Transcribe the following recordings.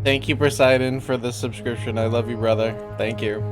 Thank you, Poseidon, for the subscription. I love you, brother. Thank you.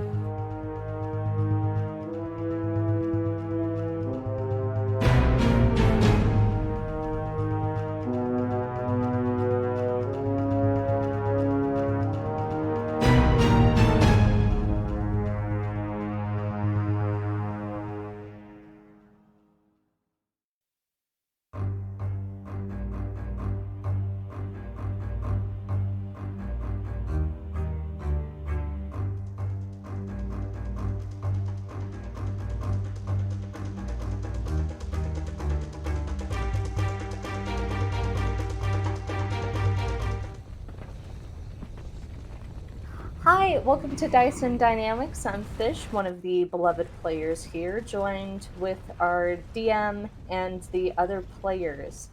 Hi, welcome to Dyson Dynamics. I'm Fish, one of the beloved players here, joined with our DM and the other players.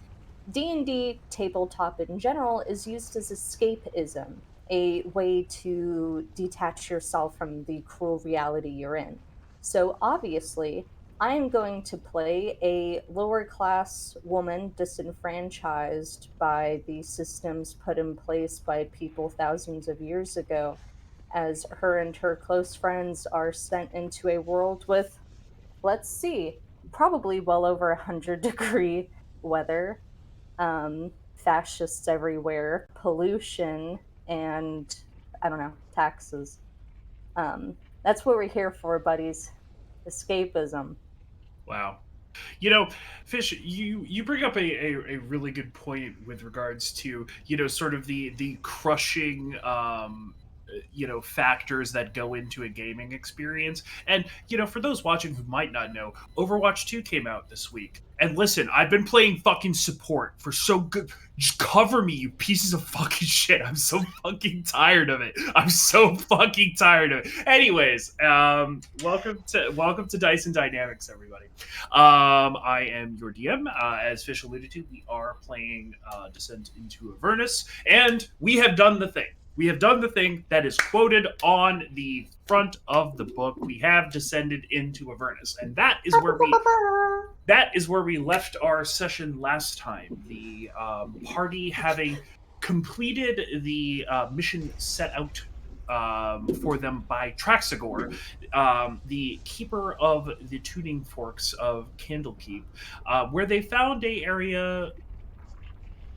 D&D tabletop in general is used as escapism, a way to detach yourself from the cruel reality you're in. So obviously, I am going to play a lower class woman disenfranchised by the systems put in place by people thousands of years ago, as her and her close friends are sent into a world with, let's see, probably well over 100-degree weather, fascists everywhere, pollution, and I don't know, taxes. That's what we're here for, buddies. Escapism. Wow. Fish, you bring up a really good point with regards to, sort of the crushing factors that go into a gaming experience. And for those watching who might not know, Overwatch 2 came out this week. And listen, I've been playing fucking support for so good. Just cover me, you pieces of fucking shit. I'm so fucking tired of it. I'm so fucking tired of it. Anyways, welcome to Dyson Dynamics, everybody. I am your DM. As Fish alluded to, we are playing Descent into Avernus, and we have done the thing. We have done the thing that is quoted on the front of the book. We have descended into Avernus, and that is where we left our session last time. The party having completed the mission set out for them by Traxagor, the keeper of the tuning forks of Candlekeep, where they found a area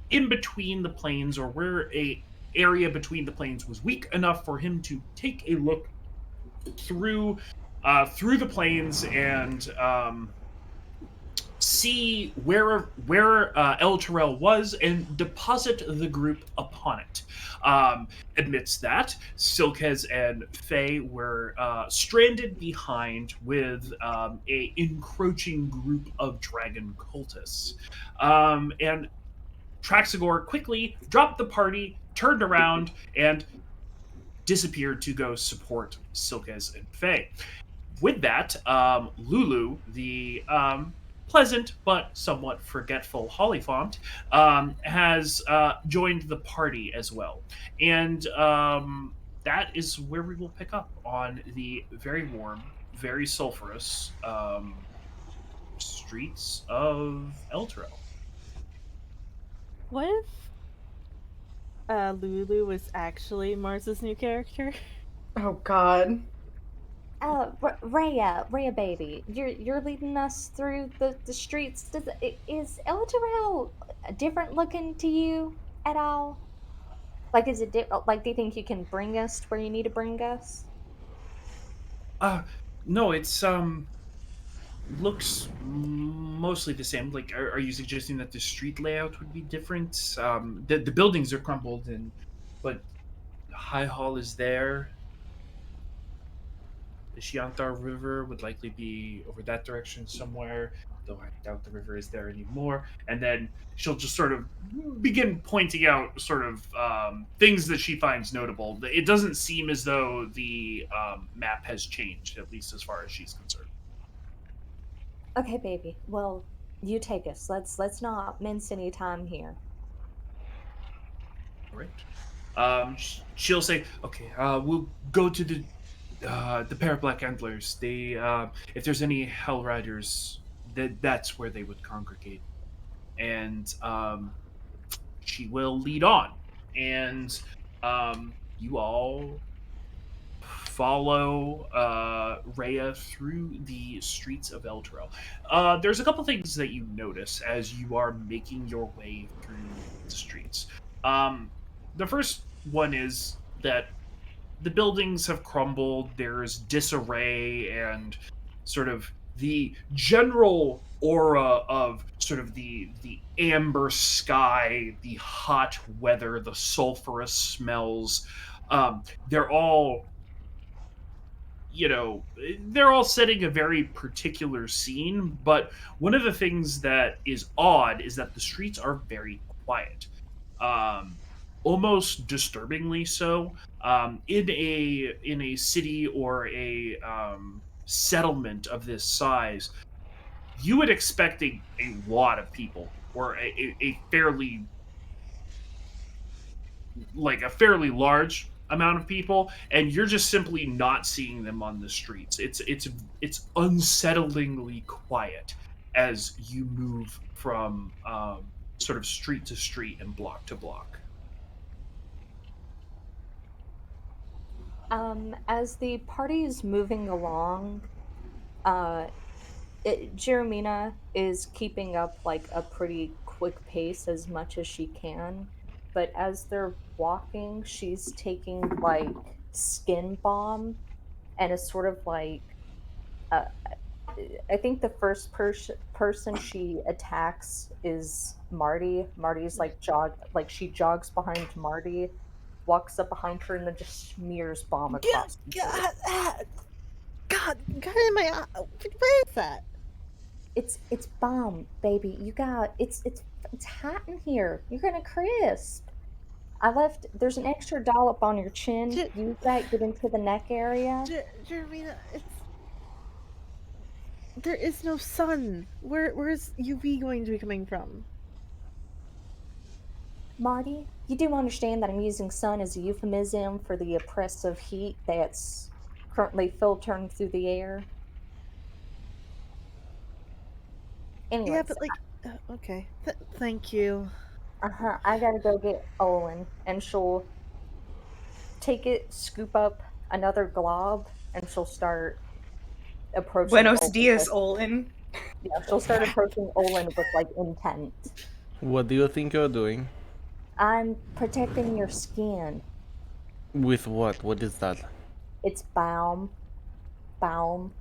in between the planes, or where a area between the planes was weak enough for him to take a look through through the planes and see where El Terrell was and deposit the group upon it. Amidst that, Silkez and Faye were stranded behind with a encroaching group of dragon cultists. And Traxagor quickly dropped the party, turned around, and disappeared to go support Silkez and Faye. With that, Lulu, the pleasant but somewhat forgetful Hollyfont, has joined the party as well. And that is where we will pick up on the very warm, very sulfurous streets of Elturel. What if Lulu was actually Mars's new character? Oh God. Rhea baby, you're leading us through the streets. Is Eldorel different looking to you at all? Like, is it like? Do you think you can bring us to where you need to bring us? Uh no, it's looks mostly the same. Like, are you suggesting that the street layout would be different? The buildings are crumbled, and but High Hall is there. The Shiantar River would likely be over that direction somewhere, though I doubt the river is there anymore. And then she'll just sort of begin pointing out sort of things that she finds notable. It doesn't seem as though the map has changed, at least as far as she's concerned. Okay, baby. Well, you take us. Let's not mince any time here. All right. She'll say, "Okay, we'll go to the pair of black antlers. They, if there's any hell riders, that's where they would congregate." And she will lead on, and You all follow Rhea through the streets of Elturel. There's a couple things that you notice as you are making your way through the streets. The first one is that the buildings have crumbled. There's disarray and sort of the general aura of sort of the amber sky, the hot weather, the sulfurous smells. They're all, they're all setting a very particular scene, but one of the things that is odd is that the streets are very quiet, um, almost disturbingly so. In a city or a settlement of this size, you would expect a lot of people, or a fairly, like a fairly large amount of people, and you're just simply not seeing them on the streets. It's unsettlingly quiet as you move from sort of street to street and block to block. As the party is moving along, uh, Jeremina is keeping up like a pretty quick pace as much as she can, but as they're walking, she's taking like skin balm and is sort of like uh, I think the first person she attacks is Marty. Marty's like she jogs behind Marty, walks up behind her, and then just smears bomb across the face. God in my eye. Where is that? It's bomb, baby. You got it's hot in here. You're gonna crisp. I left. There's an extra dollop on your chin. J- Use that. Get into the neck area. Jeremina, there is no sun. Where's UV going to be coming from? Marty, you do understand that I'm using sun as a euphemism for the oppressive heat that's currently filtering through the air. Yeah, Anyways, but like, okay. Thank you. I gotta go get Olin, and she'll take it, scoop up another glob, and she'll start approaching Buenos Olin dias, with, Olin. yeah, she'll start approaching Olin with like intent. What do you think you're doing? I'm protecting your skin. With what? What is that? It's balm. Balm.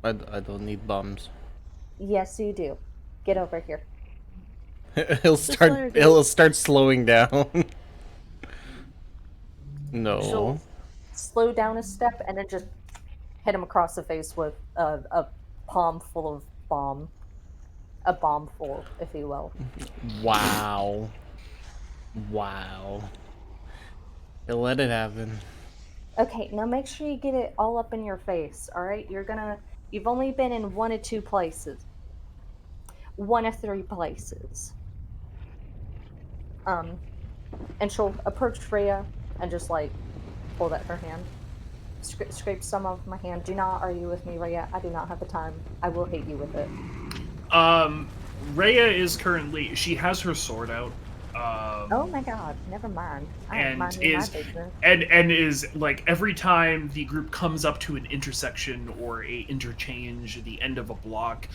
I don't need bombs. Yes, you do. Get over here. he'll Just let her start. do He'll it. start slowing down. No. She'll slow down a step and then just hit him across the face with a palm full of bomb. A bomb full, if you will. Wow. Wow. He'll let it happen. Okay, now make sure you get it all up in your face, alright? You've only been in one of two places. One of three places. And she'll approach Freya and just like pull at her hand. Scrape some off my hand. Do not argue with me, Rhea. I do not have the time. I will hate you with it. Rhea is currently, she has her sword out. Oh my god, never mind. I don't and mind my business. and is like, every time the group comes up to an intersection or a interchange, the end of a block,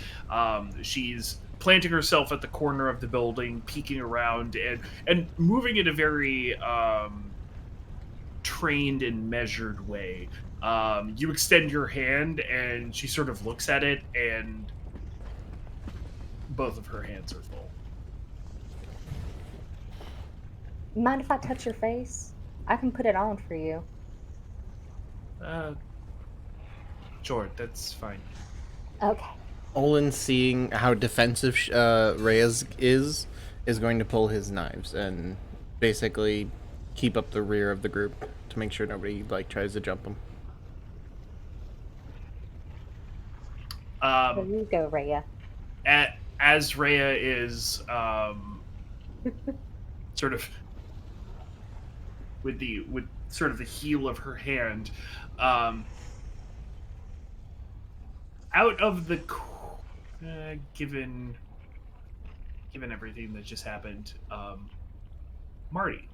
she's planting herself at the corner of the building, peeking around, and moving in a very trained and measured way. You extend your hand, and she sort of looks at it, and both of her hands are full. Mind if I touch your face? I can put it on for you. Sure, that's fine. Okay. Olin, seeing how defensive Reyes is going to pull his knives and basically keep up the rear of the group to make sure nobody like tries to jump him. There you go, Rhea. As Rhea is sort of with sort of the heel of her hand, out of the given everything that just happened, Marty,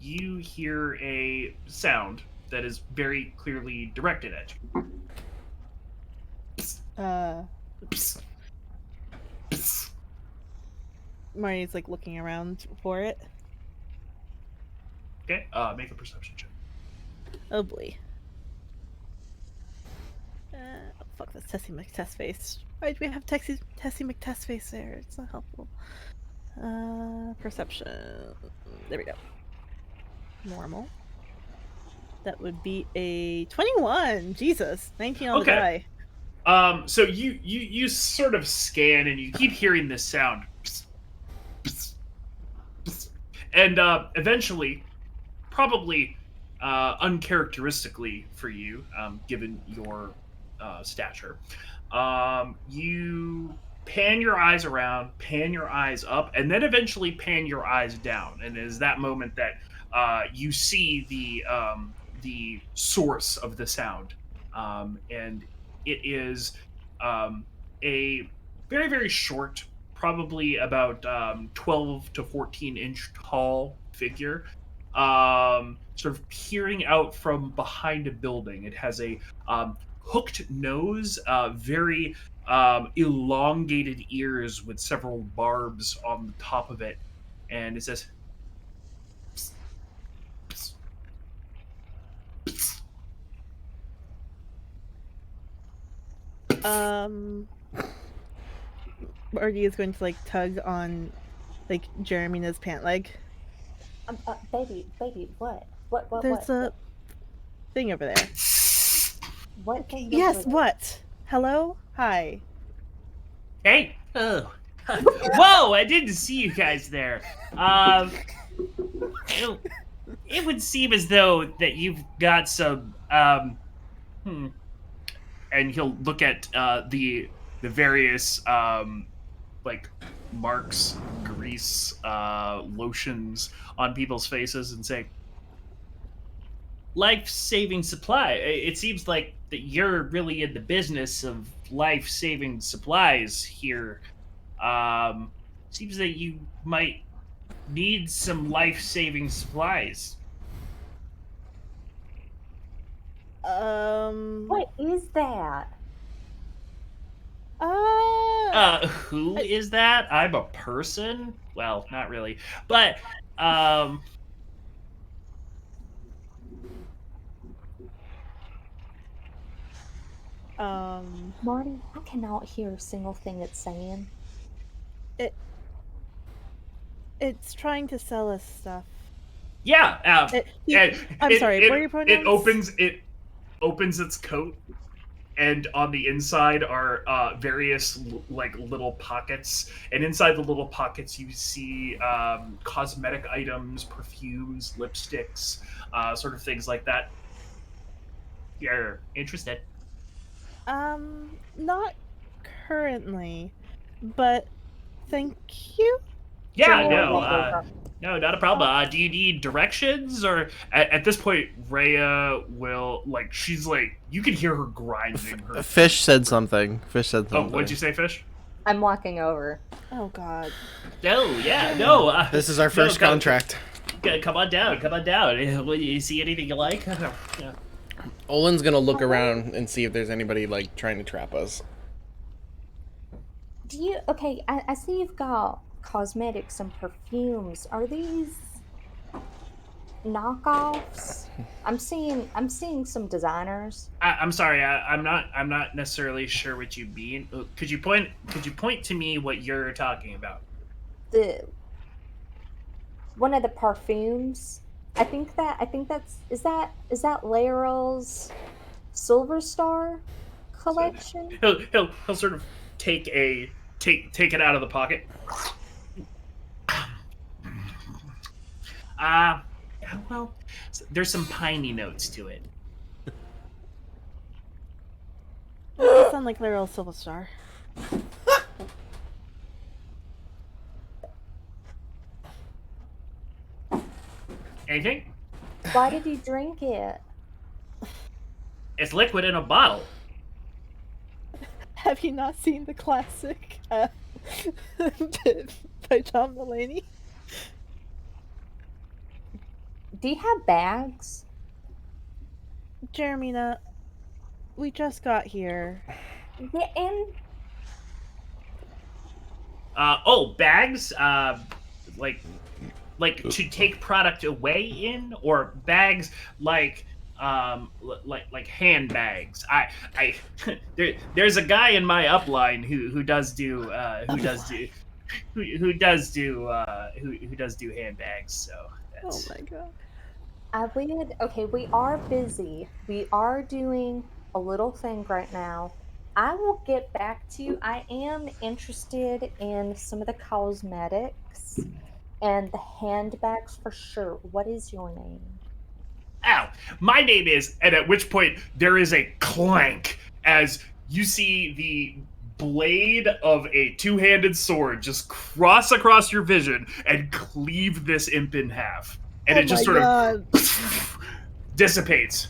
you hear a sound that is very clearly directed at you. Psst, psst. Marnie's like looking around for it. Okay, make a perception check. Oh boy. Fuck, that's Tessie McTestface. Why do we have Tessie McTestface there? It's not helpful. Perception. There we go. Normal. That would be a 21. Jesus, 19 on the Okay. die. So you sort of scan and you keep hearing this sound. Psst, psst, psst. And eventually, probably uncharacteristically for you, given your stature, you pan your eyes around, pan your eyes up, and then eventually pan your eyes down. And it is that moment that you see the source of the sound, and it is a very very short, probably about 12 to 14-inch tall figure, sort of peering out from behind a building. It has a hooked nose, very elongated ears with several barbs on the top of it, and it says, "Psst, psst, psst." Margie is going to like tug on like Jeremy's pant leg. Baby, what? There's a thing over there. What thing? Yes, over there? what? Hello? Hi. Hey! Oh. Whoa! I didn't see you guys there. It would seem as though that you've got some. And he'll look at the various like marks, grease, lotions on people's faces, and say, Life-saving supply. It seems like that you're really in the business of life-saving supplies here. Seems that you might need some life-saving supplies. What is that? Who is that? I'm a person? Well, not really. But, Marty, I cannot hear a single thing it's saying. It's trying to sell us stuff. yeah. I'm sorry, what are your pronouns? It opens its coat, and on the inside are various like little pockets, and inside the little pockets you see cosmetic items, perfumes, lipsticks, sort of things like that. you're interested. Not currently, but thank you. Yeah, Sure, no, whatever. no, not a problem. Do you need directions, or at this point, Rhea will like she's like you can hear her grinding her. Fish said something. Oh, what'd you say, Fish? I'm walking over. Oh god. No, yeah, no. This is our first contract. Come on down, come on down. You see anything you like? Yeah. Olin's gonna look around and see if there's anybody like trying to trap us. Do you? Okay, I see you've got cosmetics and perfumes. Are these knockoffs? I'm seeing some designers. I'm sorry, I'm not necessarily sure what you mean. Could you point to me what you're talking about? One of the perfumes. I think that's is that Laurel's Silver Star collection? He'll sort of take it out of the pocket. Well, there's some piney notes to it. You sound like Laurel Silverstar. Anything? Why did you drink it? It's liquid in a bottle. Have you not seen the classic by John Mulaney? Do you have bags? Jeremina, we just got here. Yeah, and Bags. Like to take product away in, or bags like handbags. I there's a guy in my upline who does do who does do handbags. So Oh that's my god. okay, we are busy. We are doing a little thing right now. I will get back to you. I am interested in some of the cosmetics and the handbags for sure. What is your name? Ow, my name is, and at which point there is a clank as you see the blade of a two-handed sword just cross across your vision and cleave this imp in half. And Oh it just my sort god. of dissipates.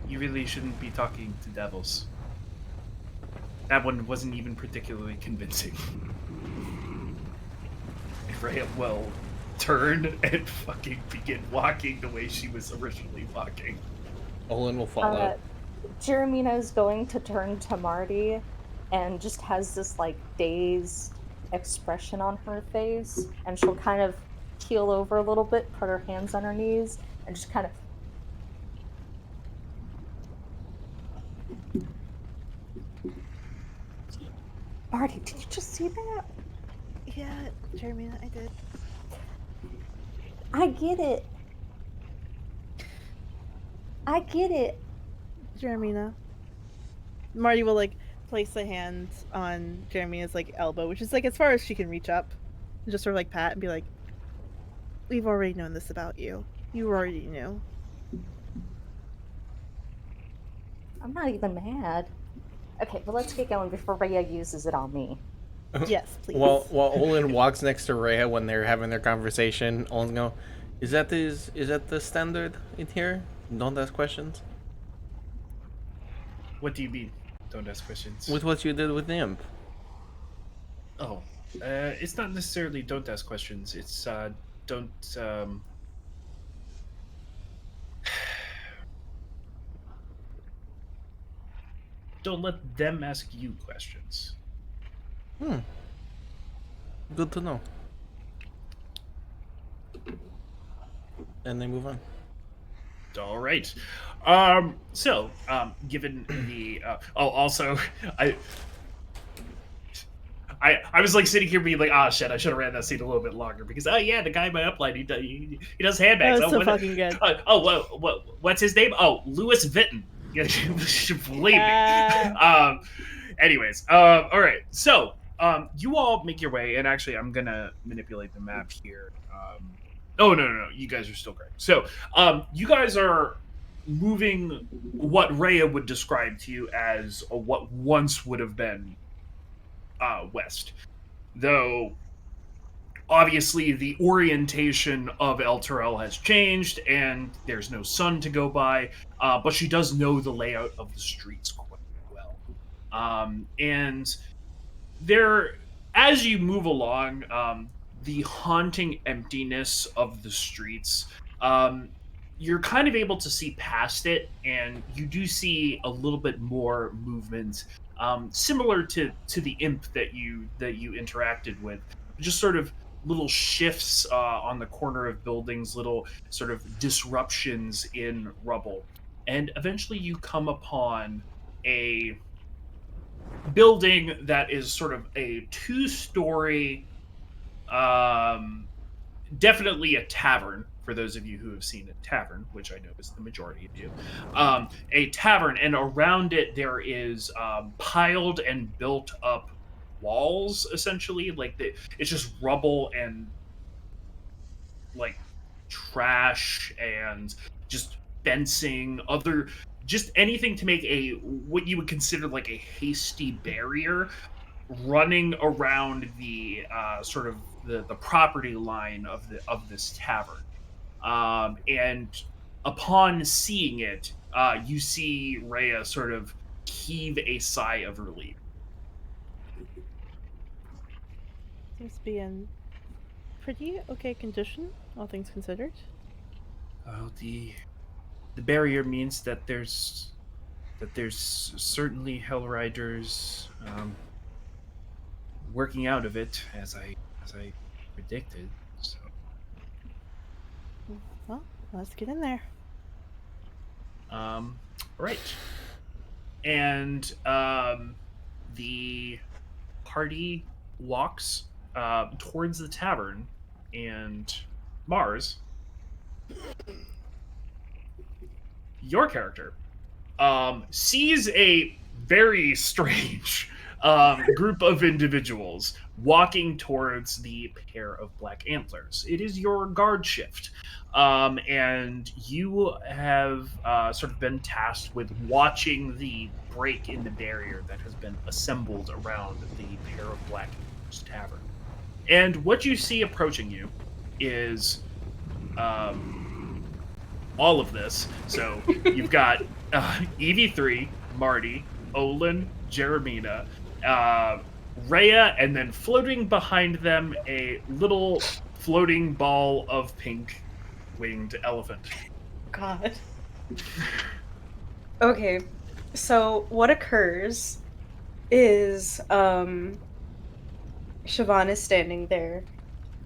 You really shouldn't be talking to devils. That one wasn't even particularly convincing. Rhea will turn and fucking begin walking the way she was originally walking. Olin will follow. Jeremina is going to turn to Marty and just has this like dazed expression on her face, and she'll kind of keel over a little bit, put her hands on her knees, and just kind of. Marty, did you just see that? Yeah, Jeremina, I did. I get it. I get it. Jeremina. Marty will like place a hand on Jeremia's like elbow, which is like as far as she can reach up. And just sort of like pat and be like, we've already known this about you. You already knew. I'm not even mad. Okay, well, let's get going before Rhea uses it on me. Yes, please. While Olin walks next to Rhea when they're having their conversation, Olin's go, is that the standard in here? Don't ask questions. What do you mean? Don't ask questions. With what you did with the imp. Oh, it's not necessarily don't ask questions. It's don't don't let them ask you questions. Good to know. And they move on. All right. Given the also I was like sitting here being like, ah, shit, I should have ran that scene a little bit longer because yeah, the guy in my upline he does handbags. That was so fucking good. What's his name? Oh, Louis Vuitton. You should believe Yeah. me. Anyways, all right. So you all make your way, and actually, I'm gonna manipulate the map here. Oh no, you guys are still great. So you guys are moving what Rhea would describe to you as what once would have been west, though obviously the orientation of El Terrell has changed and there's no sun to go by, but she does know the layout of the streets quite well. And there, as you move along, the haunting emptiness of the streets, you're kind of able to see past it, and you do see a little bit more movement, similar to the imp that you interacted with. Just sort of little shifts on the corner of buildings, little sort of disruptions in rubble, and eventually you come upon a building that is sort of a two-story, um, definitely a tavern for those of you who have seen a tavern, which I know is the majority of you. A tavern, and around it there is piled and built up walls, essentially. It's just rubble and like trash and just fencing, just anything to make a what you would consider like a hasty barrier running around the sort of the property line of this tavern. And upon seeing it, you see Rhea sort of heave a sigh of relief. Seems to be in pretty okay condition. all things considered. The barrier means that there's certainly Hell Riders working out of it as I predicted. So Well, let's get in there. right, and the party walks towards the tavern, and Mars, your character, sees a very strange group of individuals walking towards the pair of black antlers. It is your guard shift. And you have sort of been tasked with watching the break in the barrier that has been assembled around the pair of black antlers tavern. And what you see approaching you is all of this. So you've got EV3, Marty, Olin, Jeremina, Rhea, and then floating behind them a little floating ball of pink winged elephant. God. Okay, so what occurs is Siobhan is standing there.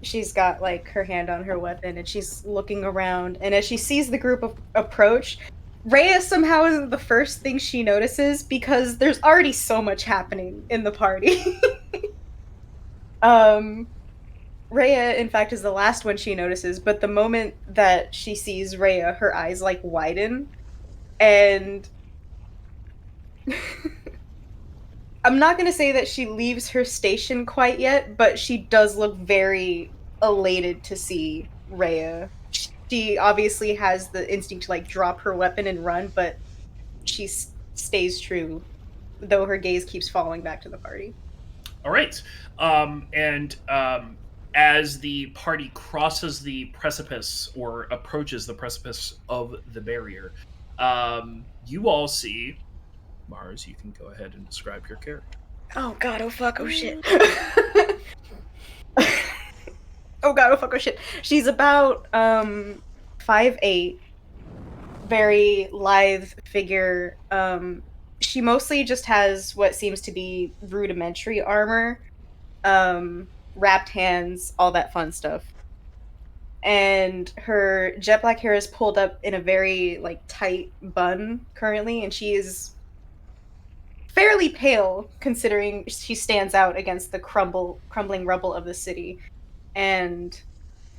She's got like her hand on her weapon and she's looking around, and as she sees the group approach, Rhea somehow is the first thing she notices because there's already so much happening in the party. Rhea, in fact, is the last one she notices, but the moment that she sees Rhea, her eyes like widen, and I'm not going to say that she leaves her station quite yet, but she does look very elated to see Rhea. She obviously has the instinct to like drop her weapon and run, but she stays true, though her gaze keeps falling back to the party. All right. And as the party crosses the precipice or approaches the precipice of the barrier, you all see Mars. You can go ahead and describe your character. Oh god, oh fuck, oh shit. Oh god, oh fuck, oh shit. She's about 5'8", very lithe figure. She mostly just has what seems to be rudimentary armor, wrapped hands, all that fun stuff. And her jet black hair is pulled up in a very like tight bun currently, and she is fairly pale considering she stands out against the crumbling rubble of the city. And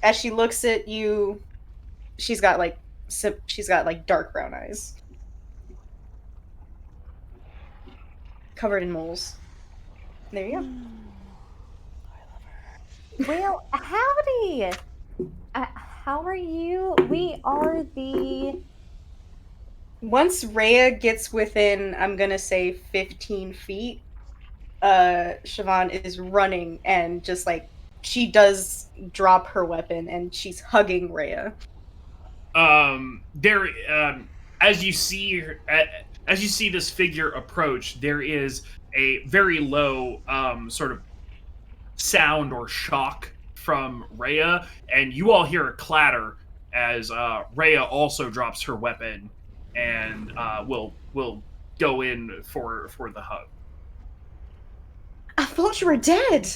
as she looks at you, she's got like dark brown eyes covered in moles. There you go. Well, howdy! How are you? We are the... Once Rhea gets within, I'm gonna say 15 feet, Siobhan is running and just like, she does drop her weapon and she's hugging Rhea. There, as you see this figure approach, there is a very low sort of sound or shock from Rhea, and you all hear a clatter as Rhea also drops her weapon and will go in for the hug. I thought you were dead.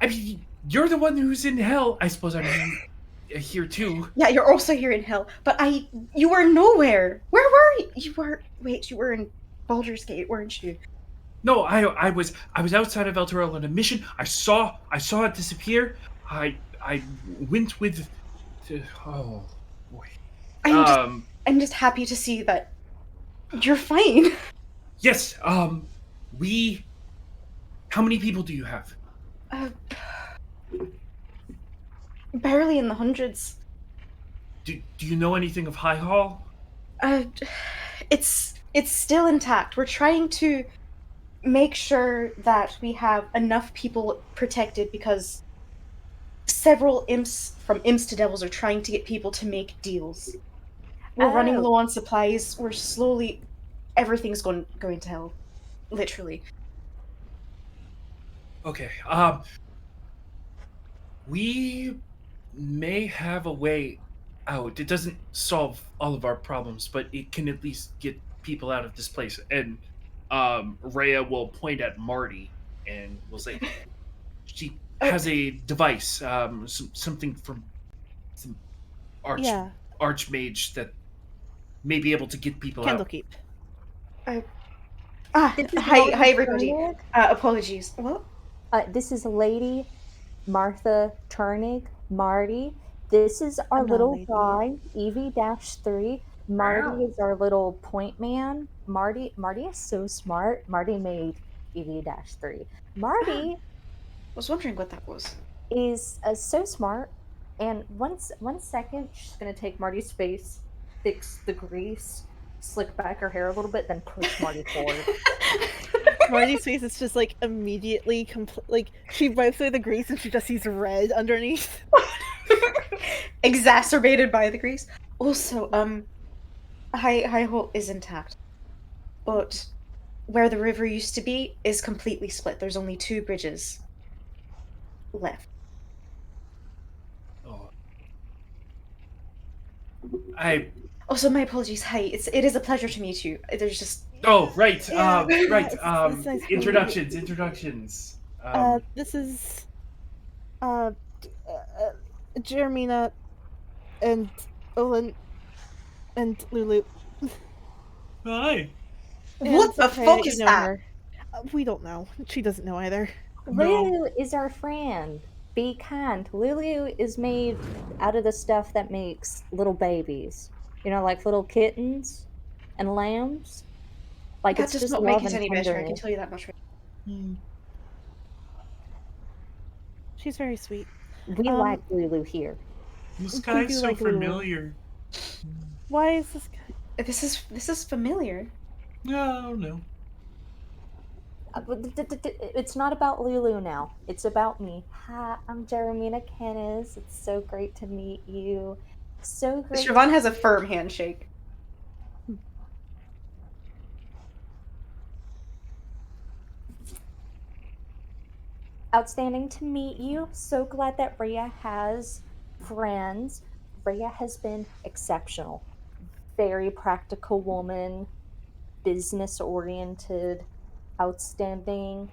I mean, you're the one who's in hell. I suppose I'm here too. Yeah, you're also here in hell, but you were nowhere. Where were you? You were in Baldur's Gate, weren't you? No, I was outside of Elturel on a mission. I saw it disappear. I went with. Oh boy. I'm just happy to see that you're fine. Yes. How many people do you have? Barely in the hundreds. Do you know anything of High Hall? It's still intact. We're trying to make sure that we have enough people protected because several imps from imps to devils are trying to get people to make deals. We're running low on supplies. We're slowly... Everything's going to hell. Literally. Okay. We may have a way out. It doesn't solve all of our problems, but it can at least get people out of this place. And Rhea will point at Marty and will say, she Oh. has a device, something from some Yeah, archmage that may be able to get people out. Candlekeep. This is Hi, Marty everybody. Turnig. Apologies. What? This is Lady Martha Turnig. Marty. This is our I'm not a little lady. guy, Evie-3. Marty is our little point man. Marty is so smart. Marty made Evie-3. Marty Was wondering what that was. is so smart. And one second, she's gonna take Marty's face, fix the grease, slick back her hair a little bit, then push Marty forward. Marty's face is just like immediately like she wipes away the grease and she just sees red underneath. Exacerbated by the grease. Also, High Holt is intact, but where the river used to be is completely split. There's only 2 bridges left. Oh. Also, my apologies. Hi, it is a pleasure to meet you. There's just Oh, right. Yeah, Right. it's nice to meet you. Introductions. This is Jeremina and Olin and Lulu. Hi. What the Freya, fuck you is know that? her. We don't know. She doesn't know either. Lulu is our friend. Be kind. Lulu is made out of the stuff that makes little babies. You know, like little kittens and lambs. Like That it's does just not love make it and any better. I can tenderness. tell you that much. She's very sweet. We like Lulu here. This We guy's do so like Lulu. familiar. Why is this guy? This is familiar. No, no. It's not about Lulu now. It's about me. Hi, I'm Jeremina Kennis. It's so great to meet you. So great. Siobhan has a firm handshake. Outstanding to meet you. So glad that Rhea has friends. Rhea has been exceptional. Very practical woman, business oriented, outstanding.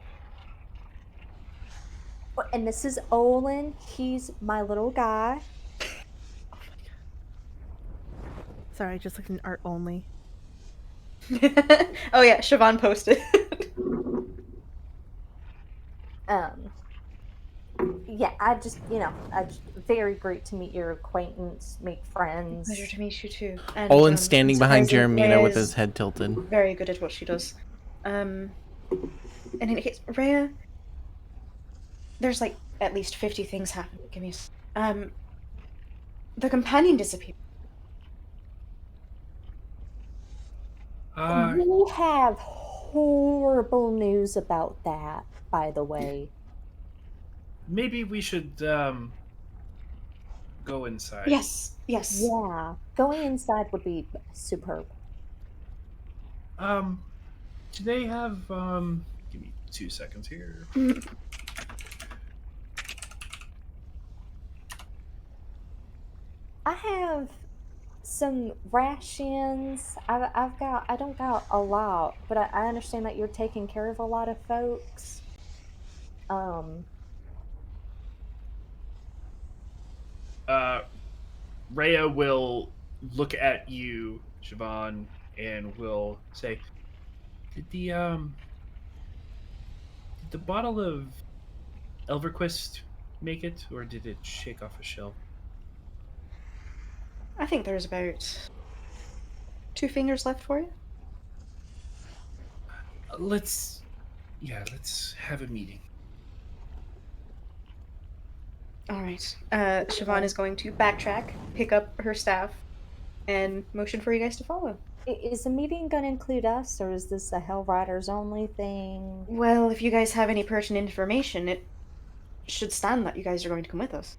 Oh, and this is Olin. He's my little guy. Sorry, just like an art only. Oh yeah, Siobhan posted. Yeah, I just, very great to meet your acquaintance, make friends. Pleasure to meet you too. And, Olin's standing behind surprising, Jeremina with Rhea's his head tilted. very good at what she does. In any case, Rhea, there's like at least 50 things happening. Give me the companion disappeared. We have horrible news about that, by the way. Maybe we should go inside. Yes. Yeah, going inside would be superb. Do they have give me 2 seconds here. I have some rations. I don't got a lot, but I understand that you're taking care of a lot of folks. Rhea will look at you, Siobhan, and will say, Did the bottle of Elverquist make it, or did it shake off a shelf? I think there's about 2 fingers left for you. Let's have a meeting. All right. Siobhan is going to backtrack, pick up her staff, and motion for you guys to follow. Is the meeting going to include us, or is this a Hell Riders only thing? Well, if you guys have any pertinent information, it should stand that you guys are going to come with us.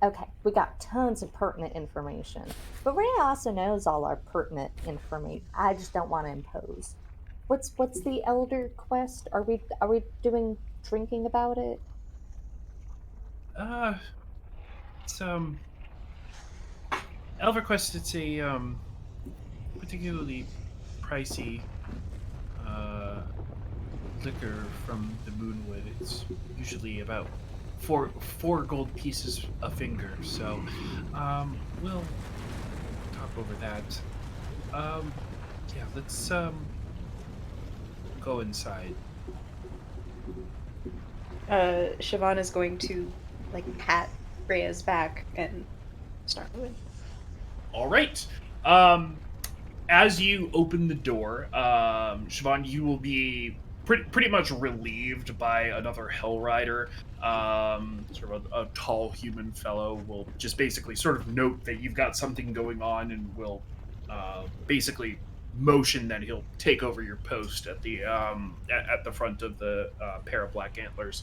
Okay, we got tons of pertinent information, but Rhea also knows all our pertinent information. I just don't want to impose. What's the Elder Quest? Are we doing drinking about it? It's ElverQuest. It's a particularly pricey uh liquor from the Moonwood. It's usually about four gold pieces a finger. So, we'll talk over that. Um, yeah, let's go inside. Siobhan is going to like pat Rhea's back and start moving. All right. As you open the door, Siobhan, you will be pretty much relieved by another Hell Rider. Sort of a tall human fellow will just basically sort of note that you've got something going on and will basically motion that he'll take over your post at the front of the pair of black antlers.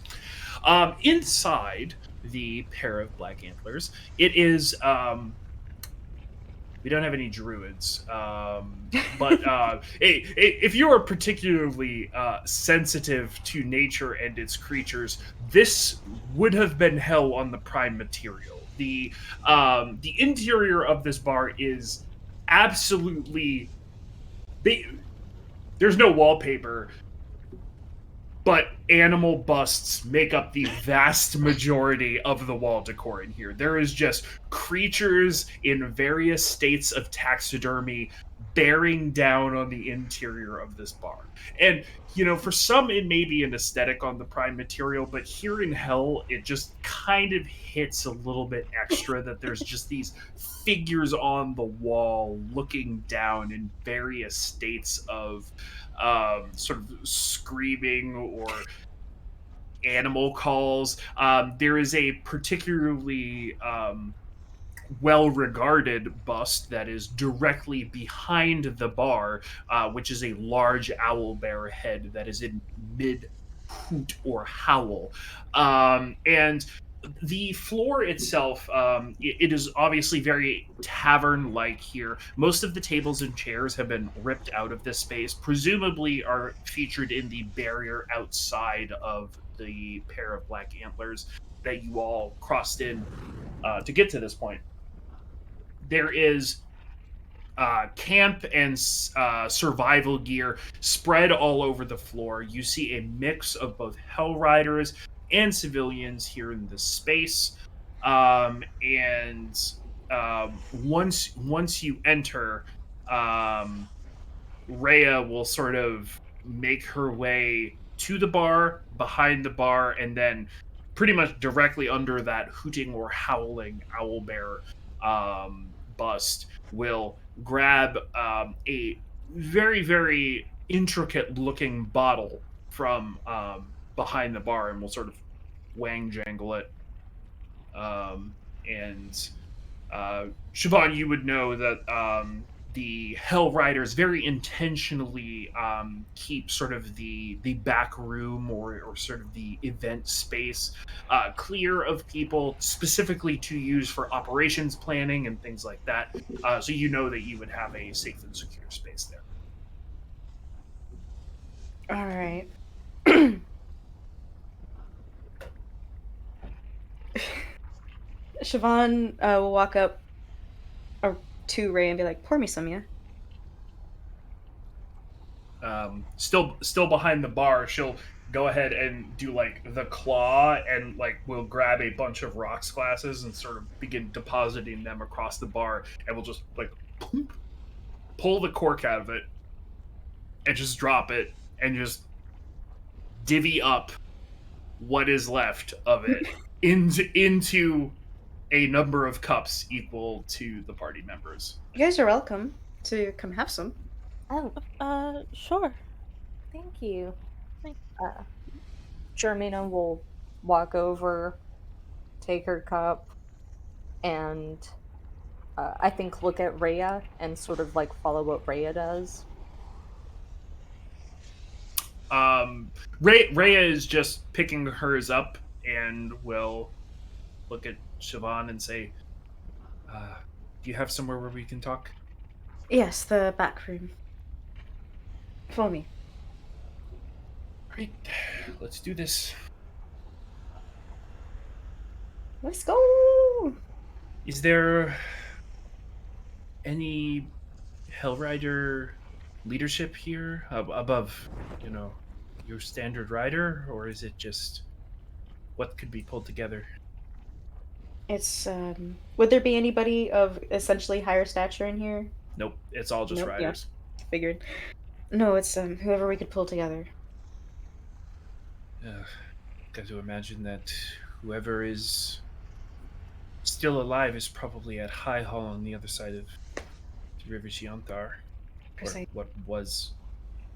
Inside the pair of black antlers, it is we don't have any druids, but if you are particularly sensitive to nature and its creatures, this would have been hell on the prime material. The interior of this bar is absolutely there's no wallpaper, but animal busts make up the vast majority of the wall decor in here. There is just creatures in various states of taxidermy bearing down on the interior of this bar. And, for some, it may be an aesthetic on the prime material, but here in Hell, it just kind of hits a little bit extra that there's just these figures on the wall looking down in various states of sort of screaming or animal calls. There is a particularly well regarded bust that is directly behind the bar, which is a large owl bear head that is in mid hoot or howl. And the floor itself, it is obviously very tavern like here. Most of the tables and chairs have been ripped out of this space, presumably are featured in the barrier outside of the pair of black antlers that you all crossed in to get to this point. There is camp and survival gear spread all over the floor. You see a mix of both Hell Riders and civilians here in this space. And once you enter, Rhea will sort of make her way to the bar, behind the bar, and then pretty much directly under that hooting or howling owlbear bust will grab a very, very intricate looking bottle from behind the bar and will sort of wang jangle it. And Siobhan, you would know that the Hell Riders very intentionally keep sort of the back room or sort of the event space clear of people, specifically to use for operations planning and things like that. So you know that you would have a safe and secure space there. All right. Siobhan will walk up to Ray and be like, "Pour me some, yeah." Still behind the bar, she'll go ahead and do like the claw and like will grab a bunch of rocks glasses and sort of begin depositing them across the bar, and will just like pull the cork out of it and just drop it and just divvy up what is left of it into a number of cups equal to the party members. You guys are welcome to come have some. Oh, Sure. thank you. Thanks. Germina will walk over, take her cup, and I think look at Rhea and sort of like follow what Rhea does. Rhea is just picking hers up and will look at Siobhan and say, do you have somewhere where we can talk? Yes, the back room. Follow me. All right, let's do this. Let's go. Is there any Hellrider leadership here above, your standard rider, or is it just what could be pulled together? It's would there be anybody of essentially higher stature in here? Nope, it's all just Nope, yeah. riders. Figured. No, it's whoever we could pull together. Got to imagine that whoever is still alive is probably at High Hall on the other side of the River Shianthar. Or Precise. what was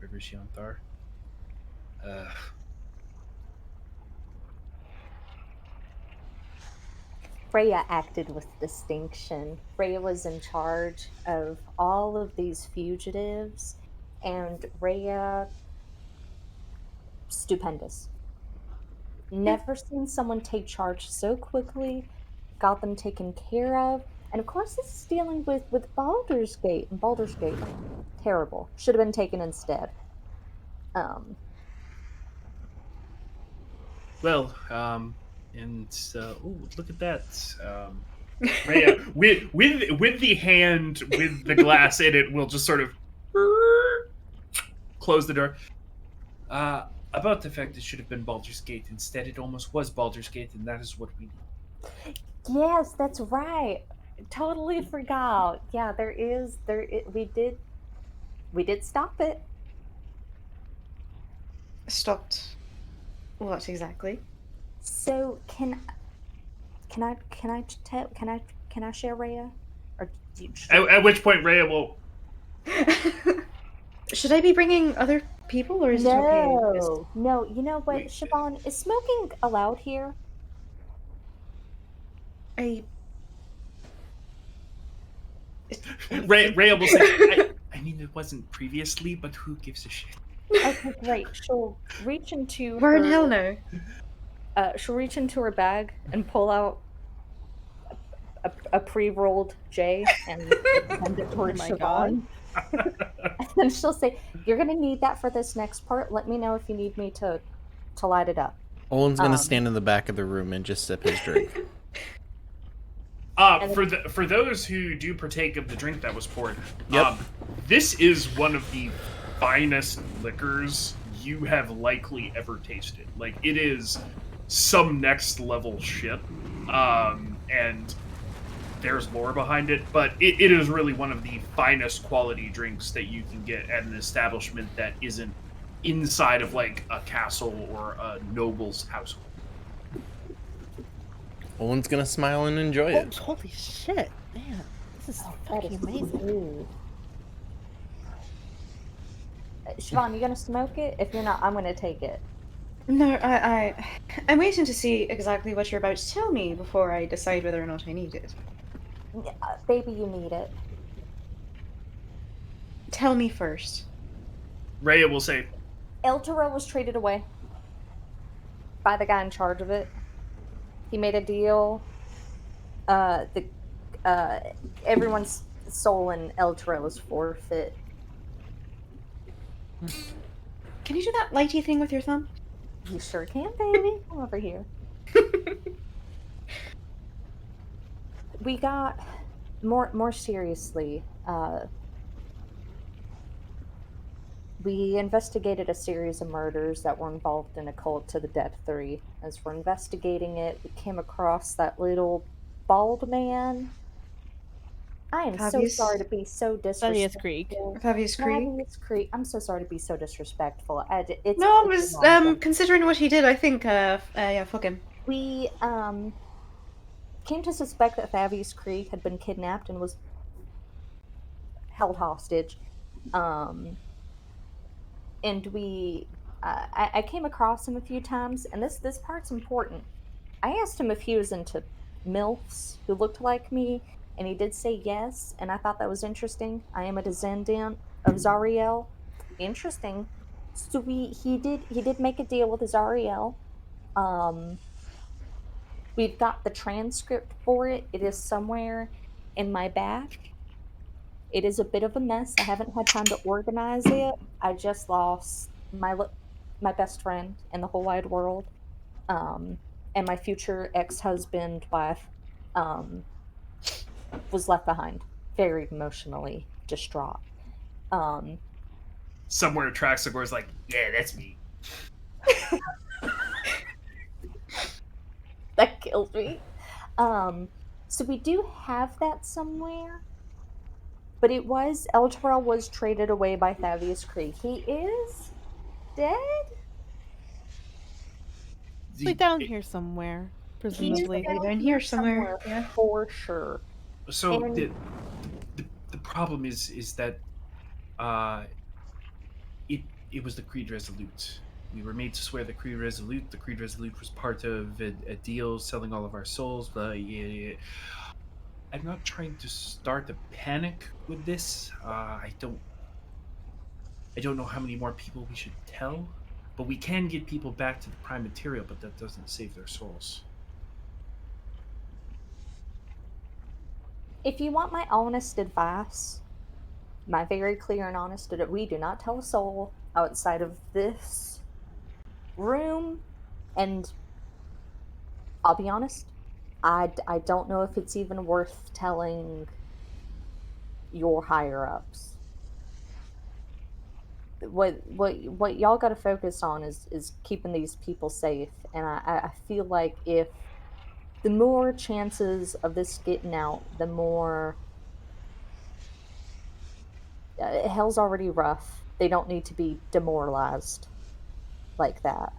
River Shianthar. Freya acted with distinction. Freya was in charge of all of these fugitives, and Freya, stupendous. Never seen someone take charge so quickly, got them taken care of, and of course this is dealing with Baldur's Gate, and Baldur's Gate, terrible. Should have been taken instead. Well, and look at that. Rhea, with the hand with the glass in it, will just sort of close the door. About the fact it should have been Baldur's Gate. Instead, it almost was Baldur's Gate, and that is what we need. Yes, that's right. Totally forgot. Yeah, we did stop it. Stopped. What exactly? So can I share Rhea? Or do you, At which point, Rhea will. Should I be bringing other people, or is it okay? No. You know what, We- Siobhan, is smoking allowed here? Rhea will say, I mean, it wasn't previously, but who gives a shit? Okay, great. She'll reach into We're in her, hell no. she'll reach into her bag and pull out a pre-rolled J and send it towards my Siobhan. And she'll say, "You're gonna need that for this next part. Let me know if you need me to light it up." Owen's gonna stand in the back of the room and just sip his drink. For those who do partake of the drink that was poured, Yep. This is one of the finest liquors you have likely ever tasted. Like, it is some next level shit, and there's lore behind it, but it is really one of the finest quality drinks that you can get at an establishment that isn't inside of like a castle or a noble's household. Owen's gonna smile and enjoy Oh, it. holy shit, man! This is That fucking is amazing. good. Siobhan, you gonna smoke it? If you're not, I'm gonna take it. No, I'm waiting to see exactly what you're about to tell me before I decide whether or not I need it. Yeah, baby, you need it. Tell me first. Rhea will say, El Toro was traded away by the guy in charge of it. He made a deal. Everyone's soul in El Toro is forfeit. Can you do that lighty thing with your thumb? You sure can, baby. Come over here. We got more seriously. We investigated a series of murders that were involved in a cult to the Death Three. As we're investigating it, we came across that little bald man. I am so Fabius? sorry to be so Thaddeus disrespectful. Creek. Fabius Creek? Thaddeus Creek. I'm so sorry to be so disrespectful. It's No, I it's was wrong. considering what he did. I think yeah, fuck him. We came to suspect that Thaddeus Creek had been kidnapped and was held hostage. And I came across him a few times, and this part's important. I asked him if he was into MILFs who looked like me, and he did say yes, and I thought that was interesting. I am a descendant of Zariel. Interesting. So he did make a deal with Zariel. We've got the transcript for it. It is somewhere in my bag. It is a bit of a mess. I haven't had time to organize it. I just lost my best friend in the whole wide world. and my future ex-husband, wife, um, was left behind, very emotionally distraught. Um, Somewhere Traxagor's like, yeah, that's me. that killed me. Um, so we do have that somewhere, but El Terrell was traded away by Thaddeus Krieg. He is dead. It's like down here somewhere, He's presumably. Maybe down down here here somewhere. somewhere Yeah. for sure. So And the problem is that uh it was the Creed Resolute. We were made to swear the Creed Resolute. The Creed Resolute was part of a deal selling all of our souls. But yeah, I'm not trying to start a panic with this. I don't know how many more people we should tell, but we can get people back to the Prime Material. But that doesn't save their souls. if you want my honest advice, my very clear and honest, we do not tell a soul outside of this room. And I'll be honest, I don't know if it's even worth telling your higher ups. What y'all got to focus on is keeping these people safe. And I feel like if the more chances of this getting out, the more hell's already rough. They don't need to be demoralized like that.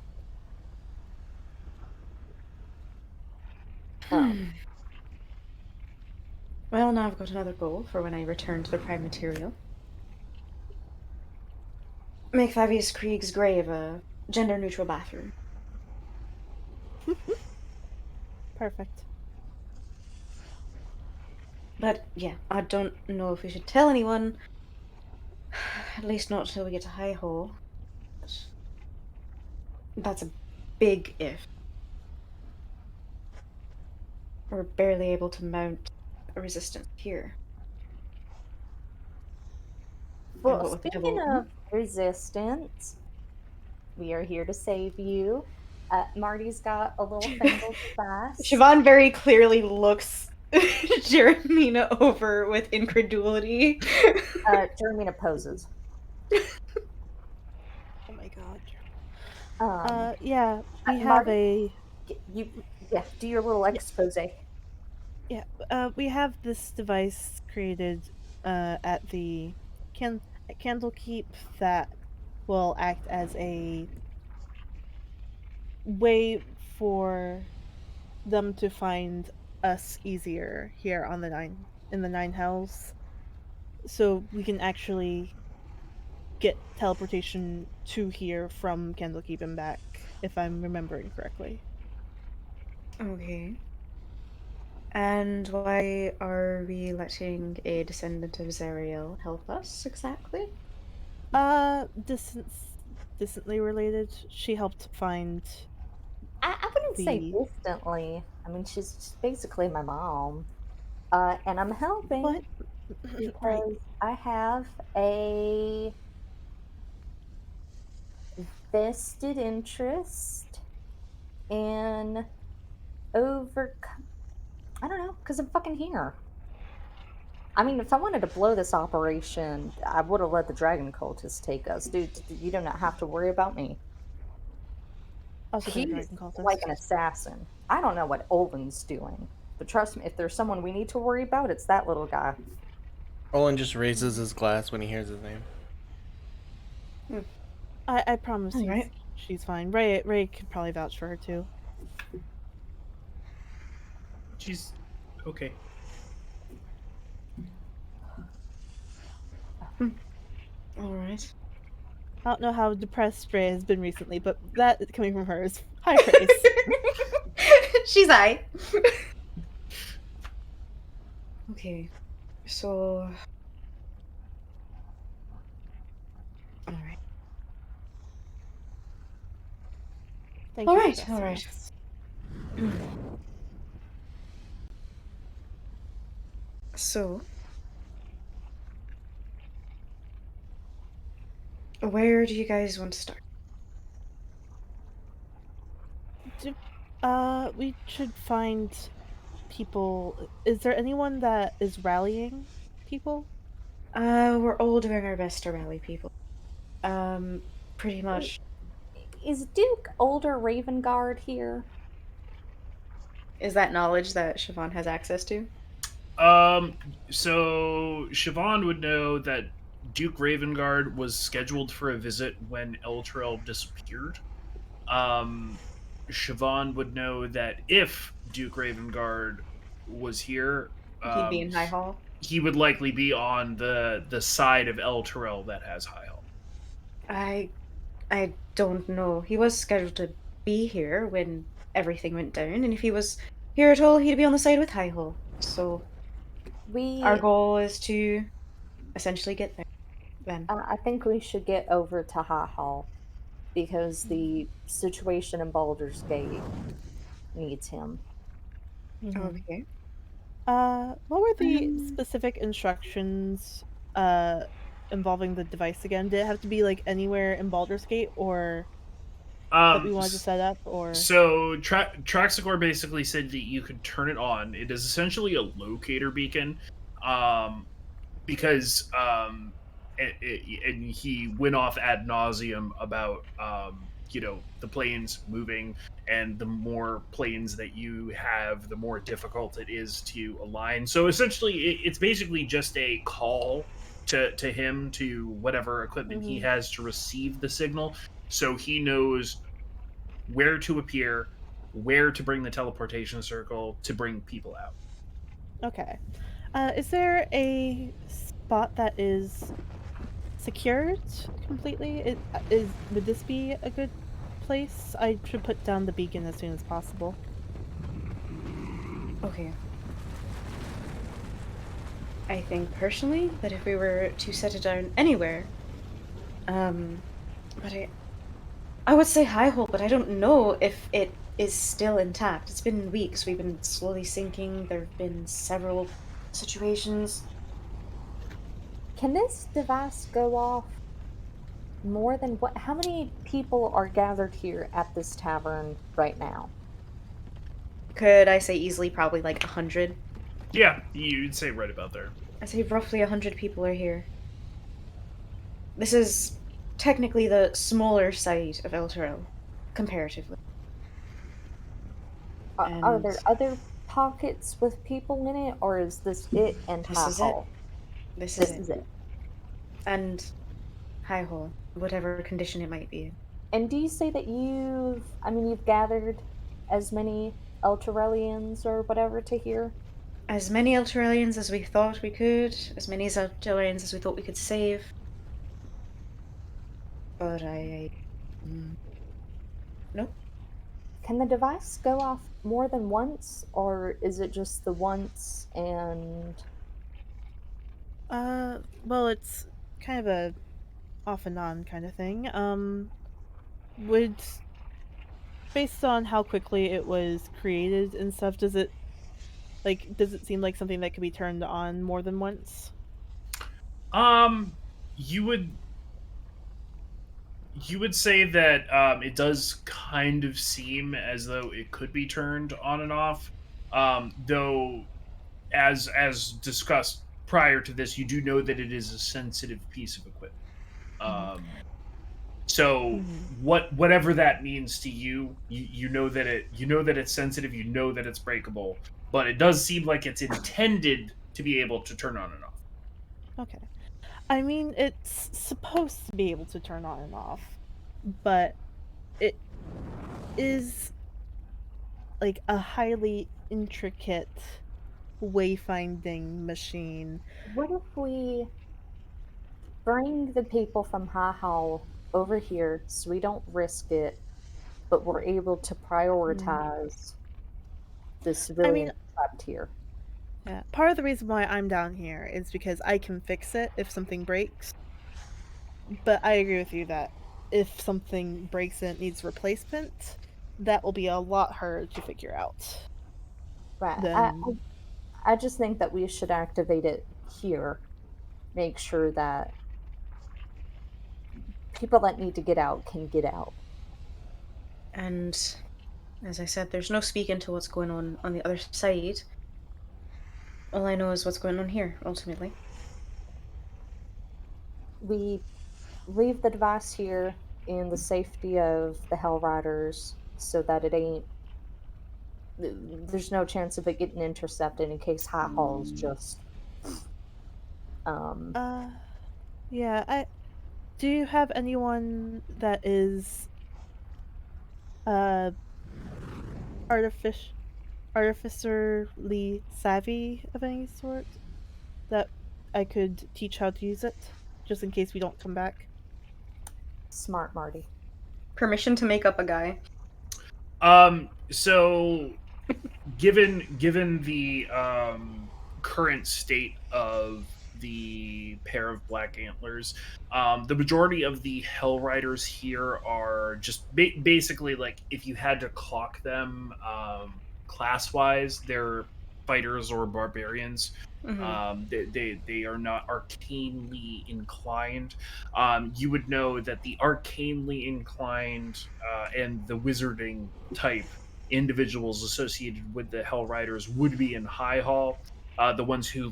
Um, Well, now I've got another goal for when I return to the Prime Material. Make Fabius Krieg's grave a gender-neutral bathroom. Perfect. But yeah, I don't know if we should tell anyone. At least not until we get to High Hole. But that's a big if. We're barely able to mount a resistance here. And well, what with the speaking double. of resistance, we are here to save you. Marty's got a little thimble device. Siobhan very clearly looks Jeremina over with incredulity. Jeremina poses. Oh my god. Um, Yeah, we have Marty, a you, yeah, do your little expose. yeah, we have this device created at the at Candlekeep that will act as a way for them to find us easier here on the Nine Hells. So we can actually get teleportation to here from Candlekeep and back, if I'm remembering correctly. Okay. And why are we letting a descendant of Zariel help us exactly? Distantly related. She helped find I wouldn't say the distantly. I mean, she's basically my mom. And I'm helping what? Right. because I have a vested interest in overcome. I don't know, because I'm fucking here. I mean, if I wanted to blow this operation, I would have let the dragon cultists take us. Dude, you do not have to worry about me. Also been a He's dragon cultist. like an assassin. I don't know what Olven's doing, but trust me, if there's someone we need to worry about, it's that little guy. Olin just raises his glass when he hears his name. I promise you, Alright. she's fine. Ray could probably vouch for her too. She's okay. Alright. I don't know how depressed Ray has been recently, but that coming from her is high praise. She's I. Okay. So. Alright. Thank you for Alright, trusting alright. us. So. Where do you guys want to start? We should find people. Is there anyone that is rallying people? We're all doing our best to rally people. Um, Pretty much. Is Duke Older Ravengard here? Is that knowledge that Siobhan has access to? So Siobhan would know that Duke Ravengard was scheduled for a visit when Elturel disappeared. Um, Siobhan would know that if Duke Ravengard was here, He'd be in High Hall. he would likely be on the side of Elturel that has High Hall. I I don't know. He was scheduled to be here when everything went down, and if he was here at all, he'd be on the side with High Hall. So our We, goal is to essentially get there. Then I think we should get over to High Hall because the situation in Baldur's Gate needs him. Mhm. okay. What were the Um, specific instructions uh involving the device again? Did it have to be like anywhere in Baldur's Gate or that we Um, wanted to set up or So Traxicor basically said that you could turn it on. It is essentially a locator beacon, um, because and he went off ad nauseum about the planes moving, and the more planes that you have, the more difficult it is to align. So essentially, it's basically just a call to him, to whatever equipment he Mhm. has to receive the signal, so he knows where to appear, where to bring the teleportation circle to bring people out. Okay. Is there a spot that is secured completely? Would this be a good place? I should put down the beacon as soon as possible. Okay. I think personally that if we were to set it down anywhere, um, but I would say High Hole, but I don't know if it is still intact. It's been weeks. We've been slowly sinking. There have been several situations. Can this device go off more than what? How many people are gathered here at this tavern right now? Could I say easily probably like 100? Yeah, you'd say right about there. I'd say roughly 100 people are here. This is technically the smaller side of El Toro, comparatively. Are And there other pockets with people in it, or is this it and this High is it. Hall? This is This it. is it. And High Hole, whatever condition it might be in. And do you say that you've gathered as many Elturellians or whatever to here? As many Elturellians as we thought we could, as many as Elturellians as we thought we could save. But nope. Can the device go off more than once, or is it just the once and Well, it's kind of a off and on kind of thing. Would based on how quickly it was created and stuff, does it seem like something that could be turned on more than once? Um, you would you would say that it does kind of seem as though it could be turned on and off, though as discussed prior to this, you do know that it is a sensitive piece of equipment. Mhm. Um, so Mhm. whatever that means to you, you know that it's sensitive, you know that it's breakable, but it does seem like it's intended to be able to turn on and off. Okay. I mean, it's supposed to be able to turn on and off, but it is like a highly intricate wayfinding machine. what if we bring the people from High Hall over here so we don't risk it, but we're able to Mm. prioritize the I mean, civilians trapped here? yeah, part of the reason why I'm down here is because I can fix it if something breaks. But I agree with you that if something breaks and it needs replacement, that will be a lot harder to figure out Right. than. I just think that we should activate it here. Make sure that people that need to get out can get out. And As I said, there's no speaking to what's going on the other side. All I know is what's going on here, ultimately. We leave the device here in the safety of the Hell Riders so that it ain't. There's no chance of it getting intercepted in case High Hall's just. Um, Uh, yeah. Do you have anyone that is uh artific artificerly savvy of any sort that I could teach how to use it, just in case we don't come back? Smart Marty. Permission to make up a guy. So given the current state of the pair of black antlers, the majority of the hell riders here are just basically, like, if you had to clock them class wise, they're fighters or barbarians. Hmm. They are not arcanely inclined. You would know that the arcanely inclined and the wizarding type individuals associated with the Hell Riders would be in High Hall. The ones who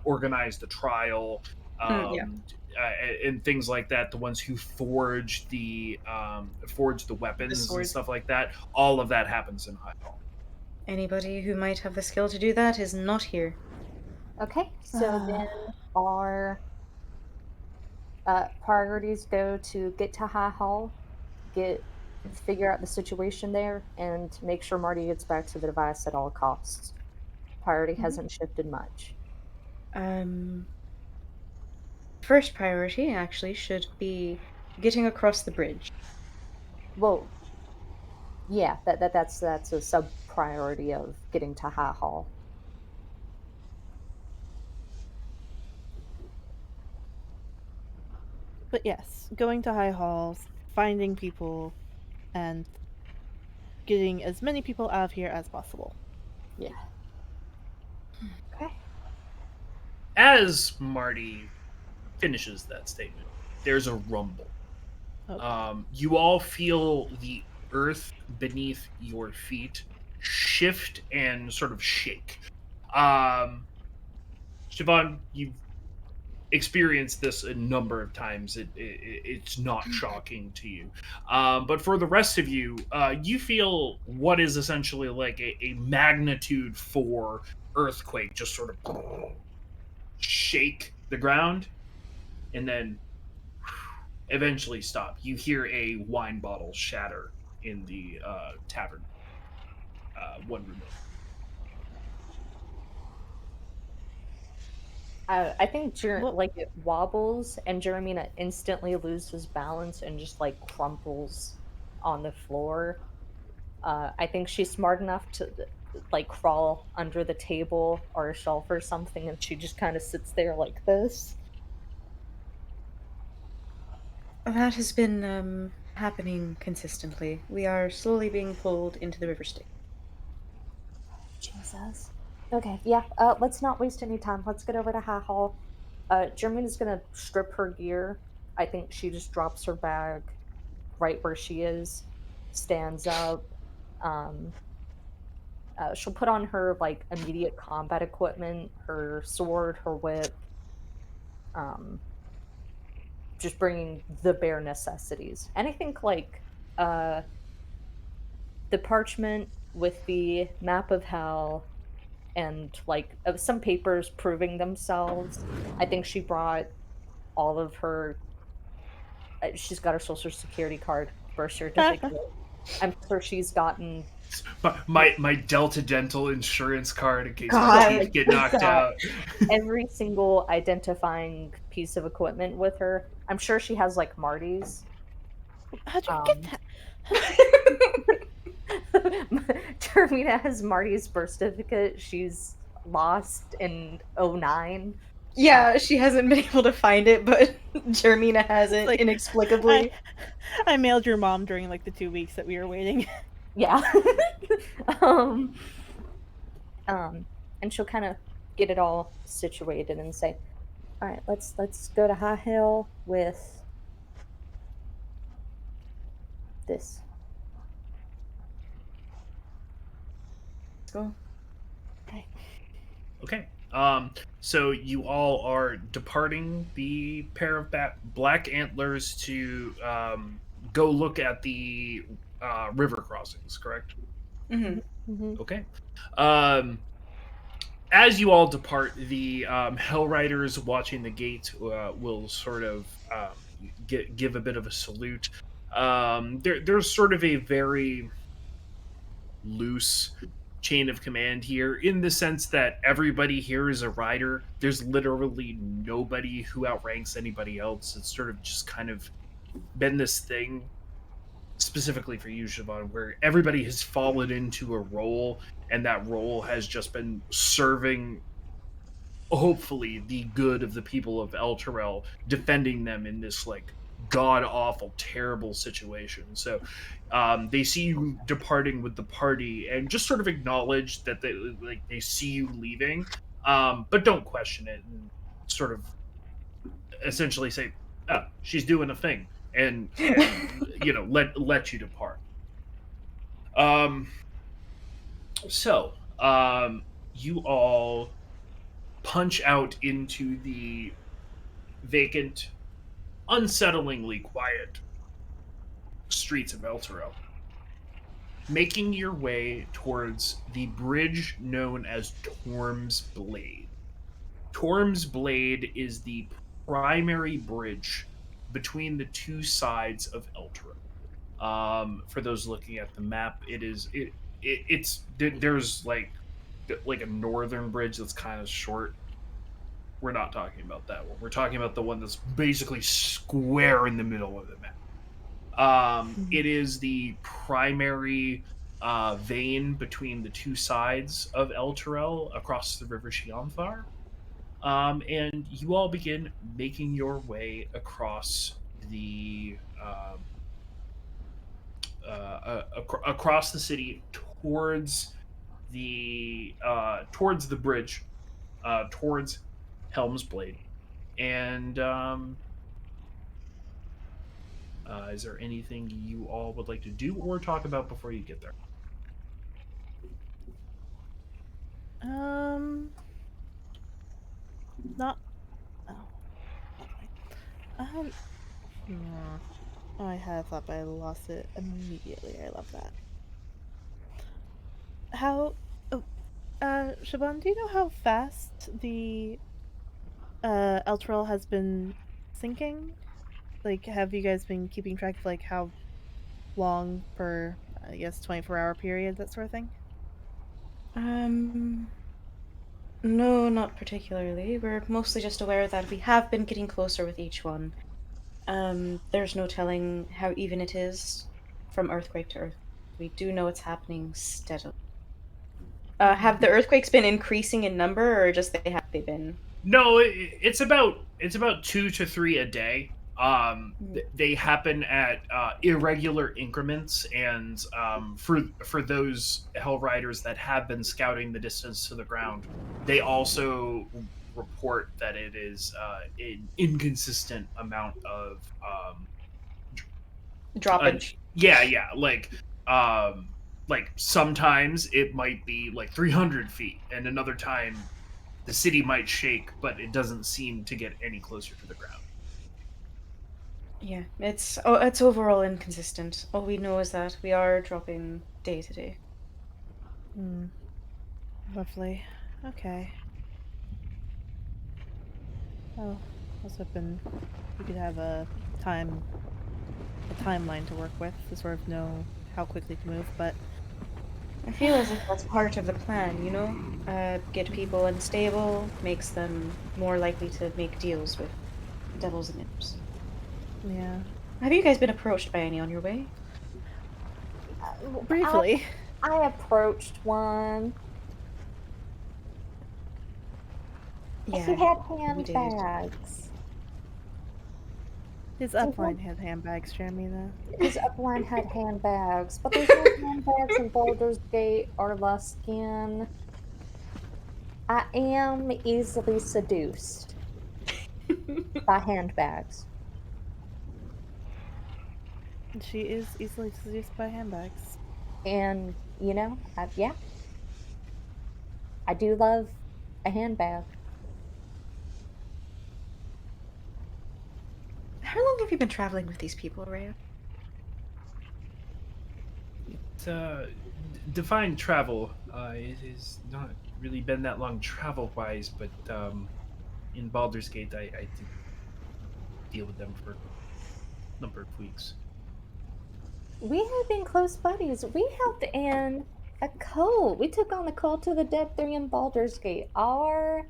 organize the trial, Yeah. and things like that. The ones who forge the The weapons and sword. stuff like that. All of that happens in High Hall. Anybody who might have the skill to do that is not here. Okay, so then Uh, our priorities go to get to High Hall, figure out the situation there, and make sure Marty gets back to the device at all costs. Priority mhm. hasn't shifted much. Um, First priority actually should be getting across the bridge. Well, yeah, that's a sub priority of getting to High Hall. But yes, going to high halls, finding people, and getting as many people out of here as possible. Yeah. Okay. As Marty finishes that statement, there's a rumble. Okay. You all feel the earth beneath your feet shift and sort of shake. Um, Siobhan, you've experienced this a number of times. It's not shocking to you. But for the rest of you, you feel what is essentially like a magnitude 4 earthquake just sort of shake the ground and then eventually stop. You hear a wine bottle shatter in the tavern, one room over. I think Well, like it wobbles, and Jeremina instantly loses balance and just like crumples on the floor. I think she's smart enough to like crawl under the table or a shelf or something, and she just kind of sits there like this. That has been happening consistently. We are slowly being pulled into the river Styx. Jesus. Okay, yeah. Let's not waste any time. Let's get over to High Hall. Jermina's gonna strip her gear. I think she just drops her bag right where she is, stands up. Um, she'll put on her like immediate combat equipment, her sword, her whip, um, just bringing the bare necessities. And I think like uh, the parchment with the map of hell and like some papers proving themselves. I think she brought all of her. She's got her social security card, birth certificate. I'm sure she's gotten. My Delta Dental insurance card in case my Yeah, God. teeth like get she's knocked got out. every single identifying piece of equipment with her. I'm sure she has like Marty's. how'd you get Um, that? Termina has Marty's birth certificate. She's lost in '09. Yeah, she hasn't been able to find it, but Jermina hasn't, Like, I inexplicably. I mailed your mom during like the 2 weeks that we were waiting. Yeah. um, and she'll kind of get it all situated and say, "All right, let's go to High Hill with this." go. Right. Okay. So you all are departing the pair of black antlers to go look at the river crossings, correct? Mm-hmm. Mm-hmm. Okay. Um, as you all depart, the Hell Riders watching the gate will sort of give a bit of a salute. There's sort of a very loose chain of command here in the sense that everybody here is a rider. There's literally nobody who outranks anybody else. It's sort of just kind of been this thing specifically for you, Siobhan, where everybody has fallen into a role, and that role has just been serving, hopefully, the good of the people of El Terrell, defending them in this like god awful, terrible situation. So they see you departing with the party and just sort of acknowledge that they see you leaving, but don't question it and sort of essentially say, "Oh, she's doing a thing," and let you depart. Um, so you all punch out into the vacant, unsettlingly quiet streets of El Toro, making your way towards the bridge known as Torm's Blade. Torm's Blade is the primary bridge between the two sides of El Toro. For those looking at the map, there's like a northern bridge that's kind of short. We're not talking about that one. We're talking about the one that's basically square in the middle of the map. It is the primary vein between the two sides of El Terrell across the River Shianthar. And you all begin making your way across the across the city towards the bridge, towards Helm's Blade. And is there anything you all would like to do or talk about before you get there? Not. Oh. Okay. Hmm. Oh, I had a thought, but I lost it immediately. I love that. How? Oh, Siobhan, do you know how fast the Eltrel has been sinking? Like, have you guys been keeping track of like how long per, I guess, 24-hour period, that sort of thing? No, not particularly. We're mostly just aware that we have been getting closer with each one. There's no telling how even it is from earthquake to earthquake. We do know it's happening steadily. Have the earthquakes been increasing in number, or just they been? No, it's about 2 to 3 a day. They happen at irregular increments, and for those Hell Riders that have been scouting the distance to the ground, they also report that it is an inconsistent amount of Droppage. yeah, like sometimes it might be like 300 feet, and another time the city might shake, but it doesn't seem to get any closer to the ground. Yeah, it's overall inconsistent. All we know is that we are dropping day to day. Hmm. Lovely. Okay. Oh, I was hoping we could have a timeline to work with to sort of know how quickly to move, but I feel as if that's part of the plan, you know? Get people unstable, makes them more likely to make deals with devils and imps. yeah. Have you guys been approached by any on your way? Briefly. I approached one. He Yeah, had we did. handbags. His upline had handbags, Jeremy, though. His upline had handbags, but there's no handbags in Baldur's Gate or Luskin. I am easily seduced by handbags. She is easily seduced by handbags. And, yeah. I do love a handbag. How long have you been traveling with these people, Rhea? Define travel. It has not really been that long travel-wise, but in Baldur's Gate, I did deal with them for a number of weeks. We have been close buddies. We helped in a cult. We took on the Cult of the Dead 3 in Baldur's Gate. Our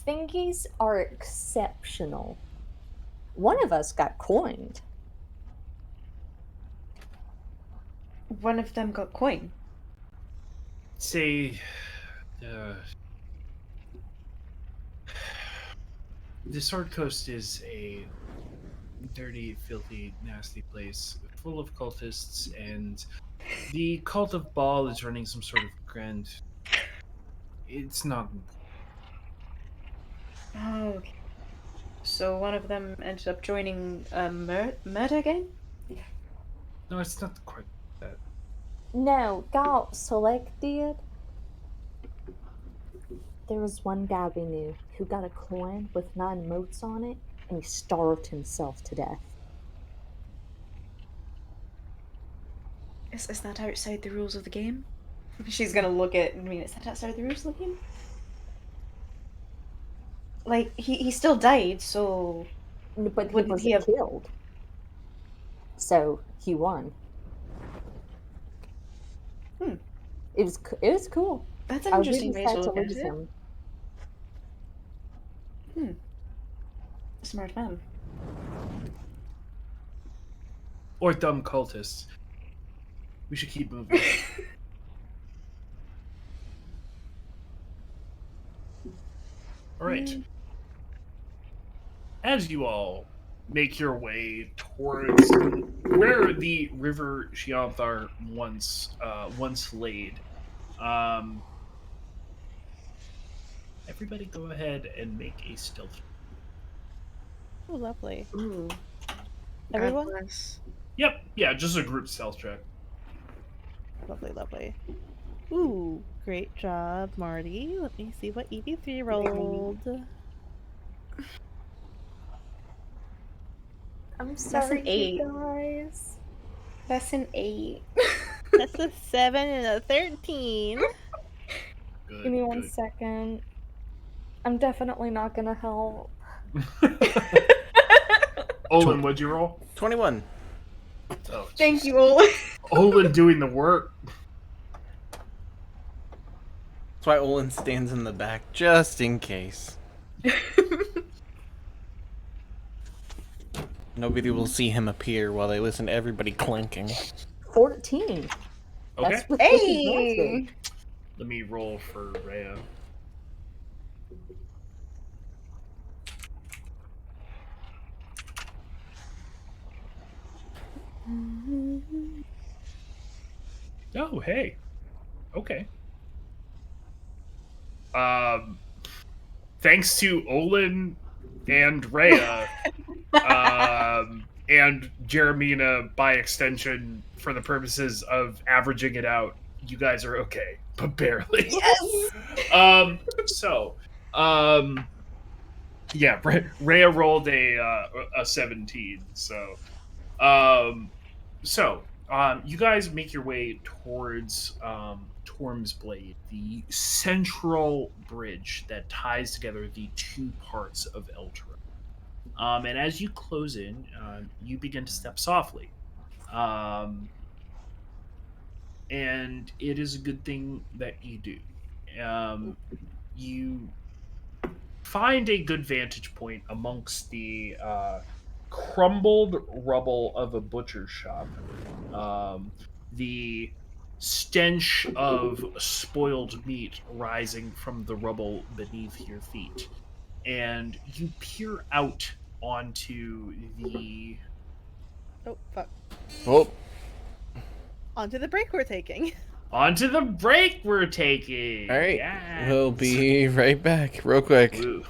thingies are exceptional. One of us got coined. One of them got coin. Say, the Sword Coast is a dirty, filthy, nasty place full of cultists, and the cult of Baal is running some sort of grand. It's not. Oh, okay. So one of them ended up joining a murder gang? No, it's not quite that. No, got selected. There was one guy we knew who got a coin with 9 motes on it, and he starved himself to death. Is that outside the rules of the game? She's gonna look at me. Is that outside the rules of the game? Like, he still died, so... But he Wouldn't wasn't he have- killed. So he won. Hmm. It was cool. That's an I interesting really way to tried to look at lose it. him. Smart man. Or dumb cultists. We should keep moving. All right. As you all make your way towards where the river Shianthar once laid, everybody go ahead and make a stealth. Oh, lovely. Ooh. Everyone? God bless. Yep, yeah, just a group stealth check. Lovely, lovely. Ooh, great job, Marty. Let me see what ED3 rolled. I'm sorry, an 8. you guys. That's an 8. That's a 7 and a 13. Good. Give me one good. second. I'm definitely not gonna help. Olin, what'd you roll? 21. Oh, Thank you, Olin. Olin doing the work. That's why Olin stands in the back, just in case. Nobody will see him appear while they listen to everybody clanking. 14. Okay. That's what Hey! Let me roll for Rhea. Oh, hey. Okay. Thanks to Olin and Rhea, and Jeremina by extension, for the purposes of averaging it out, you guys are okay, but barely. Yes! Yeah, Rhea rolled a 17, so you guys make your way towards Torm's Blade, the central bridge that ties together the two parts of Eltra. And as you close in, you begin to step softly. And it is a good thing that you do. You find a good vantage point amongst the crumbled rubble of a butcher shop. The stench of spoiled meat rising from the rubble beneath your feet. And you peer out onto the... Oh, fuck. Oh, Onto the break we're taking. Onto the break we're taking! all right. Yes. We'll be right back, real quick. Woo.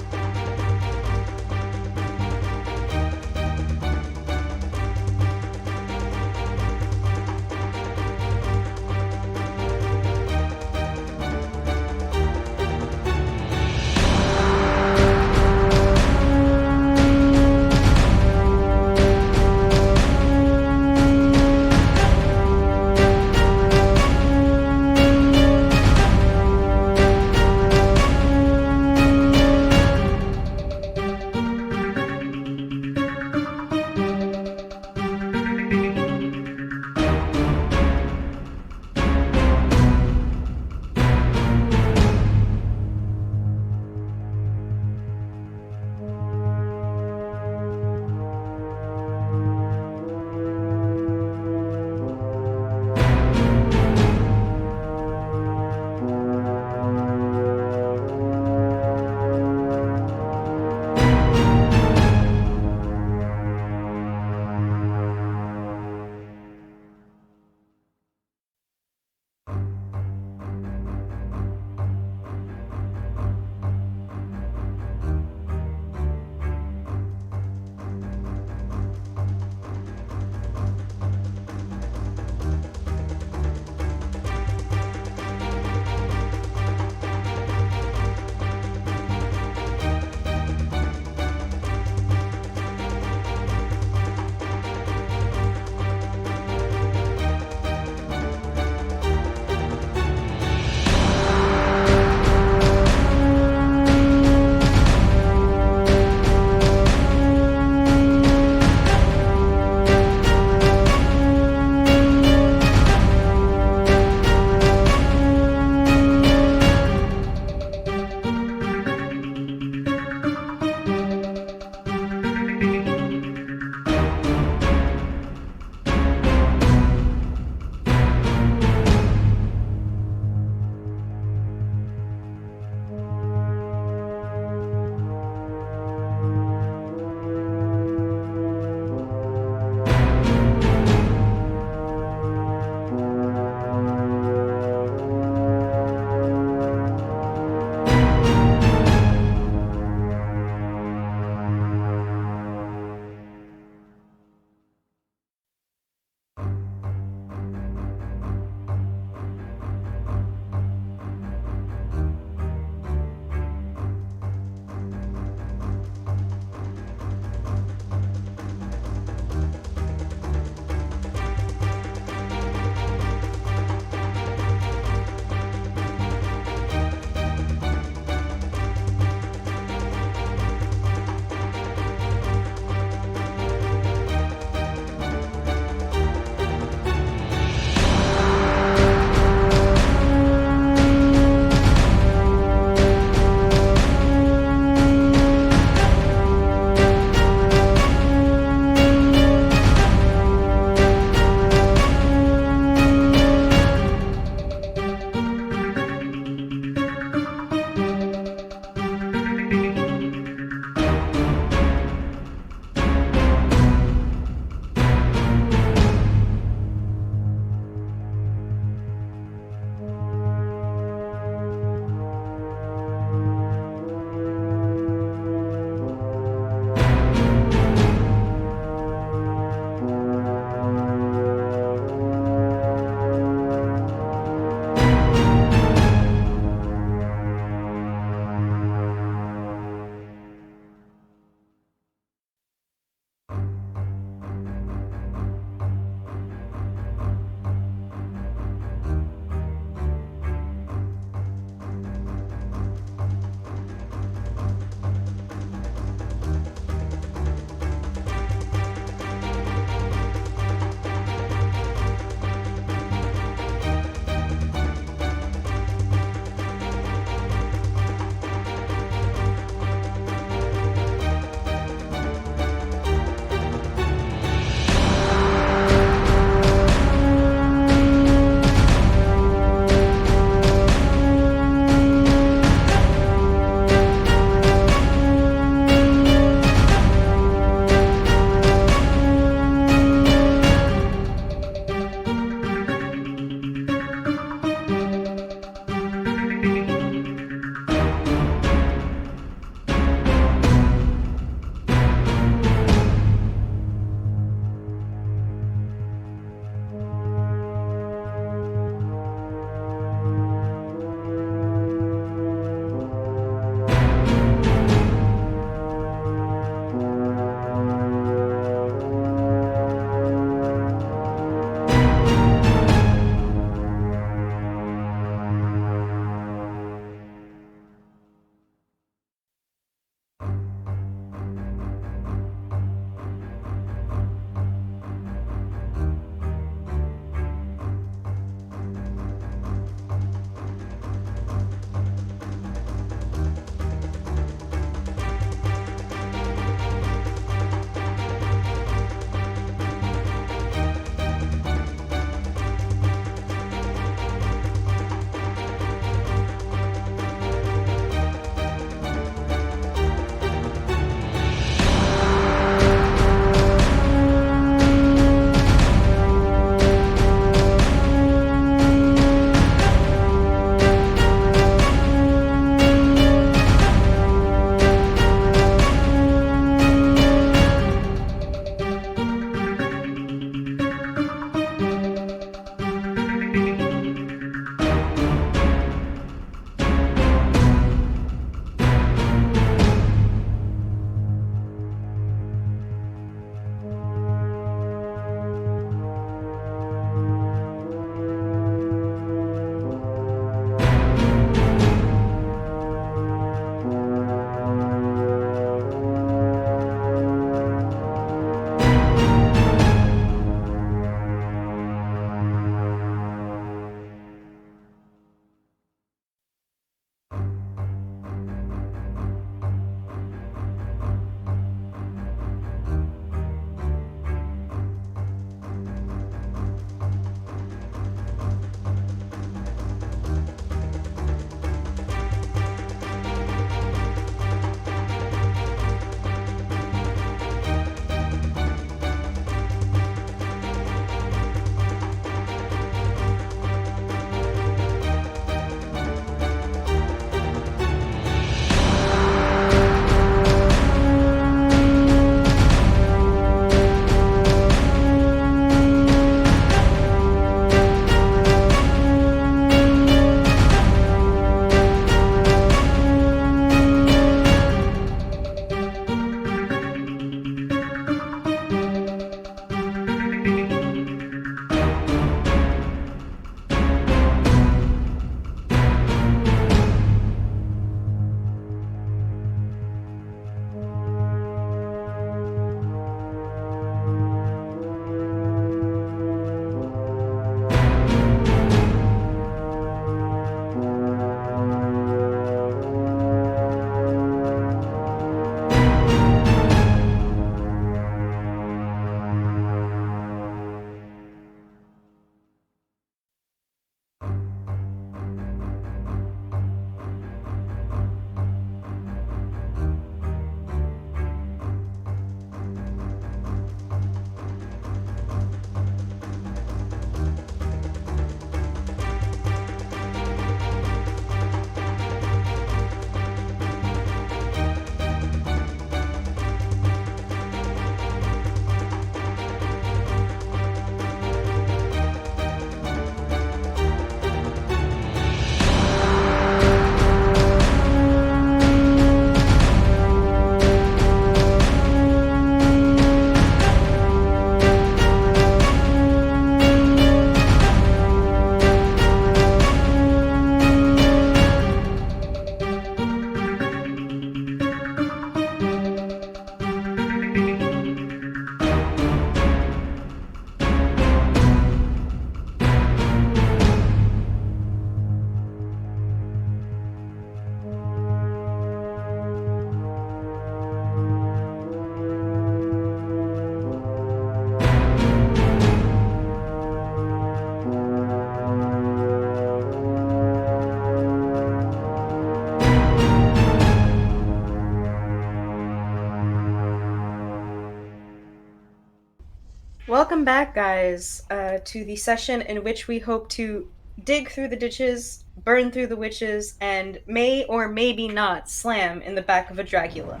welcome back, guys, to the session in which we hope to dig through the ditches, burn through the witches, and may or maybe not slam in the back of a Dracula.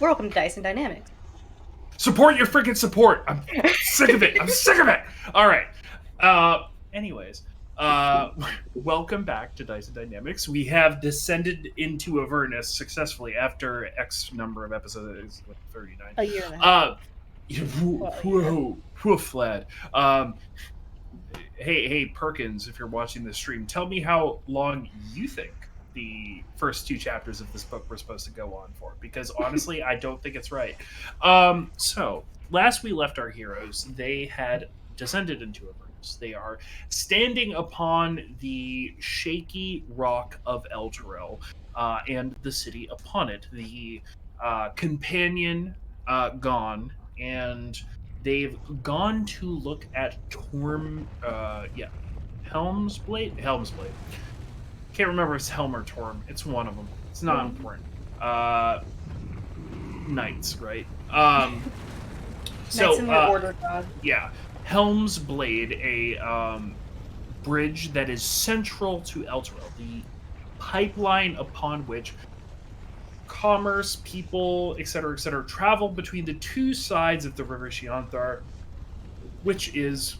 Welcome to Dice and Dynamics. Support your freaking support. I'm sick of it. I'm sick of it. All right. Anyways, welcome back to Dice and Dynamics. We have descended into Avernus successfully after X number of episodes, 39. A year and a half. Whoa, fled. Hey, Perkins, if you're watching this stream, tell me how long you think the first 2 chapters of this book were supposed to go on for, because honestly, I don't think it's right. So, last we left our heroes, they had descended into Avernus. They are standing upon the shaky rock of Elturel and the city upon it. The companion gone, and they've gone to look at Helmsblade. Can't remember if it's Helm or Torm. It's one of them. It's not important. Knights, right? Knights in their order, God. Yeah, Helmsblade, a bridge that is central to Elturel, the pipeline upon which commerce, people, etc., travel between the 2 sides of the River Shianthar, which is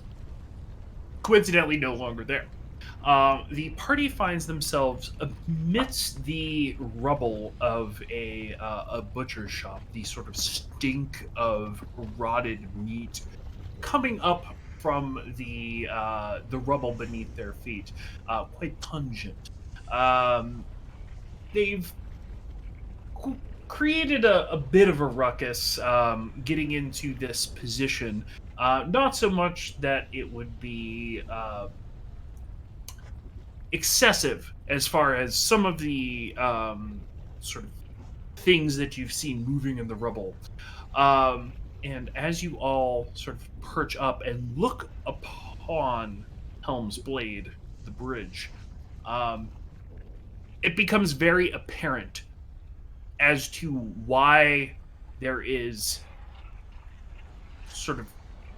coincidentally no longer there. The party finds themselves amidst the rubble of a butcher shop, the sort of stink of rotted meat coming up from the rubble beneath their feet, quite pungent. They've created a bit of a ruckus getting into this position. Not so much that it would be excessive as far as some of the sort of things that you've seen moving in the rubble. And as you all sort of perch up and look upon Helm's Blade, the bridge, it becomes very apparent as to why there is sort of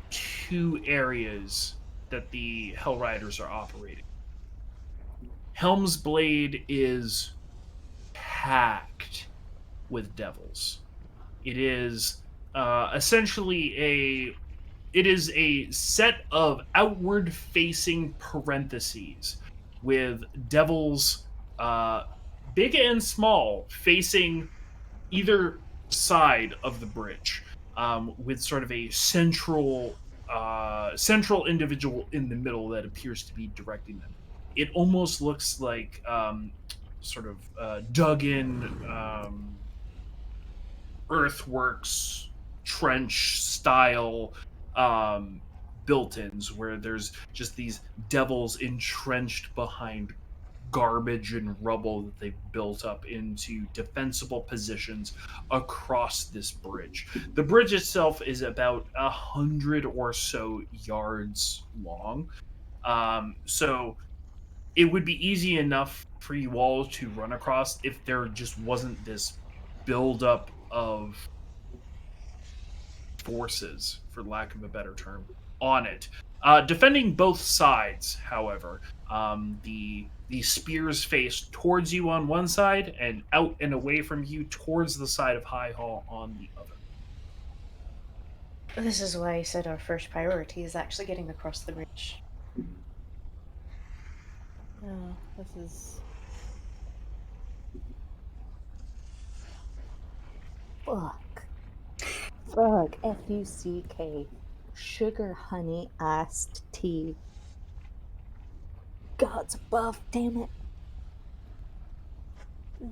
2 areas that the Hell Riders are operating. Helm's Blade is packed with devils. It is essentially a set of outward-facing parentheses with devils, big and small, facing either side of the bridge, with sort of a central individual in the middle that appears to be directing them. It almost looks like sort of dug-in earthworks trench style built-ins where there's just these devils entrenched behind garbage and rubble that they've built up into defensible positions across this bridge. The bridge itself is about 100 or so yards long, so it would be easy enough for you all to run across if there just wasn't this buildup of forces, for lack of a better term, on it. Defending both sides, however, the spears face towards you on one side and out and away from you towards the side of High Hall on the other. This is why I said our first priority is actually getting across the bridge. Oh, this is. Fuck. Fuck. F-U-C-K. Sugar honey iced tea. God's above, damn it.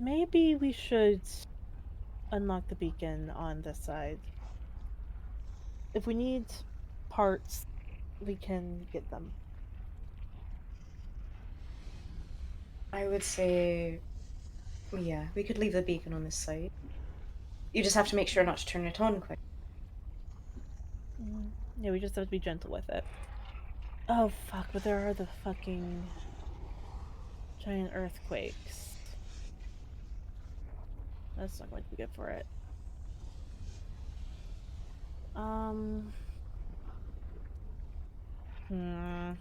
Maybe we should unlock the beacon on this side. If we need parts, we can get them. I would say, yeah, we could leave the beacon on this side. You just have to make sure not to turn it on quick. Yeah, we just have to be gentle with it. Oh, fuck, but there are the fucking giant earthquakes. That's not going to be good for it. Hmm.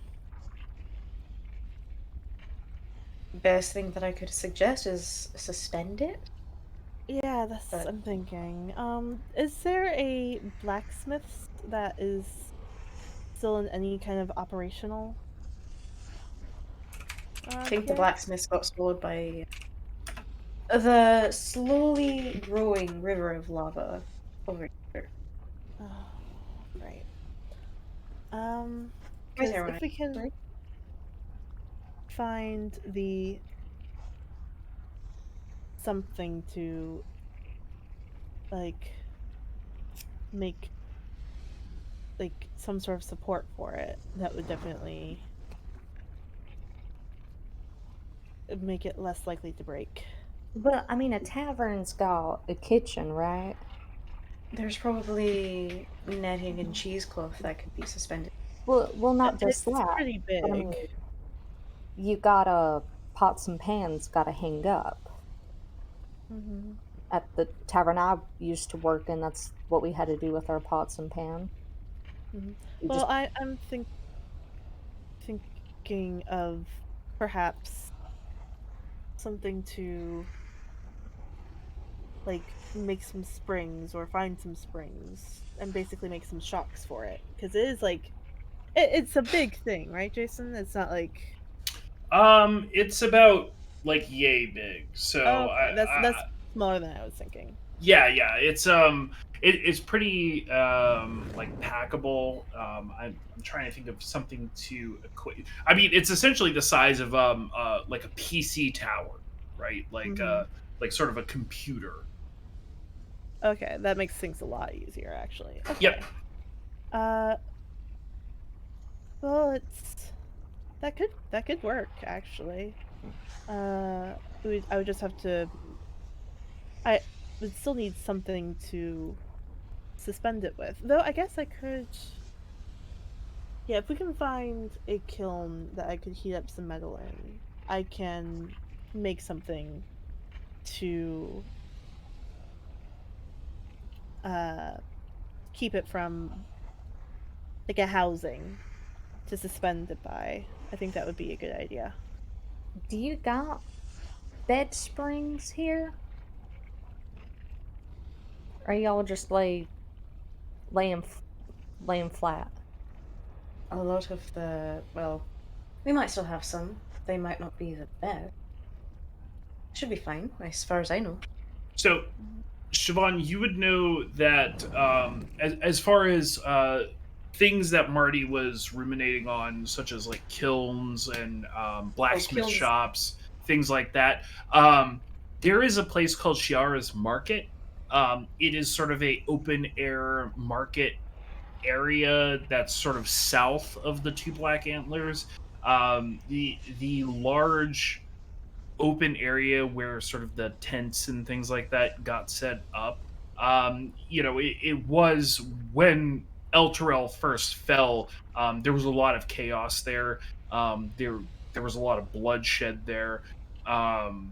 Best thing that I could suggest is suspend it. Yeah, that's But I'm thinking. Is there a blacksmith that is still in any kind of operational I around think the here? blacksmiths got swallowed by the slowly growing river of lava over here. Oh, right. My Because turn, if we can right? find the something to like make like some sort of support for it, that would definitely make it less likely to break. But I mean, a tavern's got a kitchen, right? There's probably netting and cheesecloth that could be suspended. Well, not And just it's that. pretty But I mean, big. you gotta pots and pans gotta hang up. Mm-hmm. At the tavern I used to work in, that's what we had to do with our pots and pan. Mm-hmm. We Well, just I'm thinking of perhaps something to like make some springs or find some springs and basically make some shocks for it because it is like it's a big thing, right, Jason? It's not like It's about like yay big. oh, So okay, that's smaller than I was thinking. yeah, it's pretty like packable. I'm trying to think of something to equate. I mean, it's essentially the size of like a PC tower, right? Mm-hmm. Like sort of a computer. Okay, that makes things a lot easier, actually. Yep. Okay. Uh, well, it's that could work actually. I would just have to. I would still need something to suspend it with, though. I guess I could. Yeah, if we can find a kiln that I could heat up some metal in, I can make something to uh keep it from like a housing to suspend it by. I think that would be a good idea. do you got bed springs here? Or y'all just lay 'em lay 'em flat? A lot of the, well, we might still have some. They might not be the best. Should be fine, as far as I know. So Siobhan, you would know that as far as things that Marty was ruminating on, such as like kilns and Oh, blacksmith kilns. shops, things like that. Um, there is a place called Shiara's Market. It is sort of a open air market area that's sort of south of the two Black Antlers. The large open area where sort of the tents and things like that got set up. It was when El Terrell first fell. There was a lot of chaos there. There was a lot of bloodshed there. Um,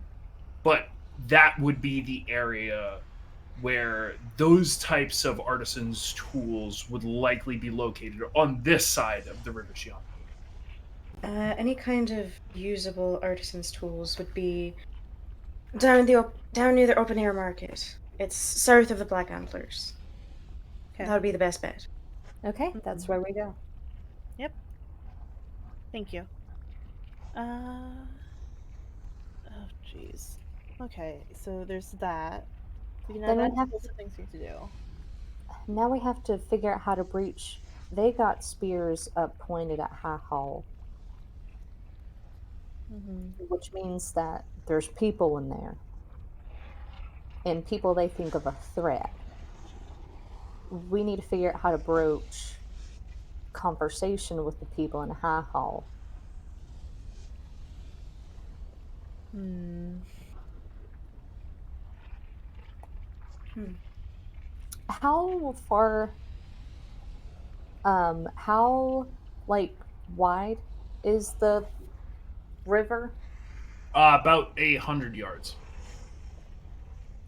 but that would be the area where those types of artisans' tools would likely be located on this side of the River Shion. Any kind of usable artisan's tools would be down near the open air market. It's south of the Black Antlers. Okay. That would be the best bet. Okay, that's Mhm. where we go. Yep. Thank you. Uh. Oh, jeez. Okay, so there's that. You know, Then we that's have lots of things we have to do. now we have to figure out how to breach. They got spears up pointed at High Hall, Mm-hmm. which means that there's people in there, and people they think of a threat. We need to figure out how to broach conversation with the people in High Hall. Hmm. Hmm. How far, how like wide is the river? About 100 yards,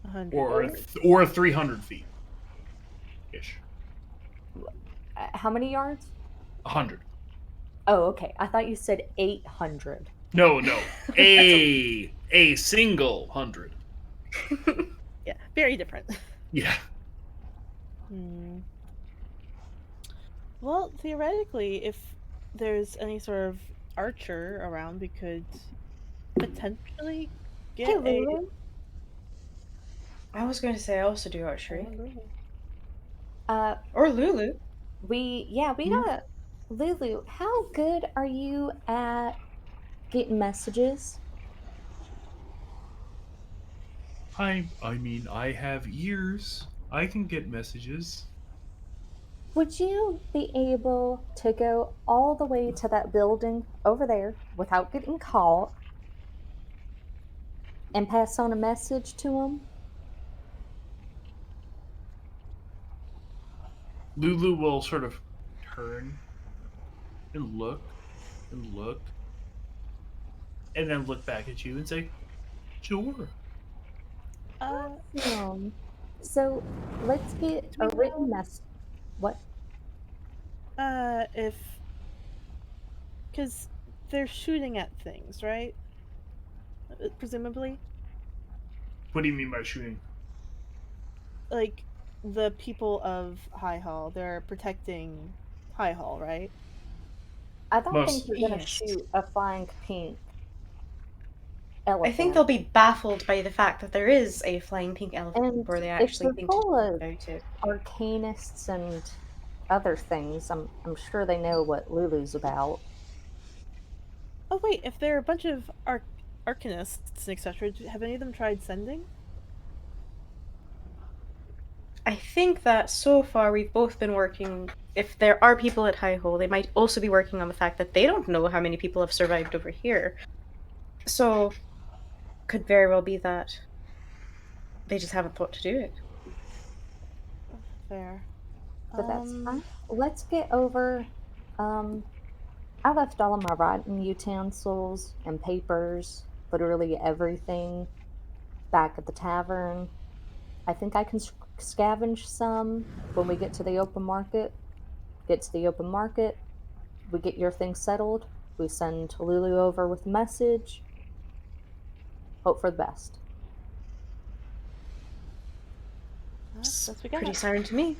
100 or yards. or 300 feet ish. How many yards? 100. Oh, okay. I thought you said 800. No, a single 100. Yeah, very different. Yeah. Hmm. Well, theoretically, if there's any sort of archer around, we could potentially Hey, get a. Lulu. I was going to say I also do archery. Uh, Or Lulu. we Hmm? got Lulu. How good are you at getting messages? I mean, I have ears. I can get messages. Would you be able to go all the way to that building over there without getting caught and pass on a message to them? Lulu will sort of turn and look, and then look back at you and say, "Sure." Uh, So let's get do a we written know? message. What? If because they're shooting at things, right? Presumably, What do you mean by shooting? like the people of High Hall, they're protecting High Hall, right? I don't think Most. you're gonna Yes. shoot a flying pink I think elephant. they'll be baffled by the fact that there is a flying pink elephant And before they if actually they're think to full shoot of about it. arcanists and other things, I'm sure they know what Lulu's about. Oh wait, if there are a bunch of arcanists, etc., have any of them tried sending? I think that so far we've both been working. If there are people at High Hole, they might also be working on the fact that they don't know how many people have survived over here. So, could very well be that they just haven't thought to do it. Fair. But that's Um, fine. Let's get over. Um, I left all of my writing utensils and papers, literally everything, back at the tavern. I think I can scavenge some when we get to the open market. Get to the open market, we get your thing settled, we send Lulu over with a message, hope for the best. that's It's best we pretty got. sound to me.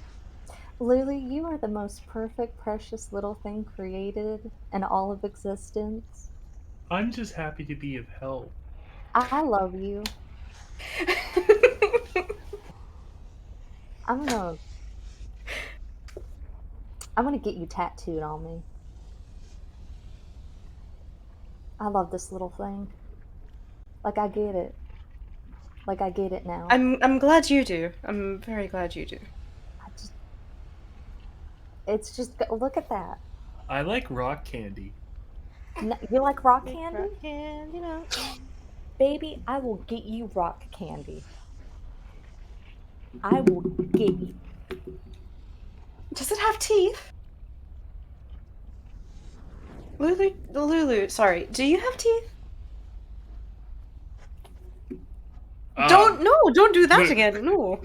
Lulu, you are the most perfect, precious little thing created in all of existence. I'm just happy to be of help. I love you. I'm gonna I'm gonna get you tattooed on me. I love this little thing. Like I get it. Like I get it now. I'm glad you do. I'm very glad you do. I just it's just look at that. I like rock candy. You like rock Make candy? rock candy, Baby, I will get you rock candy. I will get you. Does it have teeth? Lulu, sorry. Do you have teeth? Don't do that Lu- again. No.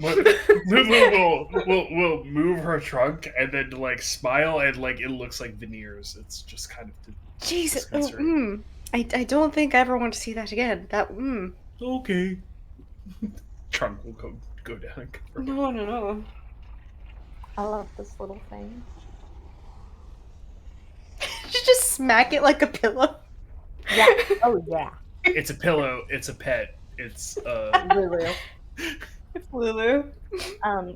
Lulu will move her trunk and then like smile and like it looks like veneers. It's just kind of Jesus. Oh, disconcerting. I don't think I ever want to see that again. Okay. Trunk will go down and cover. No. I love this little thing. You just smack it like a pillow. Yeah. Oh yeah. It's a pillow. It's a pet. It's Lulu. Lulu.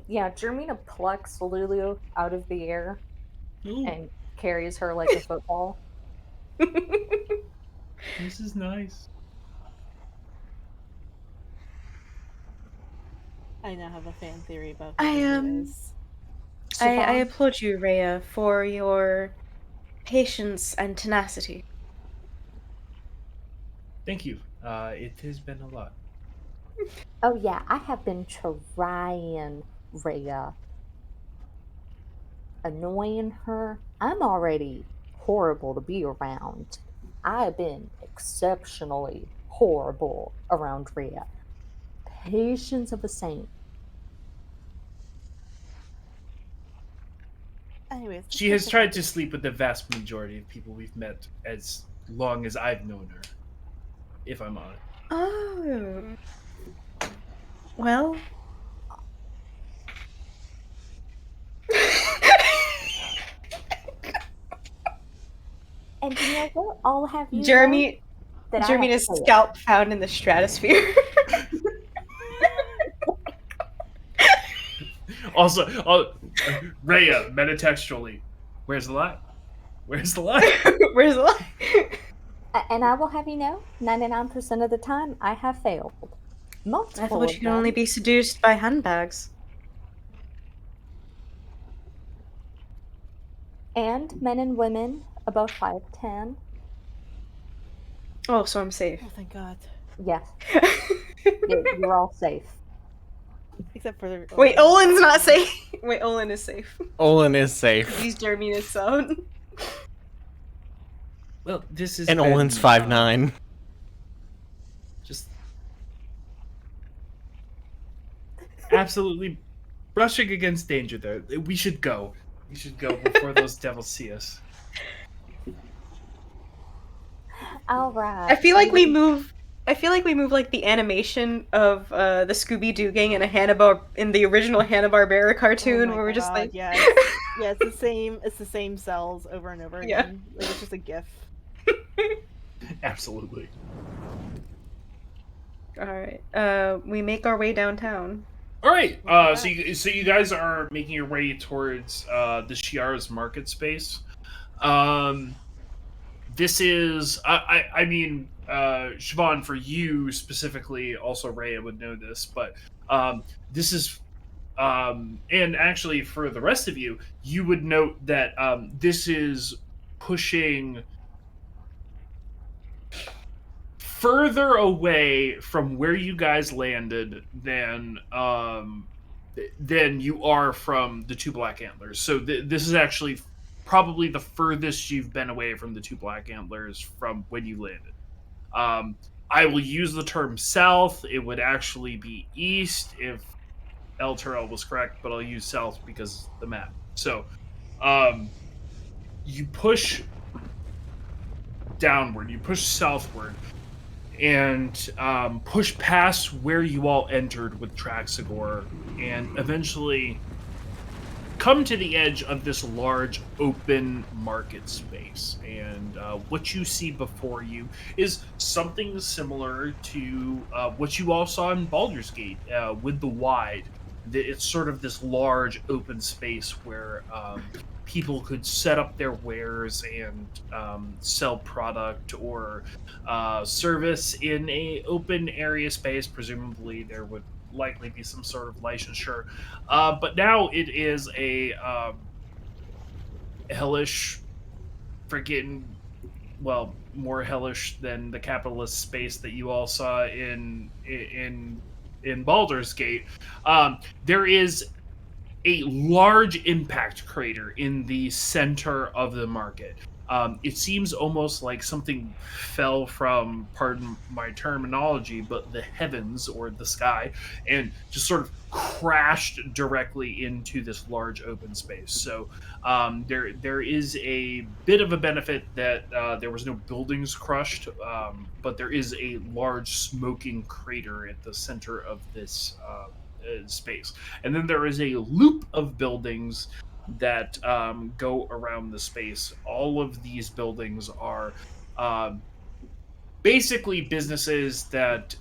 Yeah, Jermina plucks Lulu out of the air Ooh, and carries her like a football. this is nice. I now have a fan theory about who I Lulu is. I Siobhan, applaud you, Rhea, for your patience and tenacity. Thank you. It has been a lot. oh yeah, I have been trying, Rhea, annoying her. I'm already horrible to be around. I have been exceptionally horrible around Rhea. Patience of a saint. Anyways, She has tried to sleep with the vast majority of people we've met as long as I've known her, if I'm honest. Oh. Well. And you know what? I'll have you know Jeremy, that I Jeremy's have failed. scalp found in the stratosphere. Also, Rhea, metatextually, where's the lie? Where's the lie? Where's the lie? And I will have you know, 99% of the time, I have failed. I Multiple thought of you could only them. be seduced by handbags. And men and women above 5'10". Oh, so I'm safe. Oh, thank God. Yes, you're all safe. Except for Wait, Olin's not safe. Wait, Olin is safe. Olin is safe. He's Jeremy's son. Well, this is And Olin's 5'9". Just absolutely brushing against danger there. We should go. We should go before those devils see us. All right. I feel like we move. I feel like we move like the animation of the Scooby Doo gang in the original Hanna-Barbera cartoon, where we're just like, yeah, it's the same. It's the same cells over and over Yeah. again. Like it's just a GIF. Absolutely. all right, we make our way downtown. All right. So you guys are making your way towards the Shiara's market space. This is, I mean, Siobhan, for you specifically, also Rhea would know this, but this is, and actually for the rest of you, you would note that this is pushing further away from where you guys landed than you are from the two Black Antlers. So this is actually probably the furthest you've been away from the two Black Antlers from when you landed. I will use the term south. It would actually be east if El Terrell was correct, but I'll use south because the map. So you push downward, you push southward, and push past where you all entered with Traxagor, and eventually come to the edge of this large open market space. And what you see before you is something similar to what you all saw in Baldur's Gate with the Wide. It's sort of this large open space where people could set up their wares and sell product or service in a open area space. Presumably there would likely be some sort of licensure, but now it is a hellish freaking, well, more hellish than the capitalist space that you all saw in Baldur's Gate. There is a large impact crater in the center of the market. It seems almost like something fell from, pardon my terminology, but the heavens or the sky, and just sort of crashed directly into this large open space. So there is a bit of a benefit that there was no buildings crushed, but there is a large smoking crater at the center of this space. And then there is a loop of buildings that go around the space. All of these buildings are basically businesses that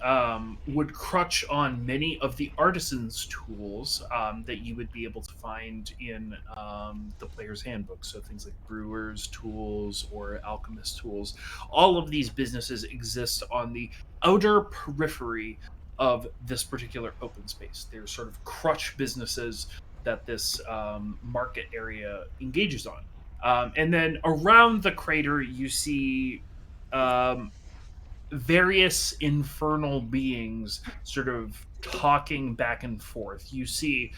would crutch on many of the artisans' tools that you would be able to find in the player's handbook. So things like brewers' tools or alchemist tools. All of these businesses exist on the outer periphery of this particular open space. They're sort of crutch businesses that this market area engages on. And then around the crater, you see various infernal beings sort of talking back and forth. You see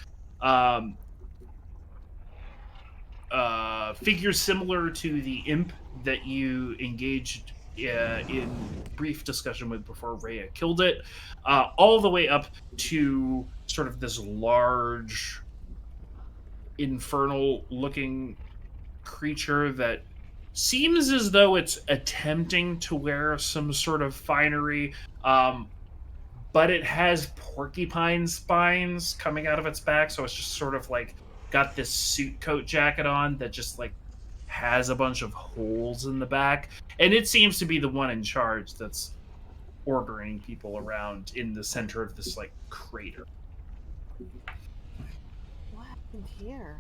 figures similar to the imp that you engaged in brief discussion with before Rhea killed it, all the way up to sort of this large infernal looking creature that seems as though it's attempting to wear some sort of finery, but it has porcupine spines coming out of its back, so it's just sort of like got this suit coat jacket on that just like has a bunch of holes in the back, and it seems to be the one in charge that's ordering people around in the center of this like crater. What happened here?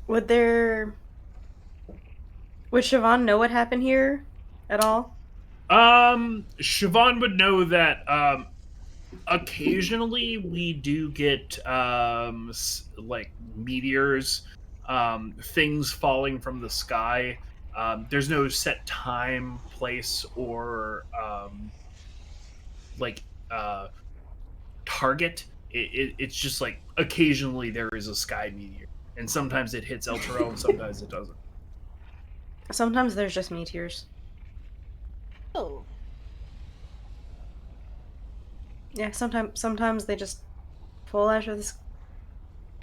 Would Siobhan know what happened here at all? Siobhan would know that occasionally we do get like meteors, things falling from the sky. There's no set time, place, or like target. It's just like occasionally there is a sky meteor, and sometimes it hits El Toro, and sometimes it doesn't. Sometimes there's just meteors. Oh, Yeah, sometimes they just fall out of the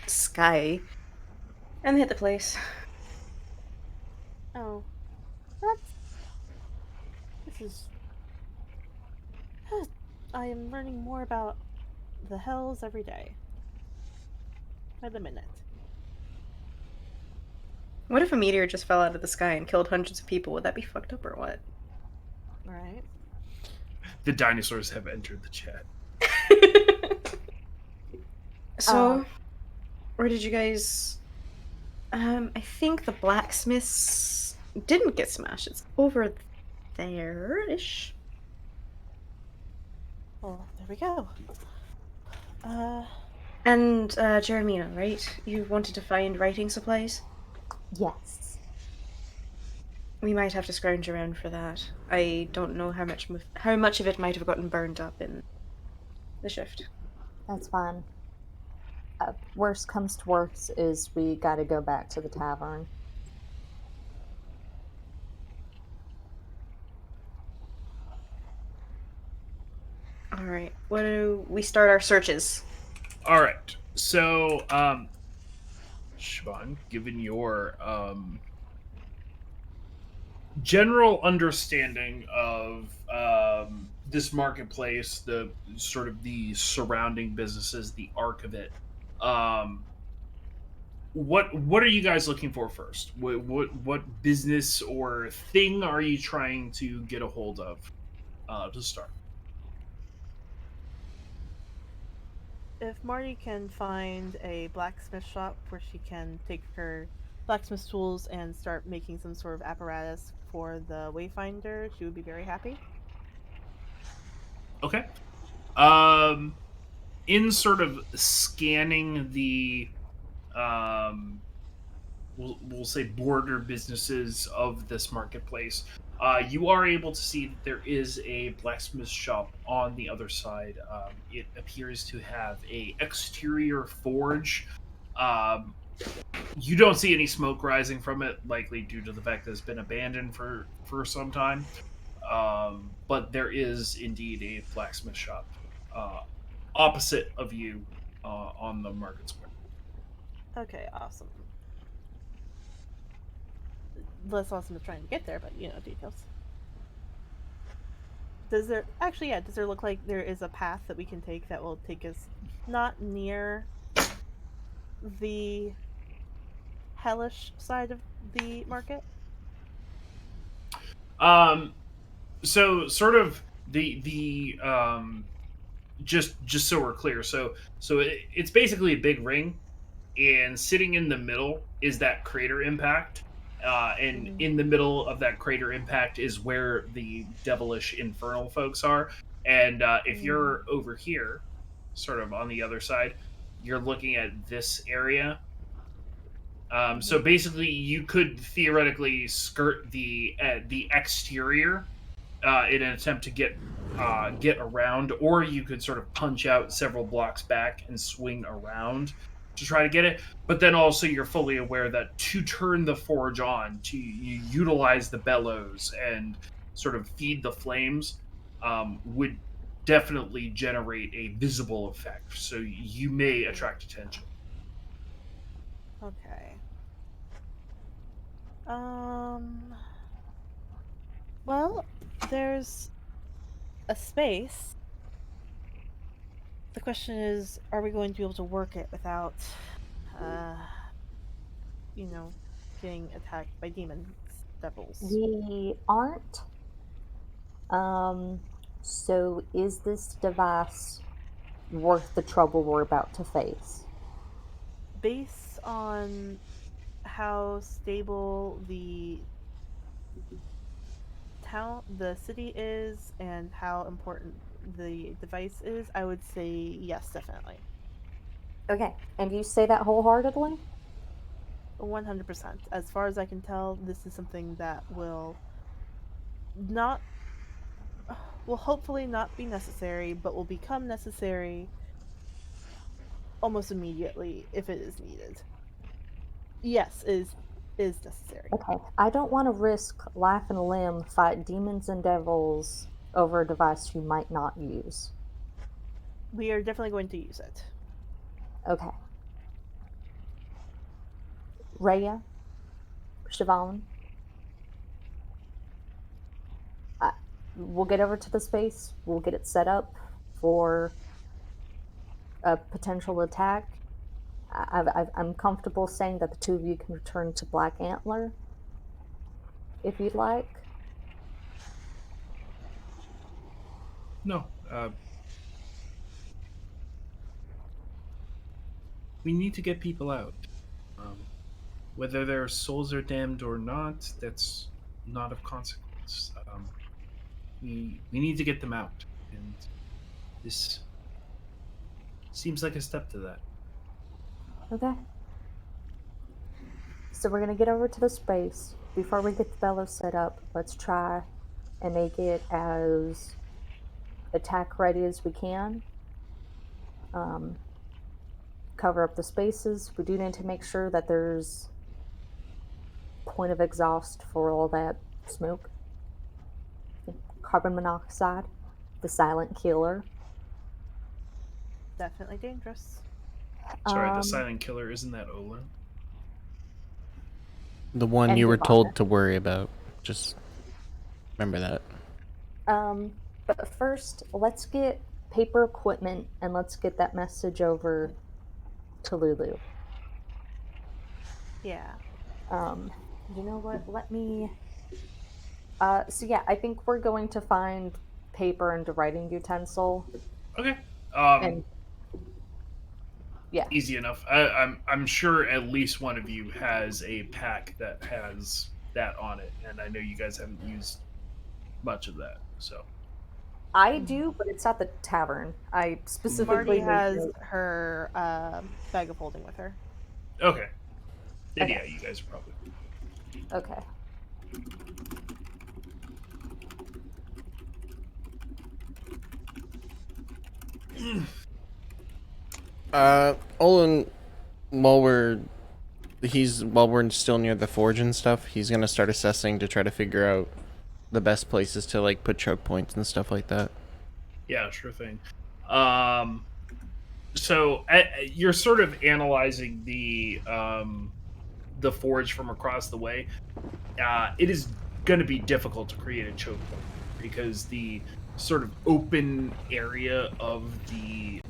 sky and they hit the place. oh, that's. This is. I am learning more about the hells every day. By the minute. What if a meteor just fell out of the sky and killed hundreds of people? Would that be fucked up or what? Right? The dinosaurs have entered the chat. So, where did you guys? I think the blacksmiths didn't get smashed. It's over there-ish. Well, there we go. And Jeremina, right? You wanted to find writing supplies? Yes. We might have to scrounge around for that. I don't know how much of it might have gotten burned up in the shift. That's fine. Worst comes to worst is we gotta go back to the tavern. All right. What do we start our searches? All right. So, Siobhan, given your general understanding of this marketplace, the sort of the surrounding businesses, the arc of it, what are you guys looking for first? What business or thing are you trying to get a hold of to start? If Marty can find a blacksmith shop where she can take her blacksmith tools and start making some sort of apparatus for the Wayfinder, she would be very happy. Okay. In sort of scanning the we'll say border businesses of this marketplace, you are able to see that there is a blacksmith shop on the other side. It appears to have a exterior forge. You don't see any smoke rising from it, likely due to the fact that it's been abandoned for some time. But there is indeed a blacksmith shop opposite of you on the market square. Okay, awesome. Less awesome is trying to get there, but details. Does there look like there is a path that we can take that will take us not near the hellish side of the market? So sort of the just so we're clear, so it's basically a big ring, and sitting in the middle is that crater impact. And in the middle of that crater impact is where the devilish infernal folks are. And if you're over here, sort of on the other side, you're looking at this area. So basically, you could theoretically skirt the exterior in an attempt to get around, or you could sort of punch out several blocks back and swing around to try to get it. But then also you're fully aware that to turn the forge on, to utilize the bellows and sort of feed the flames, would definitely generate a visible effect, so you may attract attention. Okay. Well, there's a space. The question is, are we going to be able to work it without, uh, you know, getting attacked by demons, devils? We aren't. Um, so is this device worth the trouble we're about to face? Based on how stable the city is, and how important the device is, I would say yes, definitely. Okay, and you say that wholeheartedly? 100%. As far as I can tell, this is something that not will hopefully not be necessary, but will become necessary almost immediately if it is needed. Yes, is necessary. Okay, I don't want to risk life and limb fight demons and devils over a device you might not use. We are definitely going to use it. Okay. Rhea, Siobhan, we'll get over to the space. We'll get it set up for a potential attack. I'm comfortable saying that the two of you can return to Black Antler if you'd like. No, we need to get people out. Whether their souls are damned or not, that's not of consequence. We need to get them out, and this seems like a step to that. Okay. So we're gonna get over to the space. Before we get the bellows set up, let's try and make it as attack ready as we can. Um, cover up the spaces. We do need to make sure that there's point of exhaust for all that smoke. Carbon monoxide, the silent killer. Definitely dangerous. Sorry, the Um, silent killer, isn't that Olin? The one And you were Devon. told to worry about. Just remember that. But first, let's get paper equipment and let's get that message over to Lulu. Yeah. You know what? Let me. So yeah, I think we're going to find paper and a writing utensil, Okay. and yeah, Easy enough. I'm sure at least one of you has a pack that has that on it, and I know you guys haven't used much of that. So I do, but it's at the tavern. I specifically Marty made has note. her bag of holding with her. okay, then Okay. yeah, you guys are probably. Okay. Olin, while we're still near the forge and stuff, he's gonna start assessing to try to figure out the best places to like put choke points and stuff like that. Yeah, sure thing. So you're sort of analyzing the forge from across the way. It is going to be difficult to create a choke point because the sort of open area of the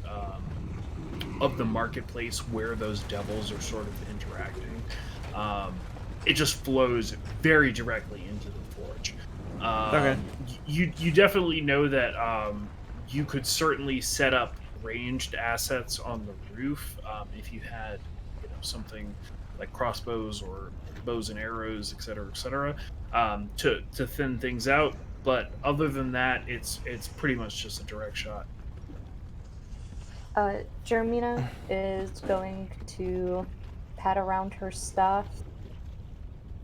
marketplace where those devils are sort of interacting, it just flows very directly into the forge. Okay. You definitely know that you could certainly set up ranged assets on the roof if you had something like crossbows or bows and arrows, etc., to thin things out. But other than that, it's pretty much just a direct shot. Jeremina is going to pat around her stuff,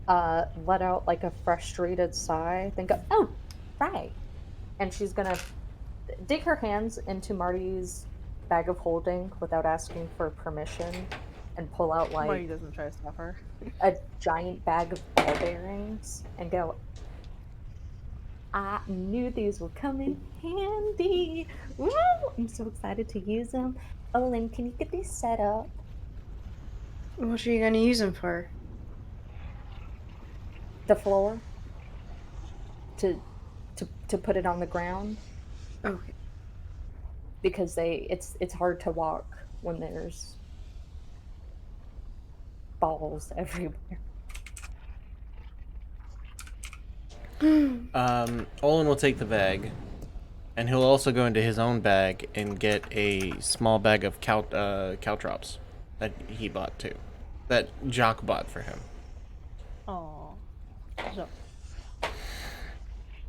let out like a frustrated sigh, then go, "Oh, right," and she's gonna dig her hands into Marty's bag of holding without asking for permission, and pull out Marty like doesn't try to stop her. a giant bag of ball bearings, and go, I knew these would come in handy. Woo! I'm so excited to use them. Olin, can you get these set up? What are you going to use them for? The floor to to put it on the ground Okay. because it's hard to walk when there's balls everywhere. Olin will take the bag, and he'll also go into his own bag and get a small bag of caltrops that he bought too, that Jock bought for him. Oh, so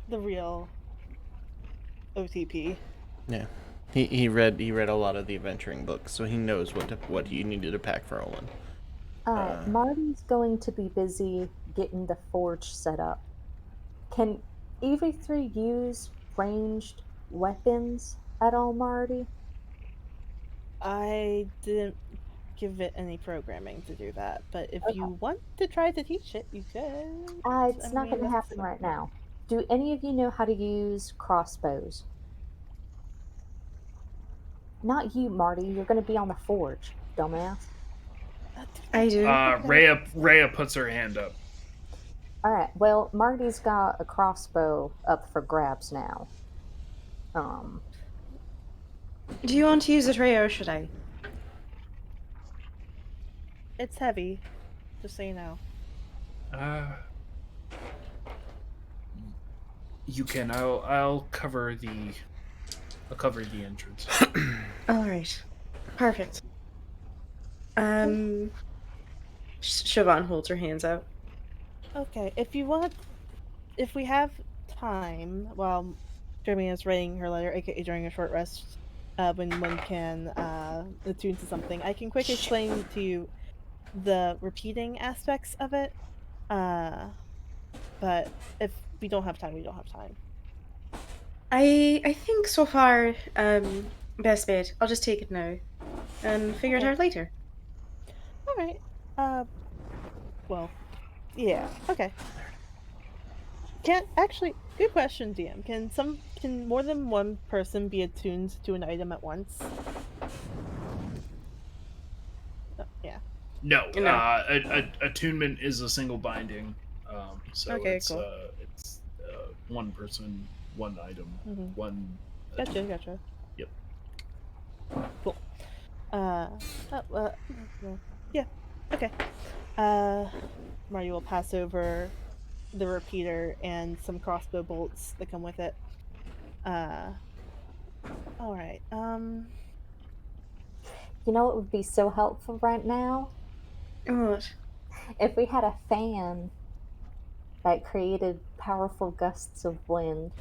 the real OTP. Yeah, he read a lot of the adventuring books, so he knows what he needed to pack for Olin. Marty's going to be busy getting the forge set up. Can either three use ranged weapons at all, Marty? I didn't give it any programming to do that, but if Okay. you want to try to teach it, you could. It's not going to happen right now. Do any of you know how to use crossbows? Not you, Marty. You're going to be on the forge, dumbass. I do. Rhea puts her hand up. All right. Well, Marty's got a crossbow up for grabs now. Do you want to use a tray or should I? It's heavy, just so you know. You can. I'll cover the entrance. All right. Perfect. Siobhan holds her hands out. Okay, if we have time while Jeremy is writing her letter, aka during a short rest, when one can attune to something, I can quickly explain to you the repeating aspects of it. But if we don't have time, we don't have time. I think so far, best bet. I'll just take it now and figure it out later. All right. Well, yeah. Okay. Good question, DM. Can more than one person be attuned to an item at once? Yeah. No, No. attunement is a single binding. So Okay, it's cool. one person, one item, Mhm. one. Gotcha. Yep. Cool. Yeah. Okay. Mario will pass over the repeater and some crossbow bolts that come with it. All right. You know what would be so helpful right now? What? If we had a fan that created powerful gusts of wind.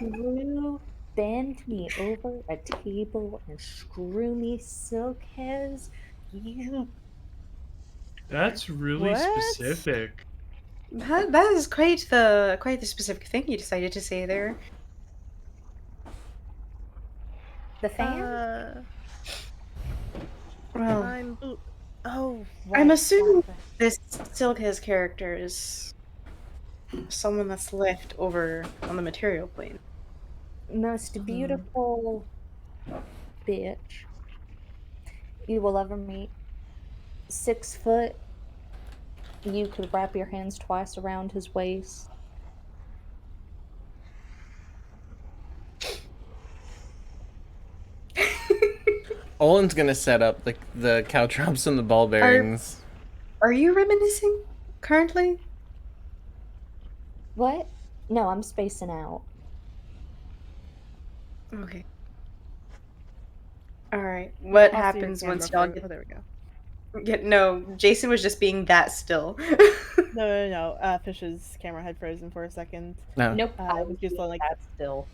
You bend me over a table and screw me silk hairs. You That's really What? specific. That is quite the specific thing you decided to say there. the fan? Well, Oh, I'm right. assuming this Silka's character is someone that's left over on the material plane. Most beautiful bitch you will ever meet. 6 foot. You could wrap your hands twice around his waist. Olin's gonna set up the caltrops and the ball bearings. Are you reminiscing currently? What? No, I'm spacing out. Okay. All right. What I'll see your happens camera once y'all Oh, there we go. get? No, Jason was just being that still. No. Fish's camera had frozen for a second. No. Nope, I I was was just doing like, that still.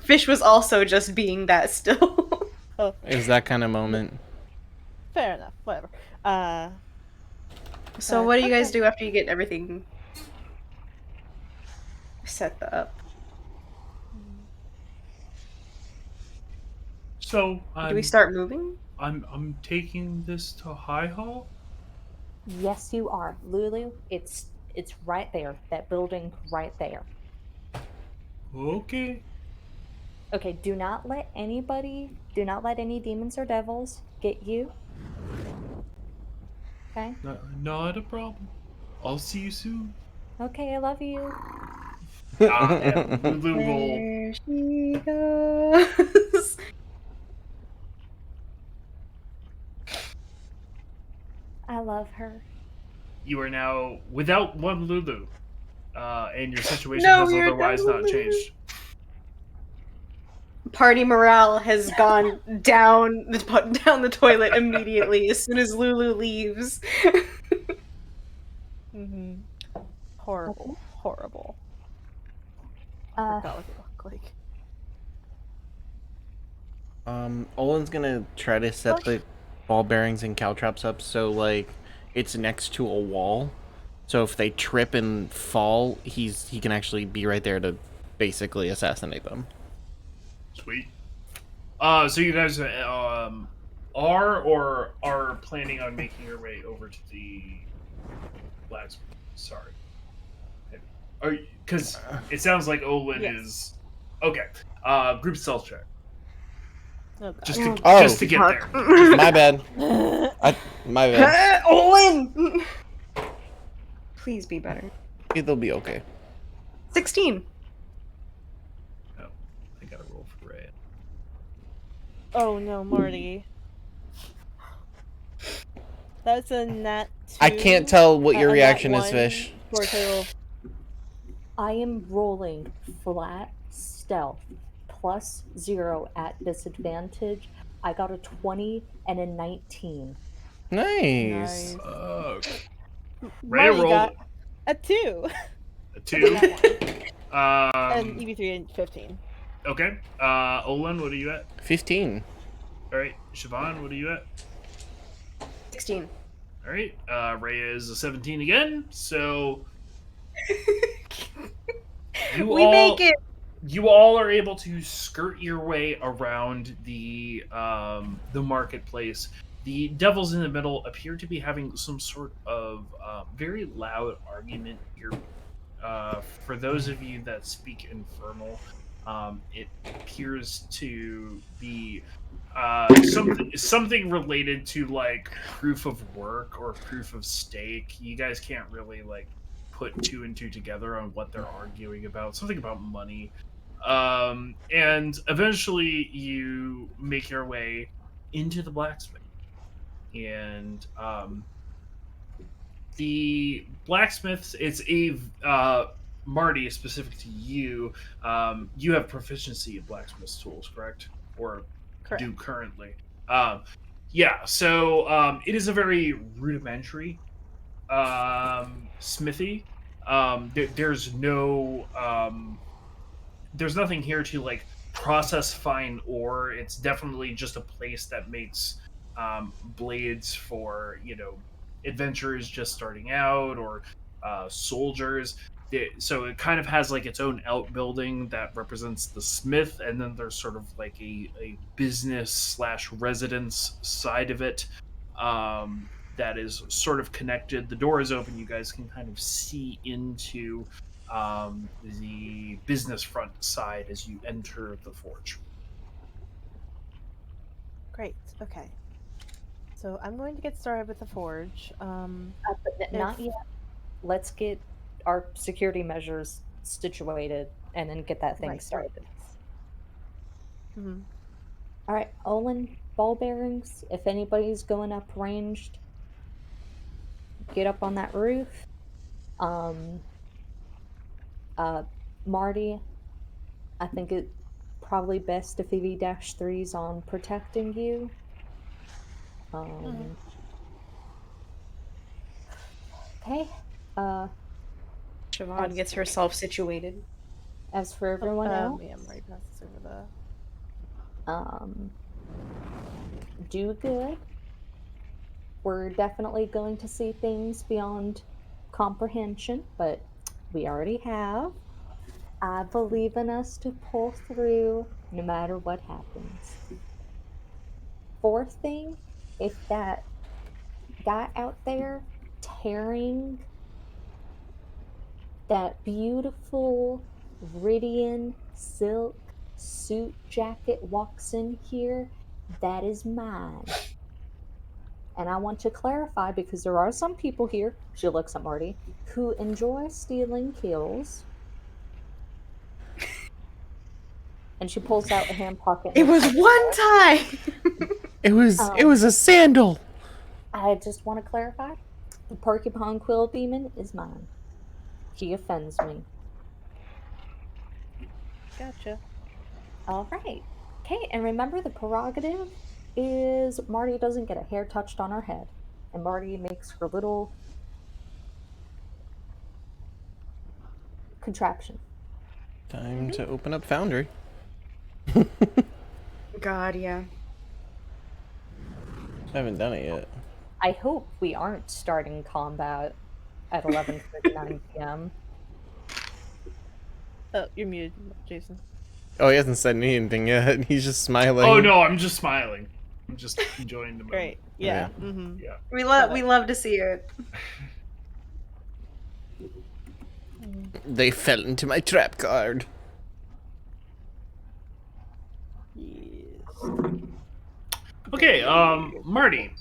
Fish was also just being that still. oh, It was that kind of moment. fair enough. Whatever. So what do you guys okay. do after you get everything set up? So Do we start moving? I'm taking this to High Hall. Yes, you are. Lulu, it's It's right there. That building right there. Okay. Okay, do not let any demons or devils get you. Okay? Not a problem. I'll see you soon. Okay, I love you. And Lulu will. There she goes. I love her. You are now without one Lulu, and your situation No, has you're otherwise done. not changed. Party morale has gone down the toilet immediately as soon as Lulu leaves. Mm-hmm. Horrible. Horrible. I Uh, forgot what they look like. Olin's gonna try to set the ball bearings and caltrops up so like it's next to a wall. So if they trip and fall, he can actually be right there to basically assassinate them. Sweet. So you guys are or are planning on making your way over to the blacksmith? Sorry. Are because it sounds like Olin Yes. is okay. Group stealth check. Oh, God. Just to Oh. just to get there. My bad. My bad. Olin! Please be better. They'll be okay. 16. Oh, I gotta roll for Ray. Oh no, Marty. That's a nat 2. I can't tell what your a nat reaction is, 1 Fish. For a total of I am rolling flat stealth plus 0 at disadvantage. I got a 20 and a 19. Nice. nice. Ray Marty rolled got a 2. a 2. And EV3 and 15. Okay. Olin, what are you at? 15. All right. Siobhan, what are you at? 16. All right. Ray is a 17 again. So We make it. You all are able to skirt your way around the marketplace. The devils in the middle appear to be having some sort of very loud argument here. For those of you that speak Infernal, it appears to be something related to like proof of work or proof of stake. You guys can't really like put two and two together on what they're arguing about. Something about money. And eventually you make your way into the blacksmith. And the blacksmiths, it's a Marty, specific to you. You have proficiency in blacksmith's tools, correct? Or Correct. do currently. Yeah, so it is a very rudimentary smithy. There's no there's nothing here to like process fine ore. It's definitely just a place that makes blades for adventurers just starting out or soldiers. So it kind of has like its own outbuilding that represents the smith, and then there's sort of like a business slash residence side of it that is sort of connected. The door is open. You guys can kind of see into the business front side as you enter the forge. Great. Okay. So I'm going to get started with the forge. But not yet. Let's get our security measures situated and then get that thing Right, started. Mm-hmm. All right, Olin, ball bearings. If anybody's going up ranged, get up on that roof. Marty, I think it probably best if EV-3's on protecting you. Okay. Siobhan gets herself situated. As for everyone else, Yeah, Marty passes over the. do good. We're definitely going to see things beyond comprehension, but we already have. I believe in us to pull through no matter what happens. Fourth thing, if that guy out there tearing that beautiful Viridian silk suit jacket walks in here, that is mine. And I want to clarify because there are some people here, she looks at Marty, who enjoy stealing kills. And she pulls out a hand pocket. It was one time. It was a sandal. I just want to clarify the porcupine quill demon is mine. He offends me. Gotcha. All right. Okay, and remember the prerogative is Marty doesn't get a hair touched on her head. And Marty makes her little contraption. Time to open up Foundry. God, yeah. I haven't done it yet. I hope we aren't starting combat at 11:39 p.m. Oh, you're muted, Jason. Oh, he hasn't said anything yet. He's just smiling. Oh no, I'm just smiling. I'm just enjoying the moment. Great. Yeah. Yeah. Mm-hmm. Yeah. We love to see it. They fell into my trap card. Yes. Okay, Marty,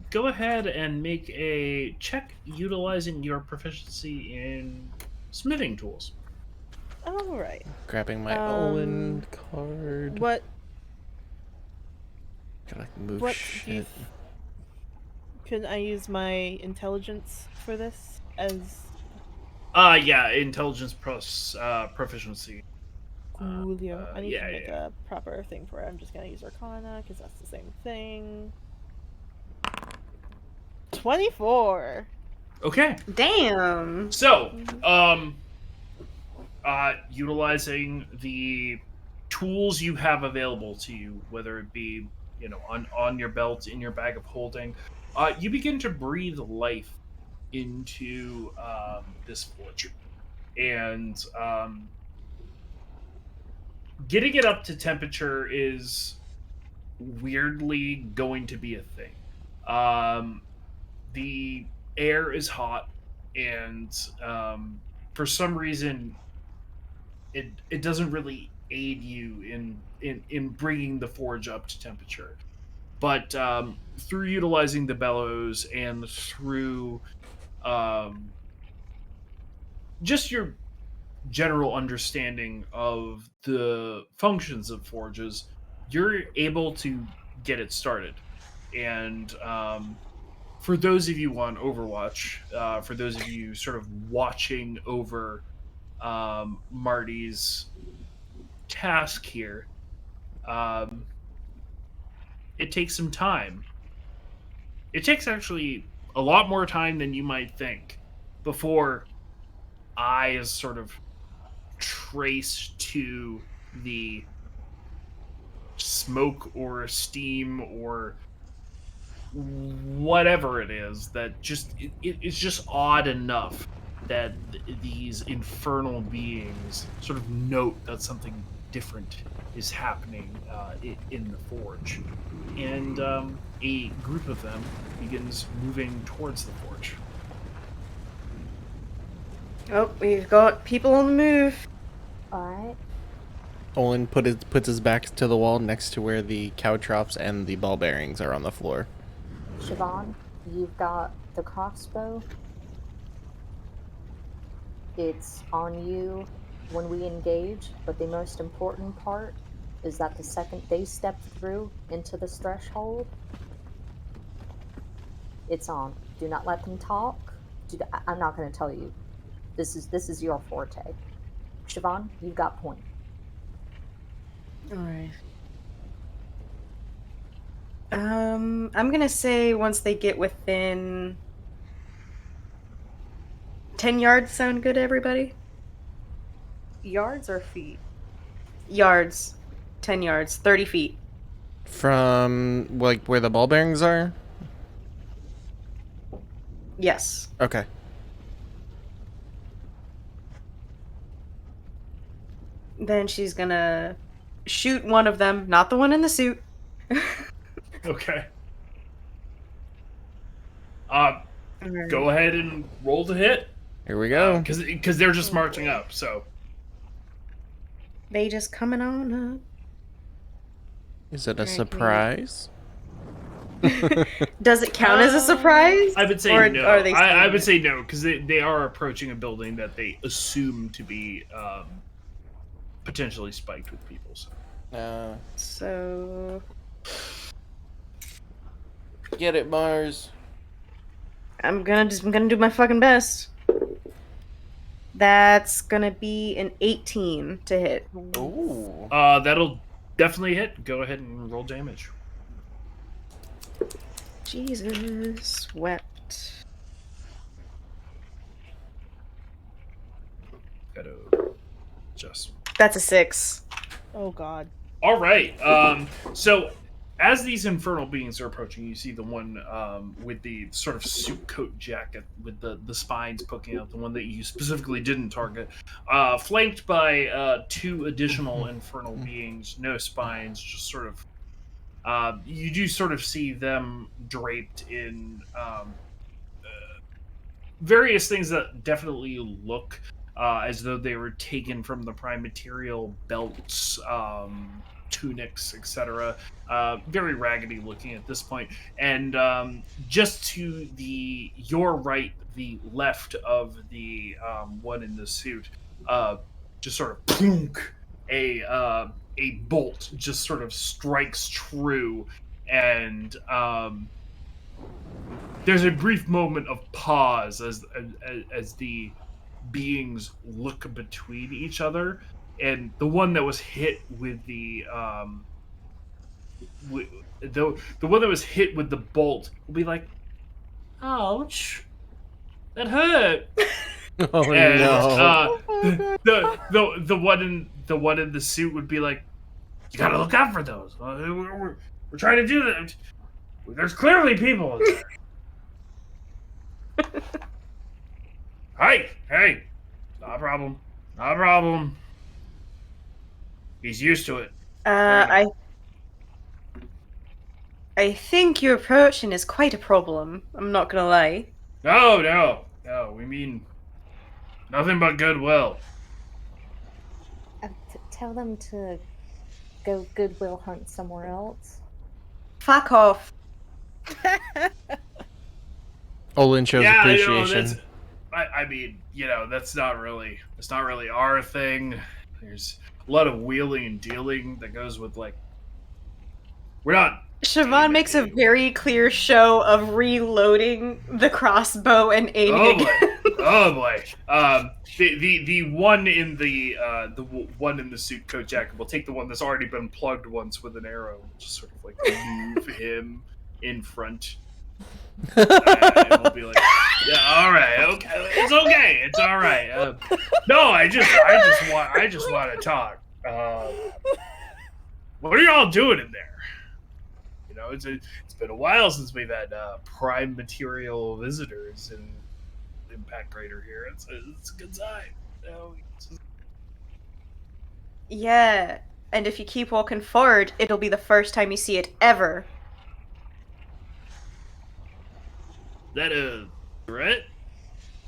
go ahead and make a check utilizing your proficiency in smithing tools. All right. Grabbing my Owen card. What? Gotta move What do you? shit. Can I use my intelligence for this as Yeah, intelligence plus proficiency. Coolio? I need yeah, to make yeah. a proper thing for it. I'm just gonna use Arcana because that's the same thing. 24. Okay. Damn. So, utilizing the tools you have available to you, whether it be, on your belt, in your bag of holding, you begin to breathe life into this forge. And getting it up to temperature is weirdly going to be a thing. The air is hot, and for some reason, it doesn't really aid you in bringing the forge up to temperature. But through utilizing the bellows and through just your general understanding of the functions of forges, you're able to get it started. And for those of you on Overwatch, for those of you sort of watching over Marty's task here, it takes some time. It takes actually a lot more time than you might think before eyes sort of trace to the smoke or steam or whatever it is that just it's just odd enough that these infernal beings sort of note that something different is happening in the forge, and a group of them begins moving towards the forge. Oh, we've got people on the move. Alright. Olin puts his back to the wall next to where the caltrops and the ball bearings are on the floor. Siobhan, you've got the crossbow. It's on you when we engage, but the most important part is that the second they step through into this threshold, it's on. Do not let them talk. I'm not going to tell you. This is your forte. Siobhan, you've got point. Alright. I'm gonna say once they get within 10 yards sound good, everybody? Yards or feet? Yards. 10 yards. 30 feet. From, like, where the ball bearings are? Yes. Okay. Then she's gonna shoot one of them, not the one in the suit. Okay. Alright. Go ahead and roll to hit. Here we go. Because they're just marching up. So They just coming on up. Is it a Okay. surprise? Does it count as a surprise? I would say Or no. are they I saying would it? say no because they are approaching a building that they assume to be potentially spiked with people. So So Get it, Mars. I'm gonna do my fucking best. That's gonna be an 18 to hit. Ooh. that'll definitely hit. Go ahead and roll damage. Jesus wept. Gotta just. That's a 6. Oh god. All right. So as these infernal beings are approaching, you see the one with the sort of suit coat jacket with the spines poking out, the one that you specifically didn't target, flanked by 2 additional infernal beings, no spines, just sort of. You do sort of see them draped in various things that definitely look as though they were taken from the prime material, belts, tunics, etc. Very raggedy looking at this point. And just to your right, the left of the one in the suit, just sort of plunk, a bolt just sort of strikes true, and there's a brief moment of pause as the beings look between each other, and the one that was hit with the the one that was hit with the bolt will be like, "Ouch, that hurt." Oh And no. the one in the suit would be like, "You gotta look out for those. We're trying to do that. There's clearly people in there." Hey, not a problem. He's used to it. I think your approaching is quite a problem. I'm not gonna lie. No, we mean nothing but goodwill. Tell them to go goodwill hunt somewhere else. Fuck off. Olin shows Yeah, appreciation. I mean, that's not really our thing. There's a lot of wheeling and dealing that goes with we're not. Siobhan makes a very clear show of reloading the crossbow and aiming. Oh boy. The one in the one in the suit coat jacket will take the one that's already been plugged once with an arrow, just sort of move him in front. And we'll be like, yeah, all right, okay, it's all right. No, I just want to talk. What are y'all doing in there? It's been a while since we've had prime material visitors in Impact Crater here. It's a good sign. Yeah, and if you keep walking forward, it'll be the first time you see it ever. Is that a threat?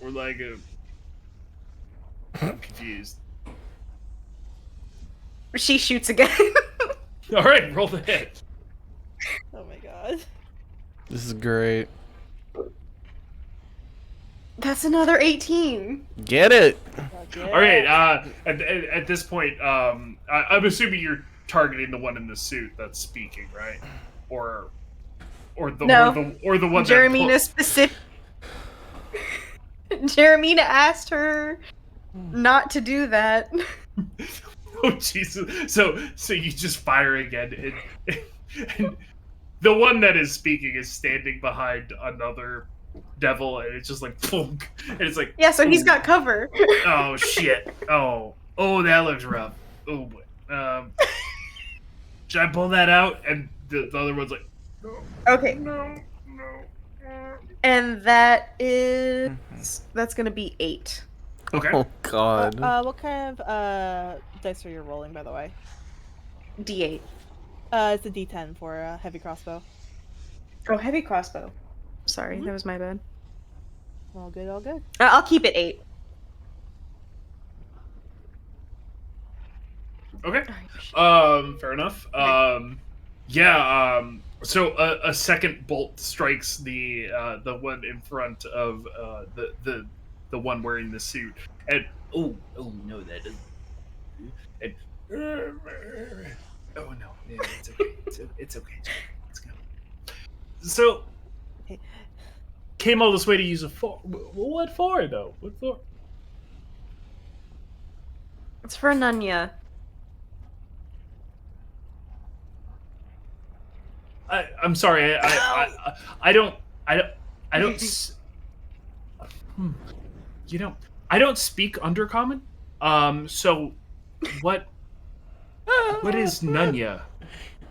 Or I'm confused. She shoots again. All right, roll the hit. Oh my god. This is great. That's another 18. Get it. All right. At this point, I'm assuming you're targeting the one in the suit that's speaking, right? Or the No. or the one Jeremina specific. Jeremina asked her not to do that. Oh Jesus! So you just fire again, and the one that is speaking is standing behind another devil, and it's just like plunk, and it's like, Yeah, so he's got cover. oh shit! Oh, that looks rough. Oh boy. Should I pull that out? And the other one's like, no. Okay. No. And that's gonna be 8. Okay. Oh god. What kind of dice are you rolling, by the way? D8. It's a D10 for a heavy crossbow. Oh, heavy crossbow. Sorry, that was my bad. All good, all good. I'll keep it 8. Okay. Oh, Fair enough. Okay. So a second bolt strikes the one in front of the one wearing the suit, and oh no, that doesn't. And oh no, yeah, it's okay. It's okay. Let's go. So came all this way to use a for. What for though? What for? It's for Nunya. I'm sorry. I don't. I don't. I don't. Hmm. You know, I don't speak Undercommon. So what? What is Nunya?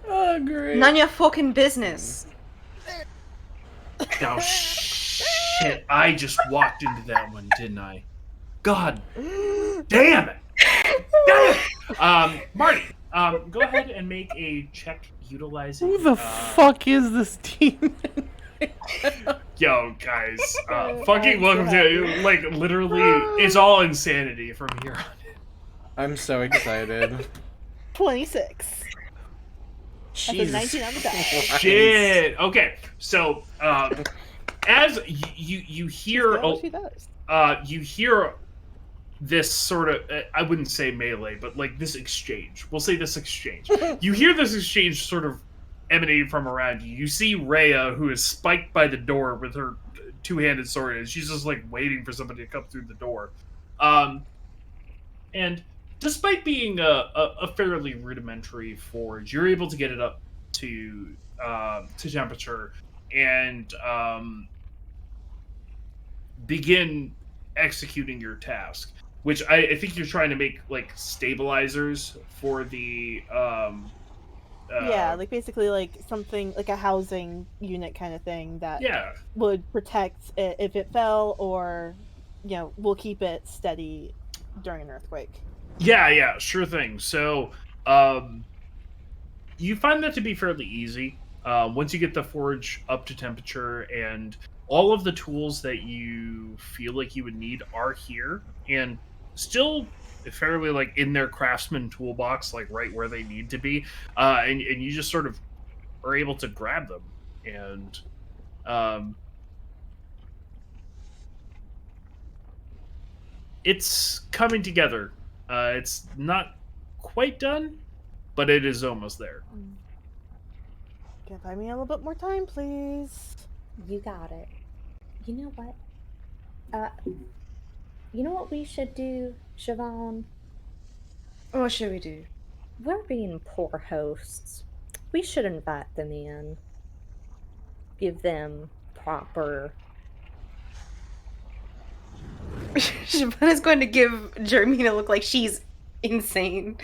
Oh, great. Nunya fucking business. Oh shit! I just walked into that one, didn't I? God damn it! Damn it! Marty, go ahead and make a check utilizing. Who the fuck is this demon? Yo, guys, I'm fucking so welcome happy. to like literally, it's all insanity from here on. I'm so excited. 26. That's a Jesus 19 on the die. Christ. Shit. Okay, so as you hear That's what she does. you hear this sort of I wouldn't say melee, but like this exchange. We'll say this exchange. You hear this exchange sort of emanating from around you. You see Rhea, who is spiked by the door with her two-handed sword, and she's just like waiting for somebody to come through the door. And despite being a fairly rudimentary forge, you're able to get it up to temperature and begin executing your task. Which I think you're trying to make like stabilizers for the Yeah, like basically like something like a housing unit kind of thing that yeah. would protect it if it fell, or will keep it steady during an earthquake. Yeah, sure thing. So, you find that to be fairly easy. Once you get the forge up to temperature and all of the tools that you feel like you would need are here and still fairly like in their craftsman toolbox, like right where they need to be. And you just sort of are able to grab them and, it's coming together. It's not quite done, but it is almost there. Can you buy me a little bit more time, please? You got it. You know what? You know what we should do, Siobhan? What should we do? We're being poor hosts. We should invite them in. Give them proper. Siobhan is going to give Jermina look like she's insane.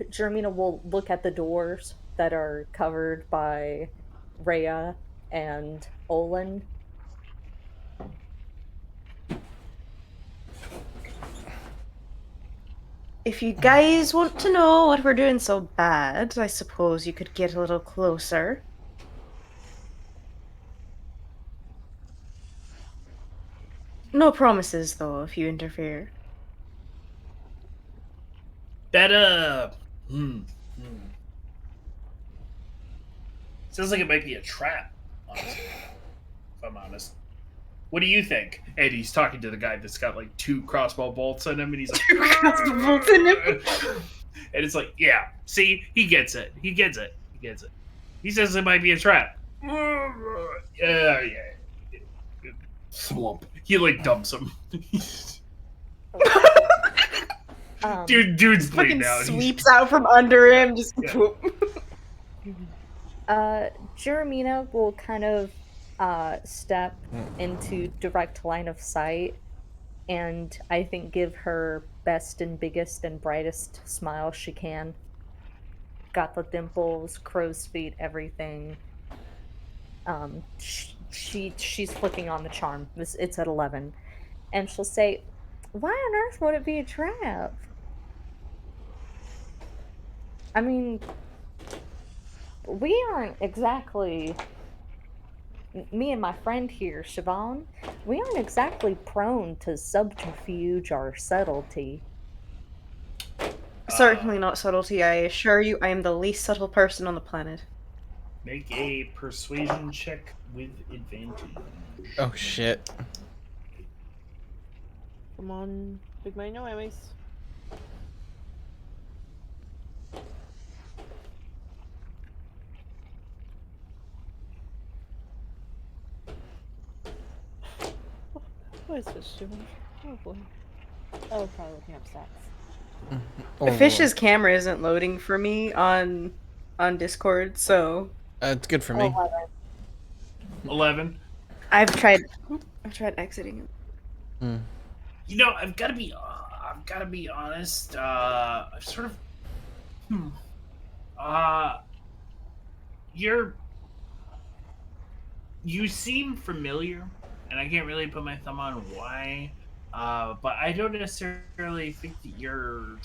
Jermina will look at the doors that are covered by Rhea and Olin. If you guys want to know what we're doing so bad, I suppose you could get a little closer. No promises, though, if you interfere. That sounds like it might be a trap, honestly, if I'm honest. What do you think? And he's talking to the guy that's got like 2 crossbow bolts in him, and he's like, 2 crossbow bolts in him? And it's like, yeah, see, he gets it. He gets it. He gets it. He says it might be a trap. Yeah. Slump. He like dumps him. Dude's bleeding Fucking out. sweeps out from under him, just Yeah. whoop. Jeremina will kind of step into direct line of sight, and I think give her best and biggest and brightest smile she can. Got the dimples, crow's feet, everything. She's flicking on the charm. It's at 11, and she'll say, "Why on earth would it be a trap? I mean, we aren't exactly." Me and my friend here, Siobhan, we aren't exactly prone to subterfuge or subtlety. Certainly not subtlety, I assure you, I am the least subtle person on the planet. Make a persuasion check with advantage. Oh shit. Come on, big money, no anyways. What is this doing? Oh boy. Oh, probably looking up stats. Oh, Fish's camera isn't loading for me on Discord, so it's good for Oh, me. 11. I've tried exiting. You know, I've got to be honest. I've sort of, uh, you're, you seem familiar, and I can't really put my thumb on why. But I don't necessarily think that you're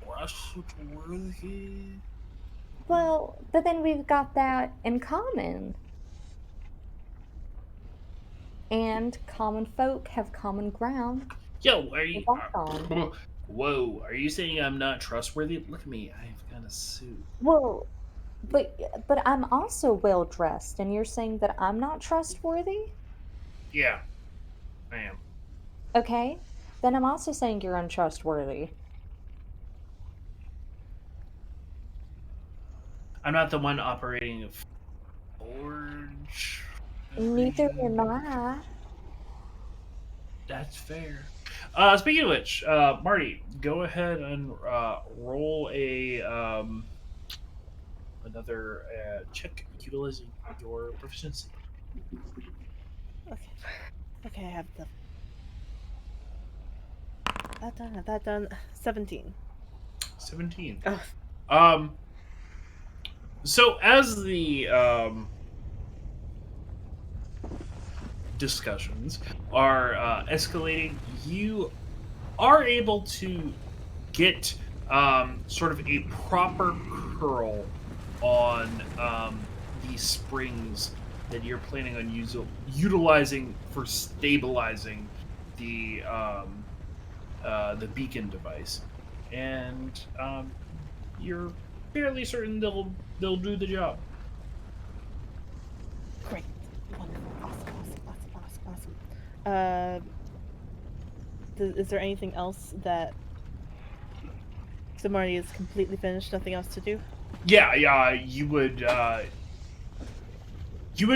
trustworthy. well, but then we've got that in common. And common folk have common ground Yo, are to you? walk on. Whoa, are you saying I'm not trustworthy? Look at me, I've got a suit. Well, but I'm also well dressed, and you're saying that I'm not trustworthy? Yeah, I am. Okay, then I'm also saying you're untrustworthy. I'm not the one operating a forge. Neither am I. That's fair. Speaking of which, Marty, go ahead and roll a another check utilizing your proficiency. Okay. Okay, I have that done. 17. 17. Ugh. So as the discussions are escalating, you are able to get sort of a proper curl on the springs that you're planning on utilizing for stabilizing the beacon device, and you're fairly certain they'll do the job. Great. Wonderful. Awesome. Is there anything else that... So Marty is completely finished, nothing else to do? Yeah, you would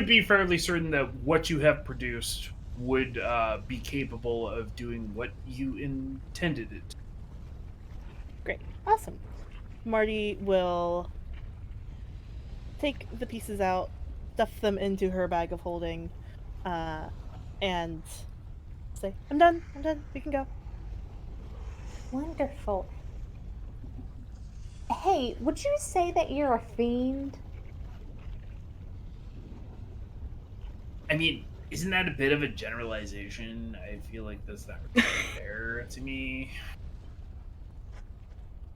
be fairly certain that what you have produced would be capable of doing what you intended it. Great. Awesome. Marty will take the pieces out, stuff them into her bag of holding, and say, I'm done, we can go. Wonderful. Hey, would you say that you're a fiend? I mean, isn't that a bit of a generalization? I feel like that's not really fair to me.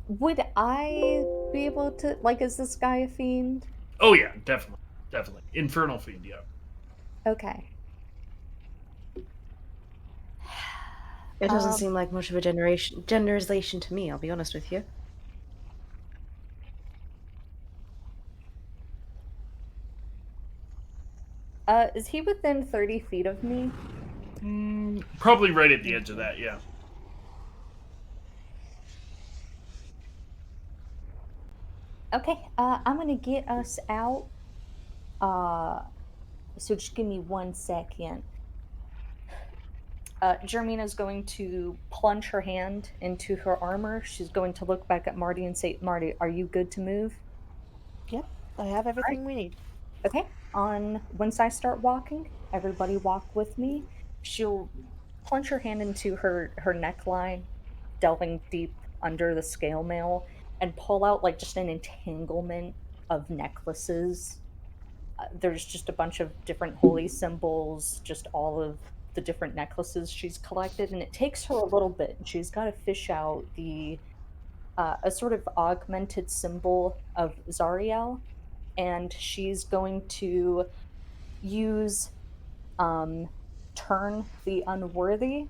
Would I be able to, like, is this guy a fiend? Oh yeah, definitely. Infernal fiend, yeah. Okay. It doesn't Um, seem like much of a generalization to me, I'll be honest with you. Is he within 30 feet of me? Probably right at the edge of that, yeah. Okay, I'm gonna get us out. So just give me 1 second. Jermina's going to plunge her hand into her armor. She's going to look back at Marty and say, Marty, are you good to move? Yep, I have everything we need. Okay. Once I start walking, everybody walk with me. She'll plunge her hand into her neckline, delving deep under the scale mail, and pull out like just an entanglement of necklaces. There's just a bunch of different holy symbols, just all of the different necklaces she's collected, and it takes her a little bit. She's got to fish out the a sort of augmented symbol of Zariel, and she's going to use um, turn the unworthy,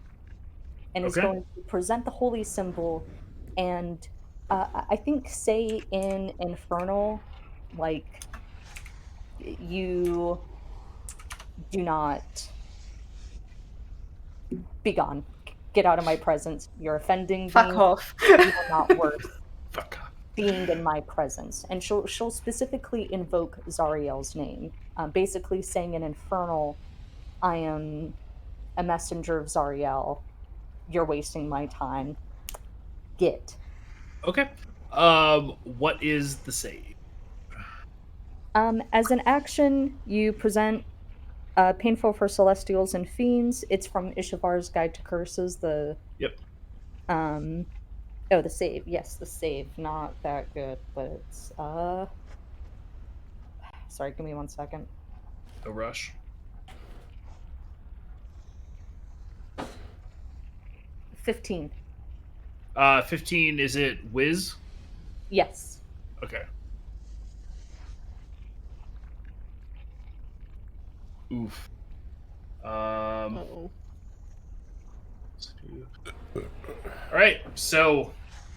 and is Okay. going to present the holy symbol and I think say in Infernal, like, you do not be gone. Get out of my presence. You're offending Fuck me. off. You are not worth Fuck off. being in my presence. And she'll specifically invoke Zariel's name, basically saying in Infernal, I am a messenger of Zariel. You're wasting my time. Get. Okay. What is the save? As an action, you present Painful for Celestials and Fiends. It's from Ishivar's Guide to Curses. Yep. Oh, the save. Yes, the save. Not that good, but it's sorry, give me 1 second. No rush. 15. 15, is it whiz? Yes. Okay. Oof. Uh-oh. Let's do... All right. So,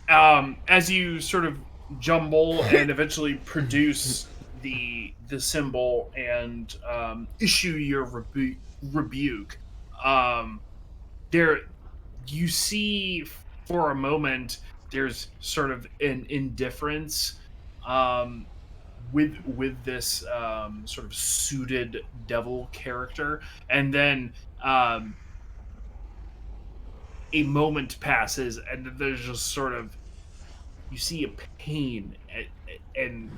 as you sort of jumble and eventually produce the symbol and issue your rebuke, there you see for a moment there's sort of an indifference with this sort of suited devil character, and then a moment passes, and there's just sort of you see a pain, and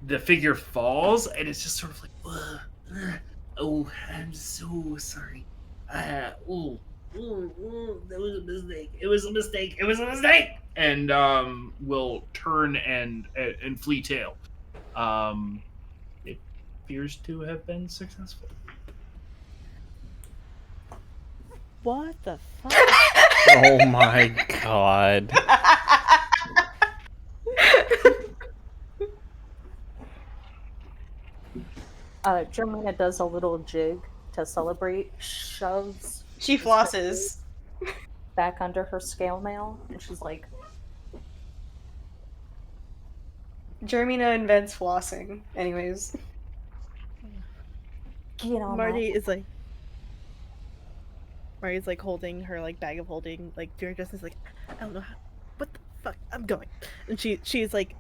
the figure falls, and it's just sort of like, "Ugh, ugh, oh, I'm so sorry. That was a mistake. It was a mistake. It was a mistake." And will turn and flee tail. It appears to have been successful. What the fuck? Oh my god. Germina does a little jig to celebrate, shoves She flosses. back under her scale mail, and she's like, Germina invents flossing. Anyways. get on Marty's that. like holding her like bag of holding, like doing her is like, I don't know how, what the fuck, I'm going. And she's like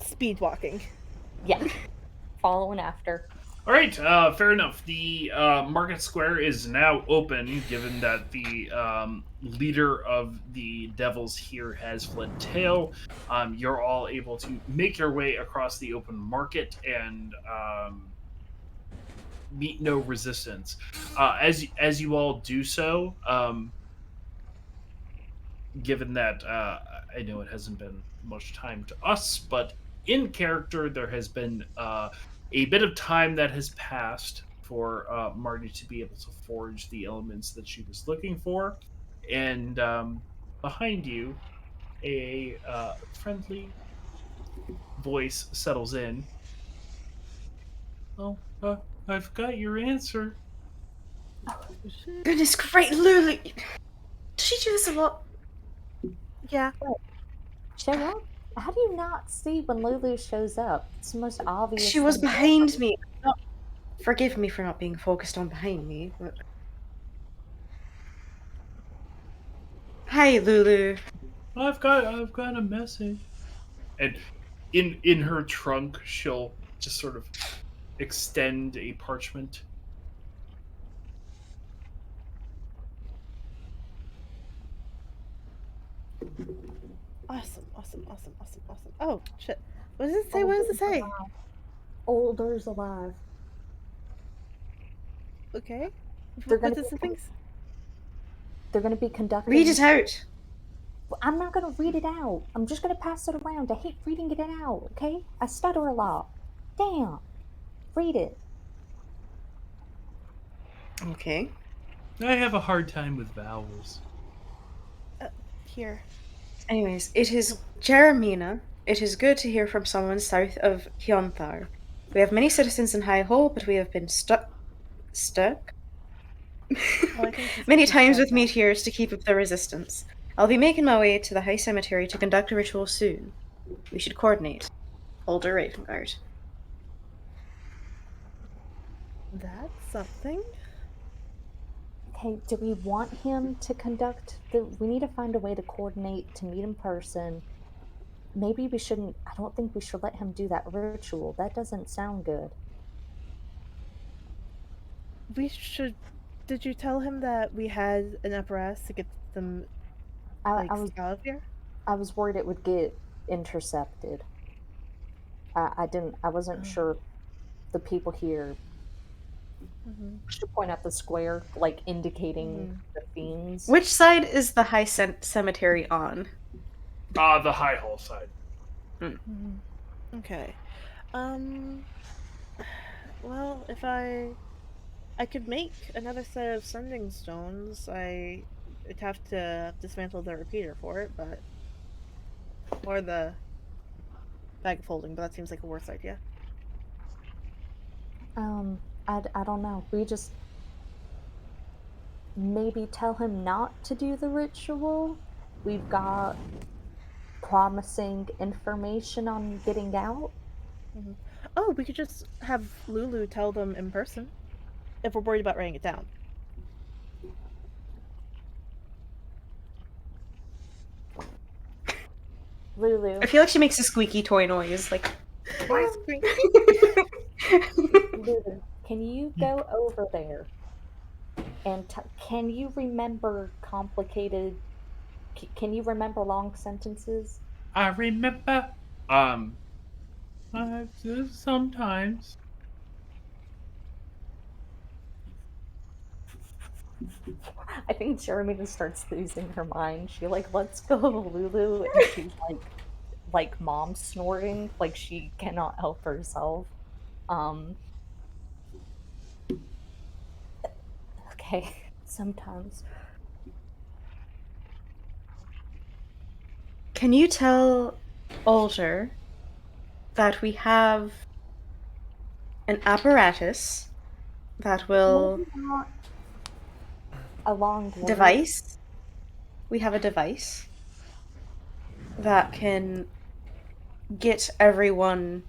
speed walking. Yeah. Following after. All right, fair enough. The market square is now open, given that the leader of the devils here has fled tail. You're all able to make your way across the open market and meet no resistance. As you all do so, given that I know it hasn't been much time to us, but in character, there has been a bit of time that has passed for Marty to be able to forge the elements that she was looking for. And behind you, a friendly voice settles in. Oh, I've got your answer. Goodness great, Lulu! Does she do this a lot? Yeah. Show up? How do you not see when Lulu shows up? It's the most obvious. She was thing behind ever. me. Forgive me for not being focused on behind me, but... Hi, Lulu. I've got a message. And in her trunk, she'll just sort of extend a parchment. Awesome. Oh shit. What does it say? What does it say? Older's alive. Okay. They're What gonna does the thing? They're going to be conducting. Read it out. I'm not going to read it out. I'm just going to pass it around. I hate reading it out, okay? I stutter a lot. Damn. Read it. Okay. I have a hard time with vowels. Here. Anyways, it is Jeremina. It is good to hear from someone south of Hyonthar. We have many citizens in High Hole, but we have been stuck Oh, I think this many is times bad with meteors to keep up the resistance. I'll be making my way to the High Cemetery to conduct a ritual soon. We should coordinate. Older Ravengard. That's something. Okay, do we want him to conduct the... We need to find a way to coordinate to meet in person. Maybe we shouldn't... I don't think we should let him do that ritual. That doesn't sound good. We should. Did you tell him that we had an apparatus to get them I out of here? was worried it would get intercepted. I wasn't sure the people here... Mm-hmm. should point out the square, like indicating the fiends. Which side is the High Cemetery on? The High Hall side. Mm-hmm. Okay. Well, if I could make another set of sending stones. I'd have to dismantle the repeater for it, but... Or the bag of holding, but that seems like a worse idea. I don't know. We just maybe tell him not to do the ritual. We've got promising information on getting out. Mm-hmm. Oh, we could just have Lulu tell them in person, if we're worried about writing it down. Lulu, I feel like she makes a squeaky toy noise, like... Lulu, can you go over there and can you remember complicated... Can you remember long sentences? I remember. Sometimes. I think Jeremy just starts losing her mind. She like lets go of Lulu and she's like mom snorting, like she cannot help herself. Okay, sometimes. Can you tell Alder that we have an apparatus that will... Maybe not a long word. Device? We have a device that can get everyone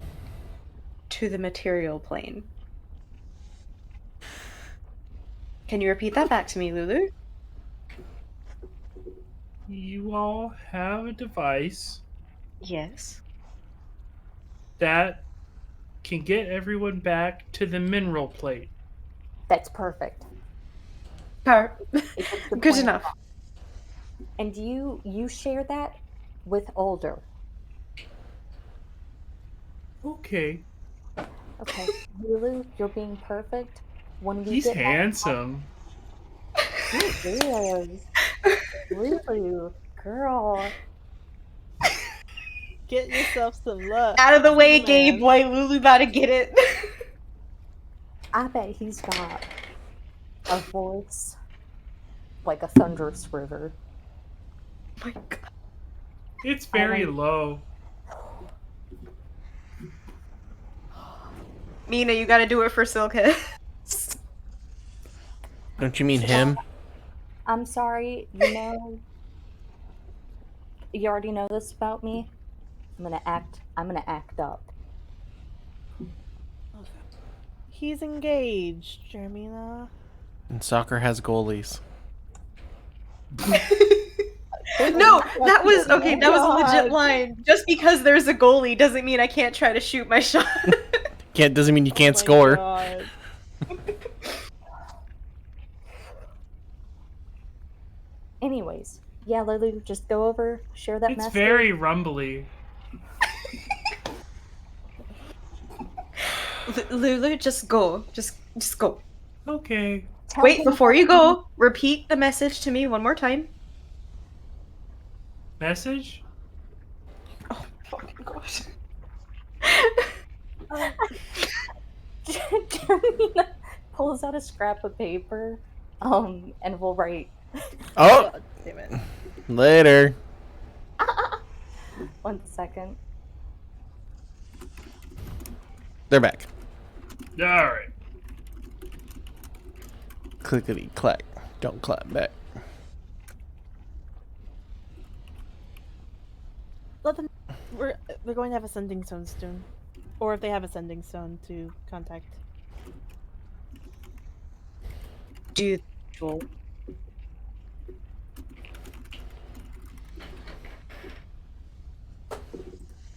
to the material plane. Can you repeat that back to me, Lulu? You all have a device Yes. that can get everyone back to the mineral plate. That's perfect. Good It gets the point enough. across. And you share that with Older. Okay. Okay, Lulu, you're being perfect. When we He's get back- handsome. He is. Lulu, girl. Get yourself some luck. Out of the way, man. gay boy. Lulu about to get it. I bet he's got a voice like a thunderous river. Oh my god. It's very like- low. Mina, you gotta do it for Silka. Don't you mean him? I'm sorry, you already know this about me. I'm gonna act up. He's engaged, Jermina. And soccer has goalies. No, that was okay. That was a legit line. Just because there's a goalie doesn't mean I can't try to shoot my shot. Doesn't mean you can't Oh my score. God. Anyways, yeah, Lulu, just go over, share that It's message. very rumbly. Lulu, just go. Just go. Okay. Tell Wait, him- before you go, repeat the message to me one more time. Message? Oh, fucking gosh. Jeremy pulls out a scrap of paper, and we'll write. Oh, God damn it. later. 1 second. They're back. Alright. Clickety clack. Don't clap back. let them. They're going to have a sending stone soon, or if they have a sending stone to contact. Do the ritual.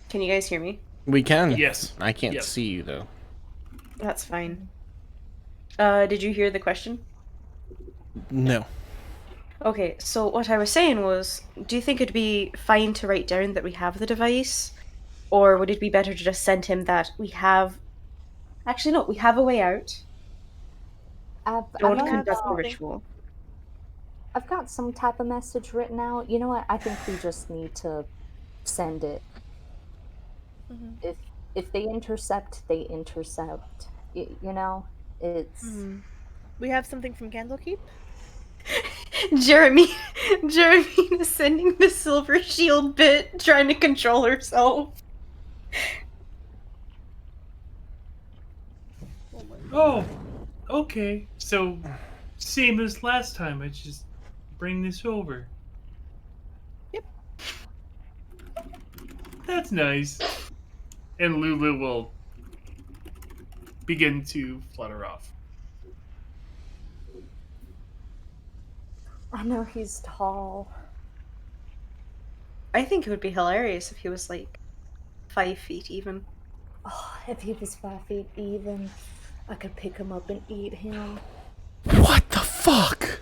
Can you guys hear me? We can. Yes. I can't Yes. see you though. That's fine. Did you hear the question? No. Okay, so what I was saying was, do you think it'd be fine to write down that we have the device? Or would it be better to just send him that we have... Actually, no, we have a way out. Don't I've conduct the something. ritual. I've got some type of message written out. You know what? I think we just need to send it. Mm-hmm. If they intercept, they intercept. You know, it's Mm-hmm. We have something from Candlekeep. Jeremy is sending the silver shield bit, trying to control herself. Oh, okay. So, same as last time. I just bring this over. Yep. That's nice. And Lulu will begin to flutter off. I know he's tall. I think it would be hilarious if he was like 5 feet even. Oh, if he was 5 feet even, I could pick him up and eat him. What the fuck?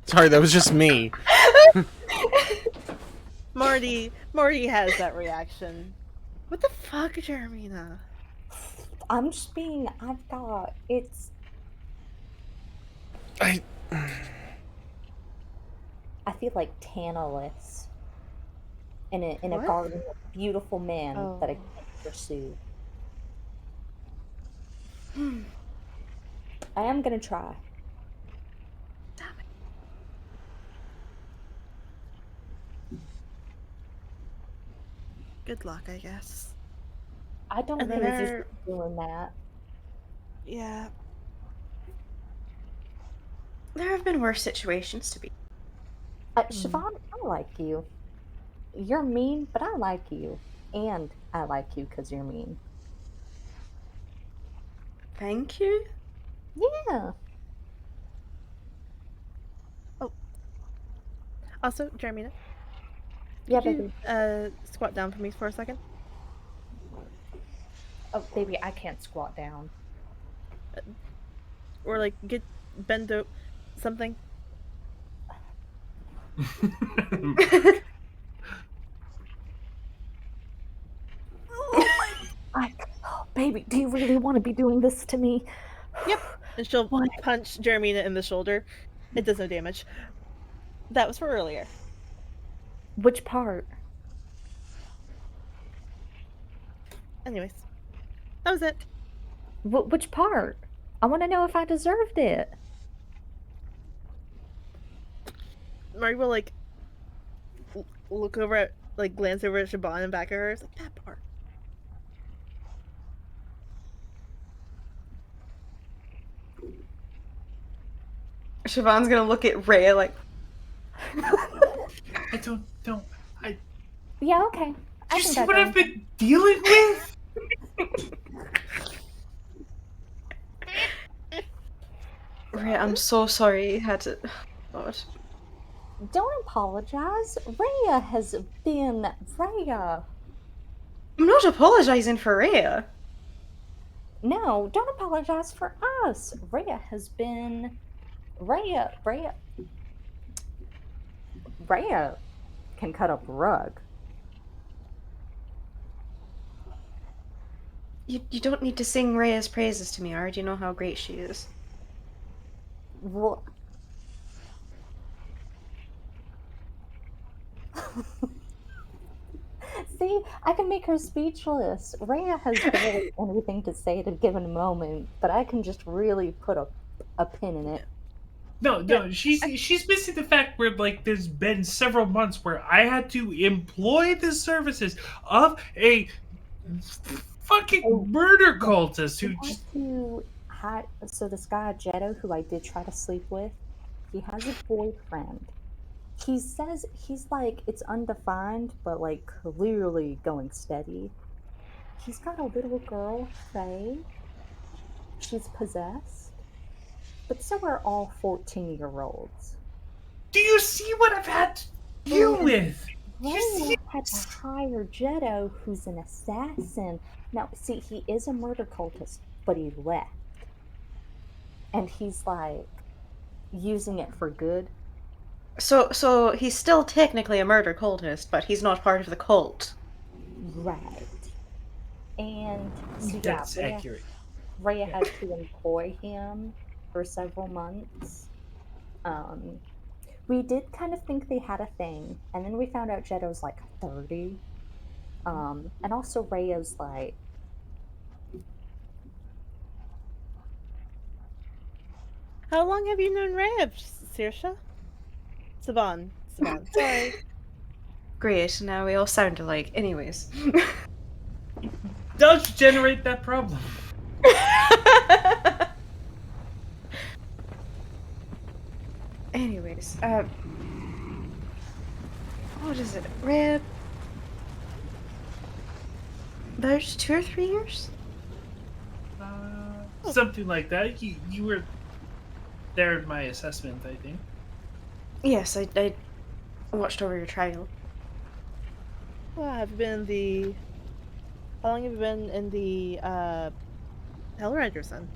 Sorry, that was just me. Marty has that reaction. What the fuck, Jeremina? I'm just being. It's. I feel like Tantalus in a What? garden of beautiful men Oh. that I can't pursue. I am gonna try. Good luck, I guess. I don't And think then he's doing that. Yeah. There have been worse situations to be. Siobhan, I like you. You're mean, but I like you. And I like you because you're mean. Thank you. Yeah. Also, Jeremina, Yeah, could baby. you squat down for me for a second? Oh, baby, I can't squat down. Or like bend up something? Baby, do you really want to be doing this to me? Yep. And she'll What? punch Jeremina in the shoulder. It does no damage. That was for earlier. Which part? Anyways. That was it. Which part? I want to know if I deserved it. Marty will like look over at glance over at Shaban and back at her. It's like that part. Siobhan's gonna look at Rhea like, I don't. Yeah, okay. Do you see what I've been dealing with? Rhea, I'm so sorry you had to... God. Don't apologize. Rhea has been Rhea. I'm not apologizing for Rhea. No, don't apologize for us. Rhea has been Rhea can cut up a rug. You don't need to sing Rhea's praises to me, I already know how great she is. Well, see, I can make her speechless. Rhea has barely anything to say at a given moment, but I can just really put a pin in it. No, she's missing the fact where there's been several months where I had to employ the services of a fucking murder cultist who just So this guy Jetto, who I did try to sleep with, he has a boyfriend, He says he's like it's undefined, but like clearly going steady. He's got a little girl, Faye. She's possessed, but so are all 14-year-olds. Do you see what I've had to deal with? You Raya see? had to hire Jetto, who's an assassin. Now, see, he is a murder cultist, but he left. And he's like using it for good. So he's still technically a murder cultist, but he's not part of the cult. Right. And so, That's yeah, accurate. Raya had to employ him for several months. We did kind of think they had a thing, and then we found out Jetto's like 30. And also Raya's like, How long have you known Raya, Saoirse? Saban. Sorry. Great, now we all sound alike. Anyways. Does generate that problem. Anyways, what is it? Rib? About 2 or 3 years? Something like that. You were there in my assessment, I think. Yes, I watched over your trial. Well, I've been in the. How long have you been in the Hellriders then?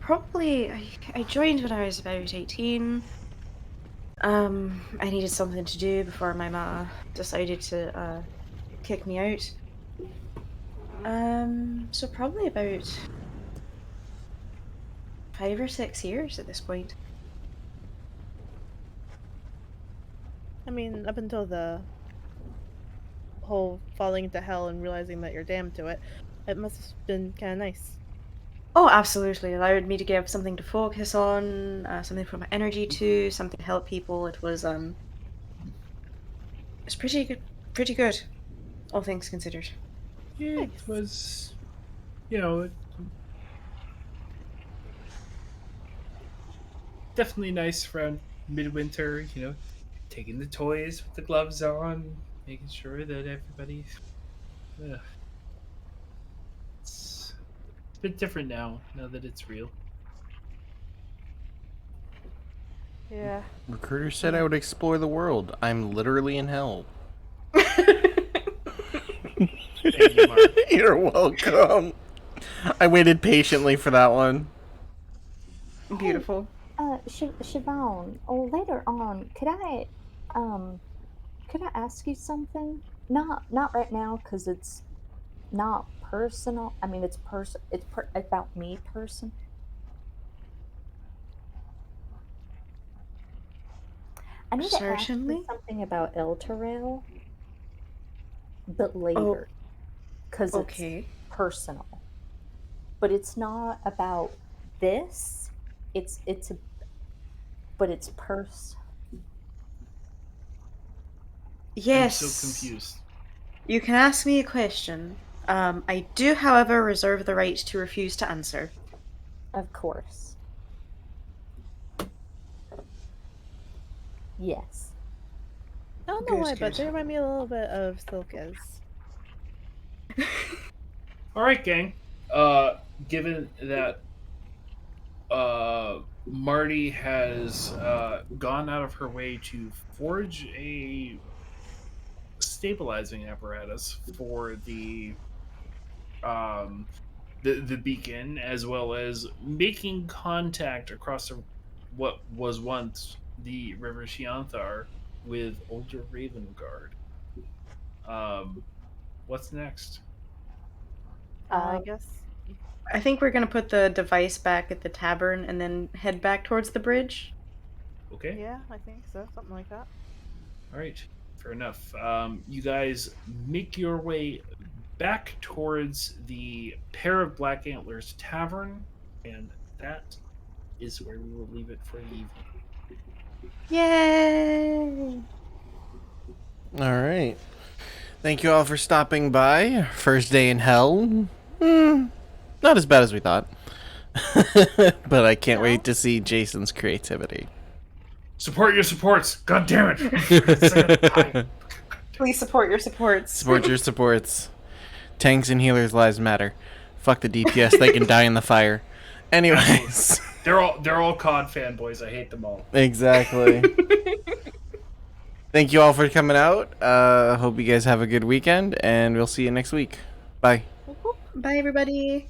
Probably, I joined when I was about 18. I needed something to do before my ma decided to, kick me out. So probably about 5 or 6 years at this point. I mean, up until the whole falling into hell and realizing that you're damned to it, it must have been kind of nice. Oh, absolutely. It allowed me to give something to focus on, something to put my energy to, something to help people. It's pretty good, all things considered. Yeah, it Nice. was, definitely nice around midwinter, taking the toys with the gloves on, making sure that everybody. It's a bit different now that it's real. Yeah. Recruiter said I would explore the world. I'm literally in hell. Thank you, Mark. You're welcome. I waited patiently for that one. Beautiful. Siobhan, later on, could I ask you something? Not right now, because it's not personal. I mean, about me person. I need to ask Certainly. you something about El Terrell, but Oh, later, because it's okay. personal. But it's not about this. But it's Yes. I'm so confused. You can ask me a question. I do, however, reserve the right to refuse to answer. Of course. Yes. I don't know Good, why, but good. they remind me a little bit of Silkas. All right, gang. Given that Marty has gone out of her way to forge a stabilizing apparatus for um, the beacon, as well as making contact across what was once the River Shianthar with older Raven Guard. What's next? I Uh, guess. I think we're gonna put the device back at the tavern and then head back towards the bridge. Okay. Yeah, I think so. Something like that. All right, fair enough. You guys make your way back towards the Pair of Black Antlers Tavern, and that is where we will leave it for the evening. Yay! All right. Thank you all for stopping by. First day in hell. Not as bad as we thought. But I can't wait to see Jason's creativity. Support your supports. God damn it. Please support your supports. Support your supports. Tanks and healers' lives matter. Fuck the DPS, they can die in the fire. Anyways. They're all COD fanboys. I hate them all. Exactly. Thank you all for coming out. Hope you guys have a good weekend, and we'll see you next week. Bye. Bye, everybody.